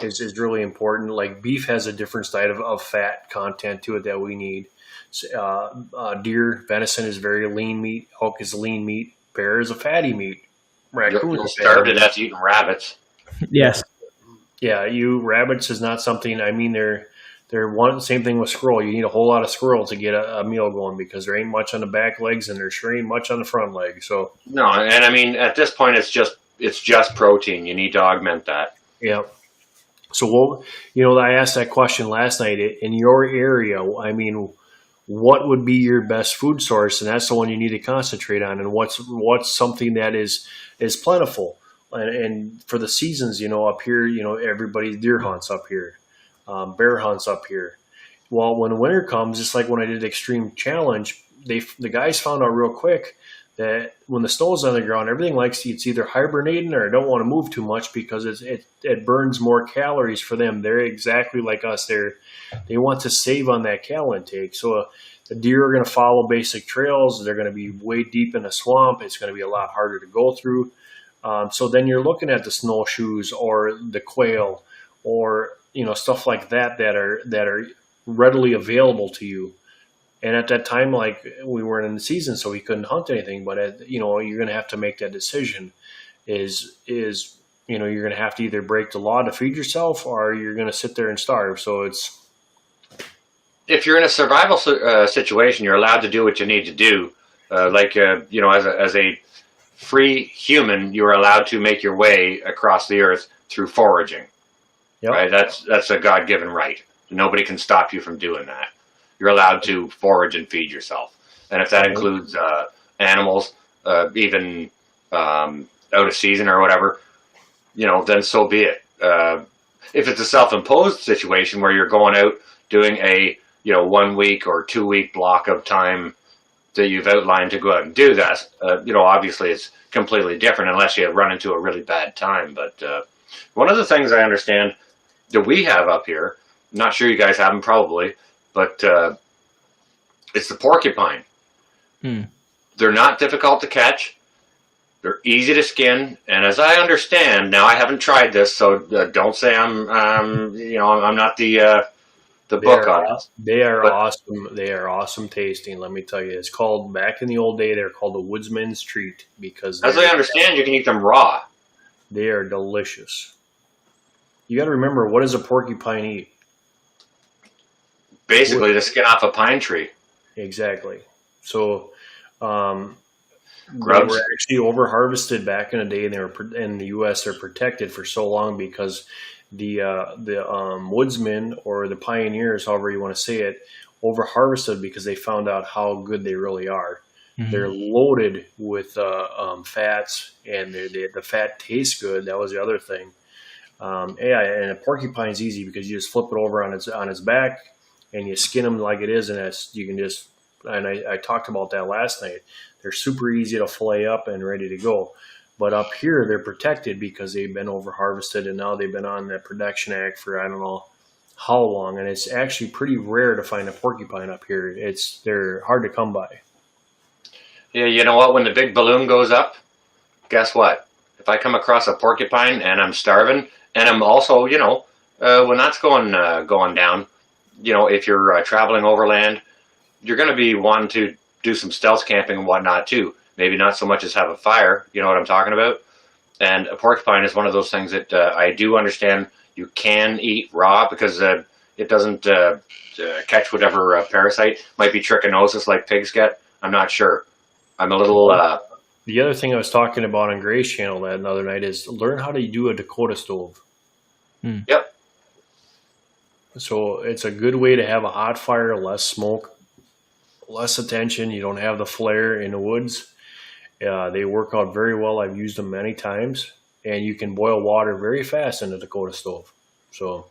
is really important. Like beef has a different side of fat content to it that we need. Deer venison is very lean meat. Elk is lean meat. Bear is a fatty meat. Raccoon You'll is starve fatty to meat. death eating rabbits. Yes. Yeah, rabbits is not something. I mean, they're one same thing with squirrel. You need a whole lot of squirrel to get a meal going because there ain't much on the back legs and there sure ain't much on the front legs. So No, and I mean at this point it's just protein. You need to augment that. yeah. So I asked that question last night in your area. I mean, what would be your best food source, and that's the one you need to concentrate on. And what's something that is plentiful, and for the seasons, up here, everybody deer hunts up here, bear hunts up here. Well, when winter comes, just like when I did Extreme Challenge, the guys found out real quick that when the snow's on the ground, everything it's either hibernating or don't want to move too much because it burns more calories for them. They're exactly like us. They want to save on that cal intake. So the deer are going to follow basic trails. They're going to be way deep in a swamp. It's going to be a lot harder to go through. So then you're looking at the snowshoes or the quail or stuff like that are readily available to you. And at that time, like we weren't in the season, so we couldn't hunt anything. But you're going to have to make that decision. Is you're going to have to either break the law to feed yourself, or you're going to sit there and starve. So it's If you're in a survival situation, you're allowed to do what you need to do. As a free human, you are allowed to make your way across the earth through foraging. yep. Right? That's a God-given right. Nobody can stop you from doing that. You're allowed to forage and feed yourself, and if that includes animals, even out of season or whatever, then so be it. If it's a self-imposed situation where you're going out doing a 1 week or 2 week block of time that you've outlined to go out and do that, obviously it's completely different unless you run into a really bad time. But one of the things I understand that we have up here, not sure you guys have them probably, but it's the porcupine. They're not difficult to catch. They're easy to skin, and as I understand, now I haven't tried this, so don't say I'm not the book on it. They are awesome. They are awesome tasting. Let me tell you, it's called back in the old day. They're called the woodsman's treat because As I understand, you can eat them raw. they are delicious. You got to remember, what does a porcupine eat? Basically, the skin off a pine tree. Exactly. So, they Grubs. were actually over harvested back in the day, and they were in the U.S. They're protected for so long because the woodsmen or the pioneers, however you want to say it, over harvested because they found out how good they really are. Mhm. They're loaded with fats, and the fat tastes good. That was the other thing. And a porcupine's easy because you just flip it over on its back, and you skin them like it is, and you can just. And I talked about that last night. They're super easy to fillet up and ready to go. But up here, they're protected because they've been over harvested, and now they've been on the Production Act for I don't know how long. And it's actually pretty rare to find a porcupine up here. They're hard to come by. Yeah, you know what? When the big balloon goes up, guess what? If I come across a porcupine and I'm starving, and I'm also, when that's going down, if you're traveling overland, you're going to be wanting to do some stealth camping and whatnot too. Maybe not so much as have a fire. You know what I'm talking about? And a porcupine is one of those things that I do understand you can eat raw because it doesn't catch whatever parasite. Might be trichinosis like pigs get. I'm not sure. I'm a little. The other thing I was talking about on Gray's channel that other night is learn how to do a Dakota stove. Yep. So it's a good way to have a hot fire, less smoke, less attention. You don't have the flare in the woods. They work out very well. I've used them many times, and you can boil water very fast in a Dakota stove. So,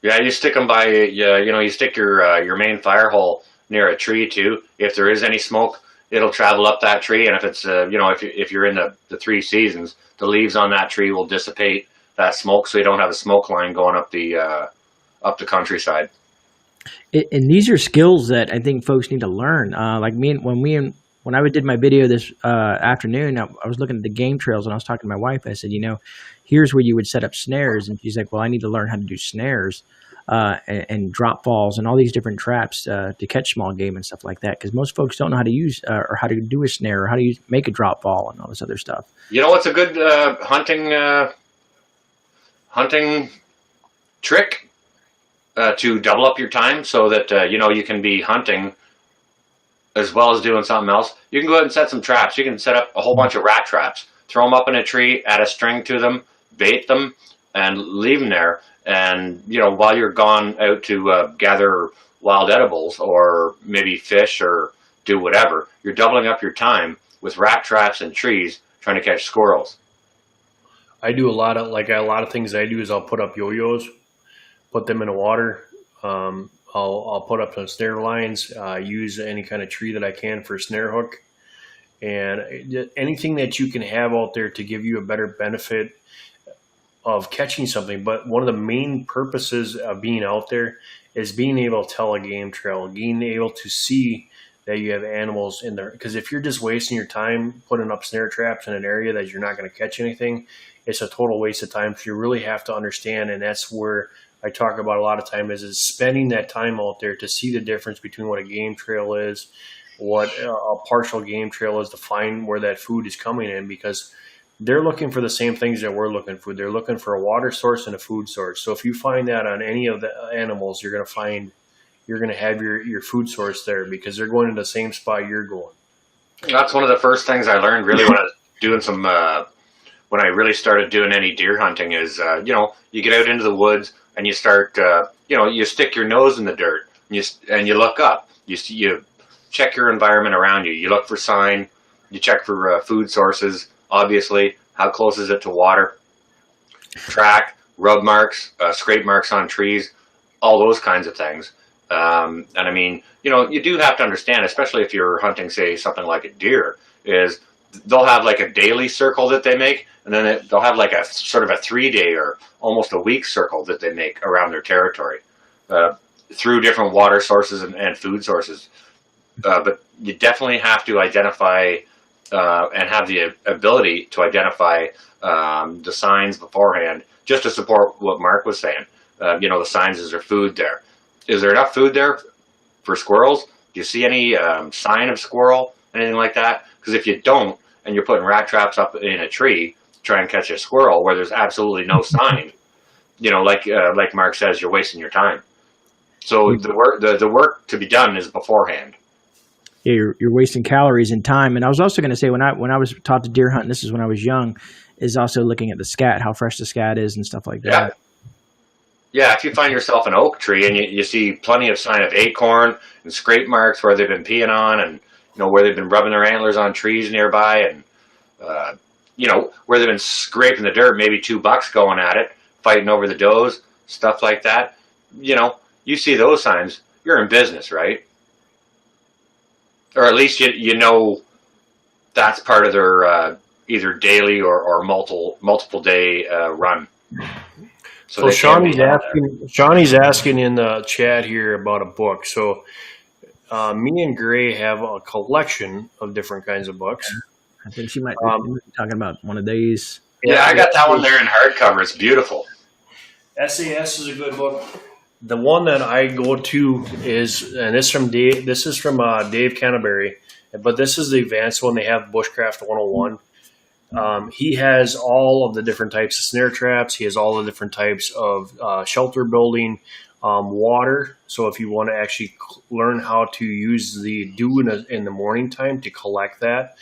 yeah, you stick them by. You stick your main fire hole near a tree too. If there is any smoke, it'll travel up that tree, and if it's if you're in the 3 seasons, the leaves on that tree will dissipate that smoke, so you don't have a smoke line going up the countryside. And these are skills that I think folks need to learn. Like when I did my video this afternoon, I was looking at the game trails and I was talking to my wife. I said, here's where you would set up snares. And she's like, well, I need to learn how to do snares and drop balls and all these different traps to catch small game and stuff like that. Because most folks don't know how to use or how to do a snare or how to make a drop ball and all this other stuff. You know what's a good hunting trick to double up your time so that you can be hunting as well as doing something else? You can go ahead and set some traps. You can set up a whole bunch of rat traps, throw them up in a tree, add a string to them, bait them, and leave them there. And while you're gone out to gather wild edibles or maybe fish or do whatever, you're doubling up your time with rat traps and trees trying to catch squirrels. I do a lot of things I do is I'll put up yo-yos, put them in the water. I'll put up some snare lines, use any kind of tree that I can for a snare hook, and anything that you can have out there to give you a better benefit of catching something. But one of the main purposes of being out there is being able to tell a game trail, being able to see that you have animals in there. Because if you're just wasting your time putting up snare traps in an area that you're not going to catch anything, it's a total waste of time. So you really have to understand, and that's where I talk about a lot of time is spending that time out there to see the difference between what a game trail is, what a partial game trail is, to find where that food is coming in, because they're looking for the same things that we're looking for. They're looking for a water source and a food source. So if you find that on any of the animals, you're going to have your food source there because they're going to the same spot you're going. That's one of the first things I learned really when I was doing when I really started doing any deer hunting is, you get out into the woods and you start, you stick your nose in the dirt and you look up. You check your environment around you. You look for sign. You check for food sources. Obviously, how close is it to water? Track, rub marks, scrape marks on trees, all those kinds of things. And I mean, you do have to understand, especially if you're hunting, say, something like a deer, is they'll have like a daily circle that they make, and then they'll have like a sort of a 3-day or almost a week circle that they make around their territory through different water sources and food sources. But you definitely have to identify and have the ability to identify the signs beforehand, just to support what Mark was saying. The signs, is there food there? Is there enough food there for squirrels? Do you see any sign of squirrel, anything like that? Because if you don't, and you're putting rat traps up in a tree to try and catch a squirrel where there's absolutely no sign, like Mark says, you're wasting your time. So the work to be done is beforehand. Yeah, you're wasting calories and time. And I was also going to say when I was taught to deer hunt, and this is when I was young, is also looking at the scat, how fresh the scat is and stuff like that. Yeah, if you find yourself an oak tree and you see plenty of sign of acorn and scrape marks where they've been peeing on, and where they've been rubbing their antlers on trees nearby, and where they've been scraping the dirt, maybe 2 bucks going at it, fighting over the does, stuff like that. You see those signs, you're in business, right? Or at least you know that's part of their either daily or multiple day run. So Shawnee's asking in the chat here about a book. So me and Gray have a collection of different kinds of books. I think she might be talking about one of these. Yeah, I got that one there in hardcover. It's beautiful. SAS is a good book. The one that I go to is, and this from Dave. This is from Dave Canterbury, but this is the advanced one. They have Bushcraft 101. He has all of the different types of snare traps. He has all the different types of shelter building, water. So if you want to actually learn how to use the dew in the morning time to collect that,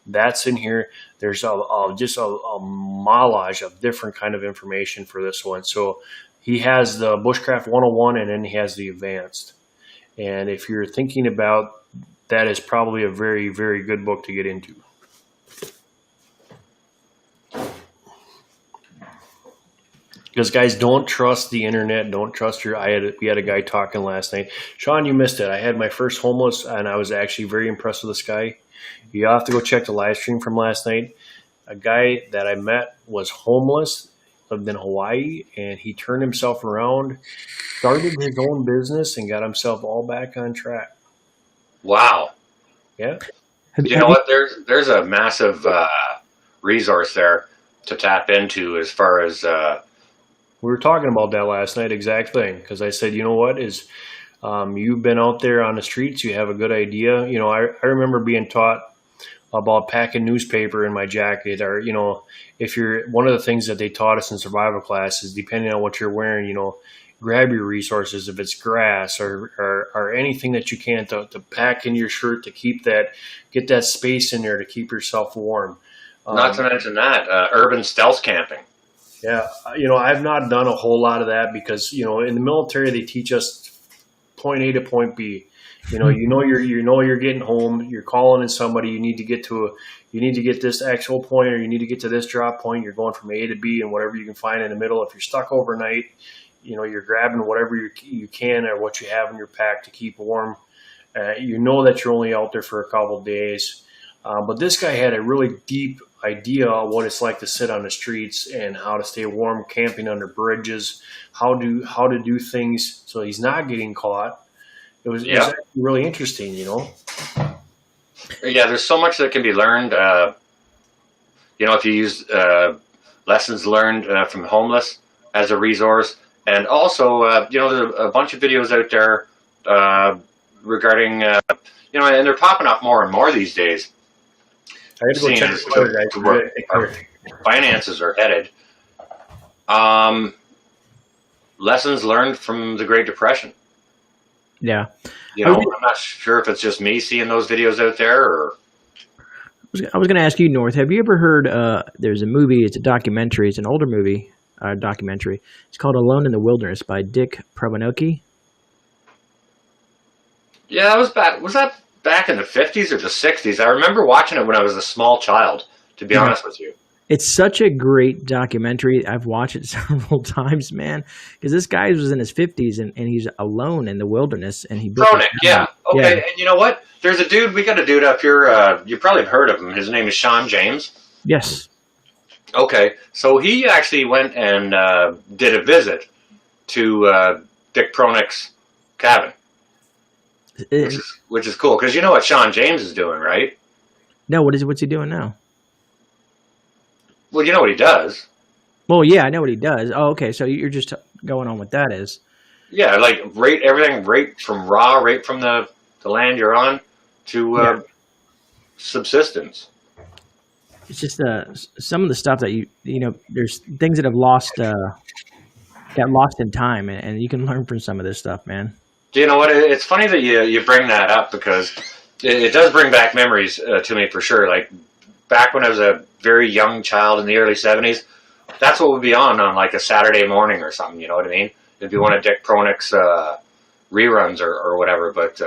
that's in here. There's just a mollage of different kind of information for this one. So he has the Bushcraft 101, and then he has the advanced. And if you're thinking about that, is probably a very, very good book to get into. Because guys, don't trust the internet. Don't trust we had a guy talking last night. Sean, you missed it. I had my first homeless, and I was actually very impressed with this guy. You have to go check the live stream from last night. A guy that I met was homeless, lived in Hawaii, and he turned himself around, started his own business, and got himself all back on track. Wow. Yeah. You know what? There's a massive resource there to tap into as far as. We were talking about that last night, exact thing. Because I said, you know what, you've been out there on the streets, you have a good idea. You know, I remember being taught about packing newspaper in my jacket, or, you know, if you're, one of the things that they taught us in survival class is, depending on what you're wearing, you know, grab your resources, if it's grass or anything that you can to pack in your shirt to get that space in there to keep yourself warm. Not to mention that, urban stealth camping. Yeah, you know, I've not done a whole lot of that because, you know, in the military they teach us point A to point B. You know you're getting home. You're calling in somebody. You need to get this actual point, or you need to get to this drop point. You're going from A to B, and whatever you can find in the middle. If you're stuck overnight, you know, you're grabbing whatever you can or what you have in your pack to keep warm. You know that you're only out there for a couple of days. But this guy had a really deep idea of what it's like to sit on the streets and how to stay warm, camping under bridges, how to do things so he's not getting caught. It was actually really interesting, you know. Yeah, there's so much that can be learned. You know, if you use lessons learned from homeless as a resource, and also you know, there's a bunch of videos out there regarding you know, and they're popping up more and more these days. I had to go check where our finances are headed. Lessons learned from the Great Depression. Yeah. You know, I'm not sure if it's just me seeing those videos out there, or. I was going to ask you, North, have you ever heard, there's a movie, it's a documentary, it's an older movie, documentary. It's called Alone in the Wilderness by Dick Prabanoki. Yeah, that was back. Was that back in the 50s or the 60s? I remember watching it when I was a small child, to be honest with you. It's such a great documentary. I've watched it several times, man, because this guy was in his 50s and he's alone in the wilderness. And he Chronic, yeah. Okay, yeah. And you know what? There's a dude, we got a dude up here, you probably have heard of him. His name is Sean James. Yes. Okay, so he actually went and did a visit to Dick Pronik's cabin. Which is cool, because you know what Sean James is doing, right? No, what's he doing now? Well, you know what he does. Well, yeah, I know what he does. Oh, okay, so you're just going on what that is. Yeah, like everything right from the land you're on to subsistence. It's just some of the stuff that you know, there's things that have got lost in time, and you can learn from some of this stuff, man. You know what? It's funny that you bring that up, because it does bring back memories to me for sure. Like back when I was a very young child in the early 70s, that's what would be on like a Saturday morning or something. You know what I mean? It'd be one of Dick Pronik's reruns or whatever. But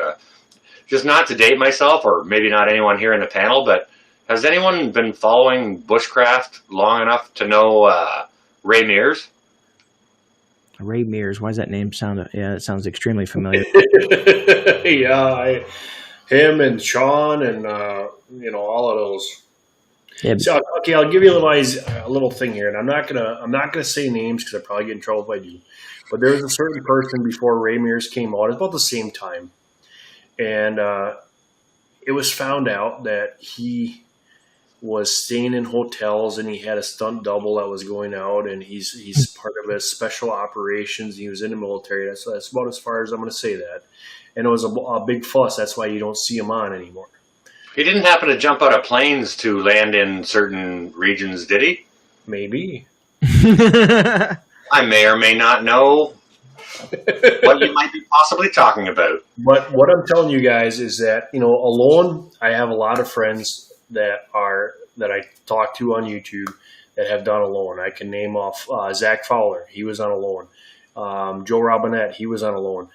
just not to date myself, or maybe not anyone here in the panel, but has anyone been following bushcraft long enough to know Ray Mears? Ray Mears. Why does that name sound? Yeah, it sounds extremely familiar. Yeah, him and Sean and you know, all of those. Yeah. So okay, I'll give you a little thing here, and I'm not gonna say names because I probably get in trouble if I do. But there was a certain person before Ray Mears came out, about the same time, and it was found out that he was staying in hotels, and he had a stunt double that was going out, and he's part of a special operations. He was in the military. That's about as far as I'm going to say that. And it was a big fuss. That's why you don't see him on anymore. He didn't happen to jump out of planes to land in certain regions, did he? Maybe. I may or may not know what you might be possibly talking about. But what I'm telling you guys is that, alone, I have a lot of friends that I talk to on YouTube that have done Alone. I can name off Zach Fowler. He was on Alone. Joe Robinette. He was on Alone.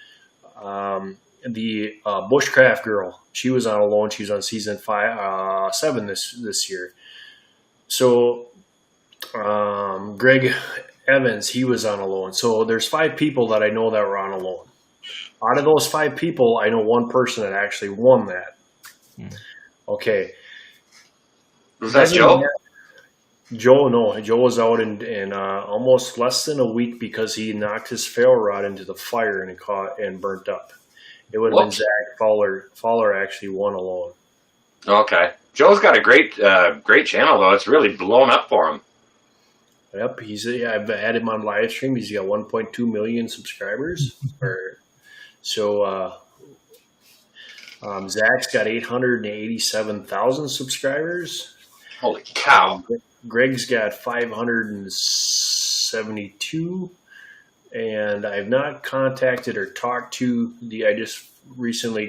The Bushcraft girl. She was on Alone. She was on season 7 this year. So Greg Evans, he was on Alone. So there's 5 people that I know that were on Alone. Out of those 5 people, I know one person that actually won that. Okay. Was that Joe? Joe was out in almost less than a week because he knocked his fail rod into the fire and burnt up. It would have been Zach Fowler. Fowler actually won Alone. Okay. Joe's got a great channel, though. It's really blown up for him. Yep, I've had him on live stream. He's got 1.2 million subscribers. Zach's got 887,000 subscribers. Holy cow! Greg's got 572, and I've not contacted or talked to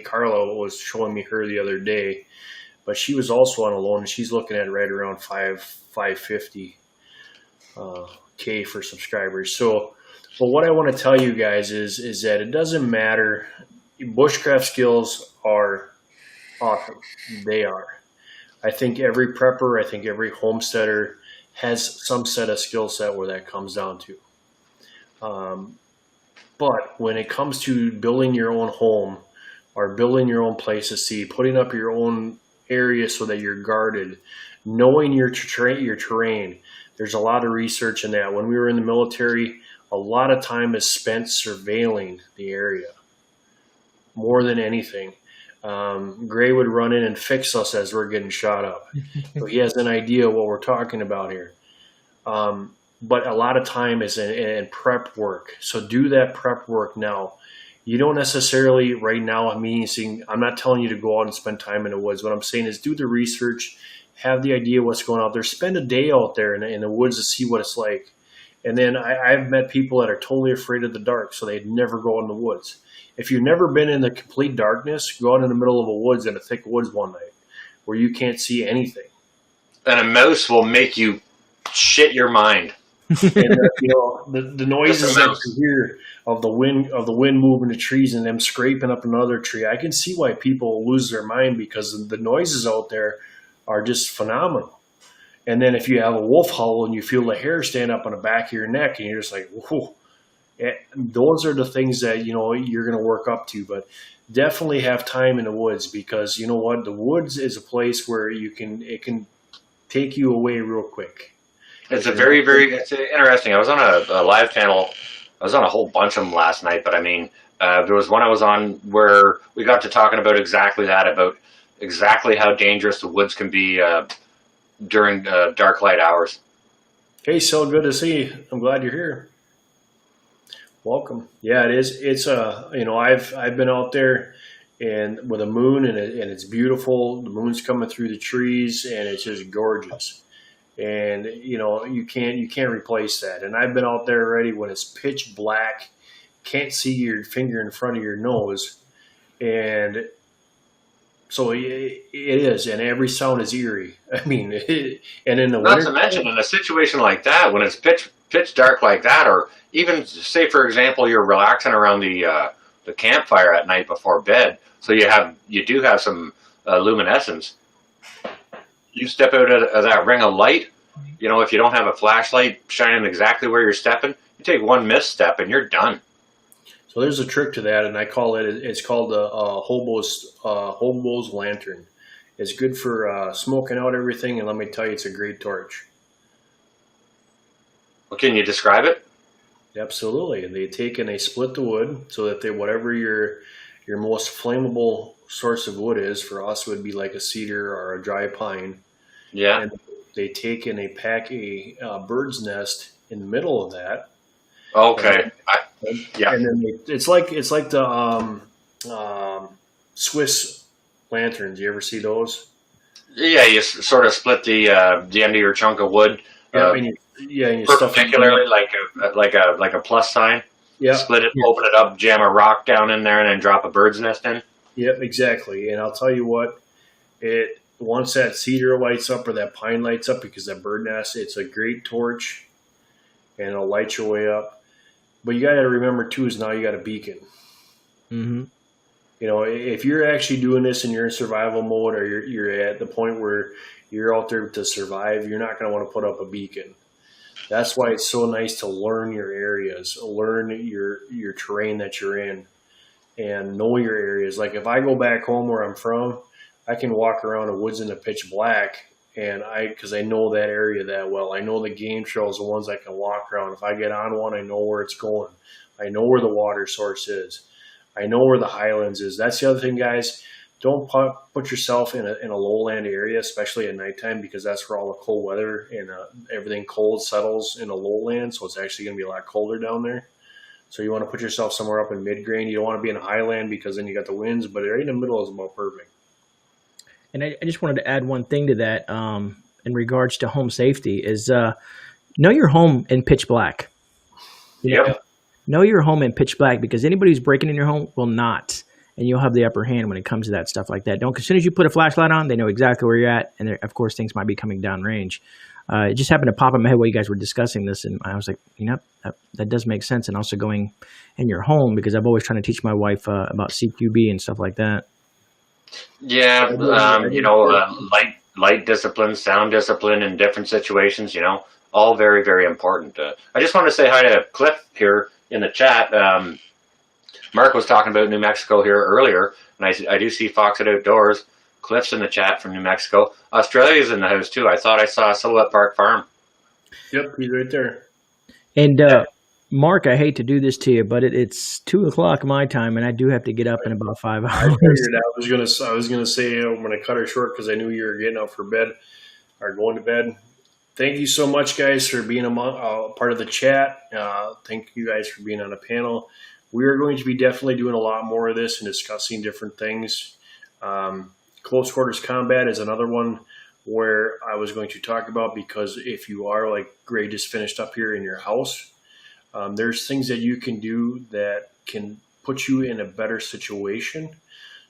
Carla was showing me her the other day, but she was also on Alone, and she's looking at right around 550. K for subscribers. So, but what I want to tell you guys is that it doesn't matter. Bushcraft skills are awesome. They are. I think every prepper, I think every homesteader has some set of skill set where that comes down to. But when it comes to building your own home or building your own place to see, putting up your own area so that you're guarded, knowing your terrain, there's a lot of research in that. When we were in the military, a lot of time is spent surveilling the area more than anything. Gray would run in and fix us as we're getting shot up. So he has an idea of what we're talking about here. But a lot of time is in prep work. So do that prep work now. You don't necessarily right now, I'm not telling you to go out and spend time in the woods. What I'm saying is do the research, have the idea of what's going on out there, spend a day out there in the woods to see what it's like. And then I've met people that are totally afraid of the dark, so they'd never go in the woods. If you've never been in the complete darkness, go out in the middle of a woods, in a thick woods one night where you can't see anything. And a mouse will make you shit your mind. And the noises that you hear of the wind moving the trees and them scraping up another tree, I can see why people lose their mind, because the noises out there are just phenomenal. And then if you have a wolf howl and you feel the hair stand up on the back of your neck and you're just like, whoa, those are the things that, you're going to work up to. But definitely have time in the woods, because you know what? The woods is a place where it can take you away real quick. It's it's interesting. I was on a live channel. I was on a whole bunch of them last night, but there was one I was on where we got to talking about exactly that, about exactly how dangerous the woods can be during dark light hours. Hey, so good to see you. I'm glad you're here. Welcome. Yeah, it is. It's I've been out there and with a moon and it's beautiful. The moon's coming through the trees and it's just gorgeous. And you can't replace that. And I've been out there already when it's pitch black, can't see your finger in front of your nose, and so it is, and every sound is eerie. And in the Not winter, to mention, in a situation like that, when it's pitch dark like that, or even say, for example, you're relaxing around the campfire at night before bed, so you do have some luminescence. You step out of that ring of light, if you don't have a flashlight shining exactly where you're stepping, you take one misstep and you're done. So there's a trick to that, and it's called the hobo's lantern. It's good for smoking out everything, and let me tell you, it's a great torch. Well, can you describe it? Absolutely. And they take and they split the wood so that whatever your most flammable source of wood is, for us would be like a cedar or a dry pine. Yeah. and they take and they pack a bird's nest in the middle of that. Okay. Yeah. And then it's like the Swiss lanterns. You ever see those? Yeah. You sort of split the end of your chunk of wood. Yeah, and you stuff it. Perpendicularly, like a plus sign. Yeah, Split it, open it up, jam a rock down in there, and then drop a bird's nest in. yep, exactly. And I'll tell you what, it once that cedar lights up or that pine lights up, because that bird nest, it's a great torch, and it'll light your way up. But you got to remember too is now you got a beacon. Mm-hmm. You know, if you're actually doing this and you're in survival mode, or you're at the point where you're out there to survive, you're not going to want to put up a beacon. That's why it's so nice to learn your areas, learn your terrain that you're in, and know your areas. Like if I go back home where I'm from, I can walk around the woods in the pitch black, and because I know that area that well. I know the game trails, the ones I can walk around. If I get on one, I know where it's going. I know where the water source is. I know where the highlands is. That's the other thing, guys. Don't put yourself in a lowland area, especially at nighttime, because that's where all the cold weather and everything cold settles in a lowland. So it's actually going to be a lot colder down there. So you want to put yourself somewhere up in mid-grain. You don't want to be in a highland because then you got the winds, but right in the middle is about perfect. And I just wanted to add one thing to that in regards to home safety is know your home in pitch black. Yep. Know your home in pitch black, because anybody who's breaking in your home will not. And you'll have the upper hand when it comes to that stuff like that. As soon as you put a flashlight on, they know exactly where you're at. And of course, things might be coming down range. It just happened to pop in my head while you guys were discussing this. And I was like, that does make sense. And also going in your home, because I've always trying to teach my wife about CQB and stuff like that. Yeah. Light discipline, sound discipline in different situations, all very, very important. I just want to say hi to Cliff here in the chat. Mark was talking about New Mexico here earlier, and I do see Fox at Outdoors. Cliff's in the chat from New Mexico. Australia's in the house too. I thought I saw Silhouette Park Farm. Yep, he's right there. And Mark, I hate to do this to you, but it's 2:00 my time, and I do have to get up in about 5 hours. I was gonna say I'm gonna cut her short because I knew you were getting up for bed or going to bed. Thank you so much, guys, for being a part of the chat. Thank you guys for being on the panel. We are going to be definitely doing a lot more of this and discussing different things. Close quarters combat is another one where I was going to talk about, because if you are like Gray just finished up here in your house, there's things that you can do that can put you in a better situation.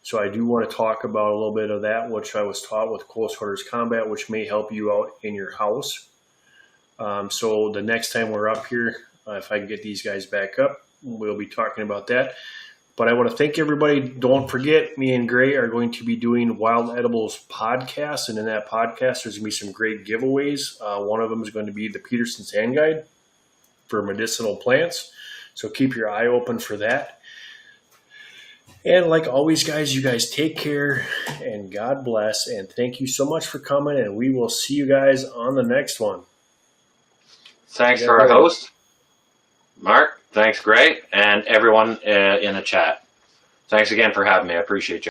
So I do want to talk about a little bit of that, which I was taught with close quarters combat, which may help you out in your house. So the next time we're up here, if I can get these guys back up, we'll be talking about that. But I want to thank everybody. Don't forget, me and Gray are going to be doing Wild Edibles podcast. And in that podcast, there's going to be some great giveaways. One of them is going to be the Peterson's Hand Guide for medicinal plants. So keep your eye open for that. And like always, guys, you guys take care and God bless. And thank you so much for coming. And we will see you guys on the next one. Thanks for our host, Mark. Thanks, Gray, and everyone in the chat. Thanks again for having me. I appreciate you.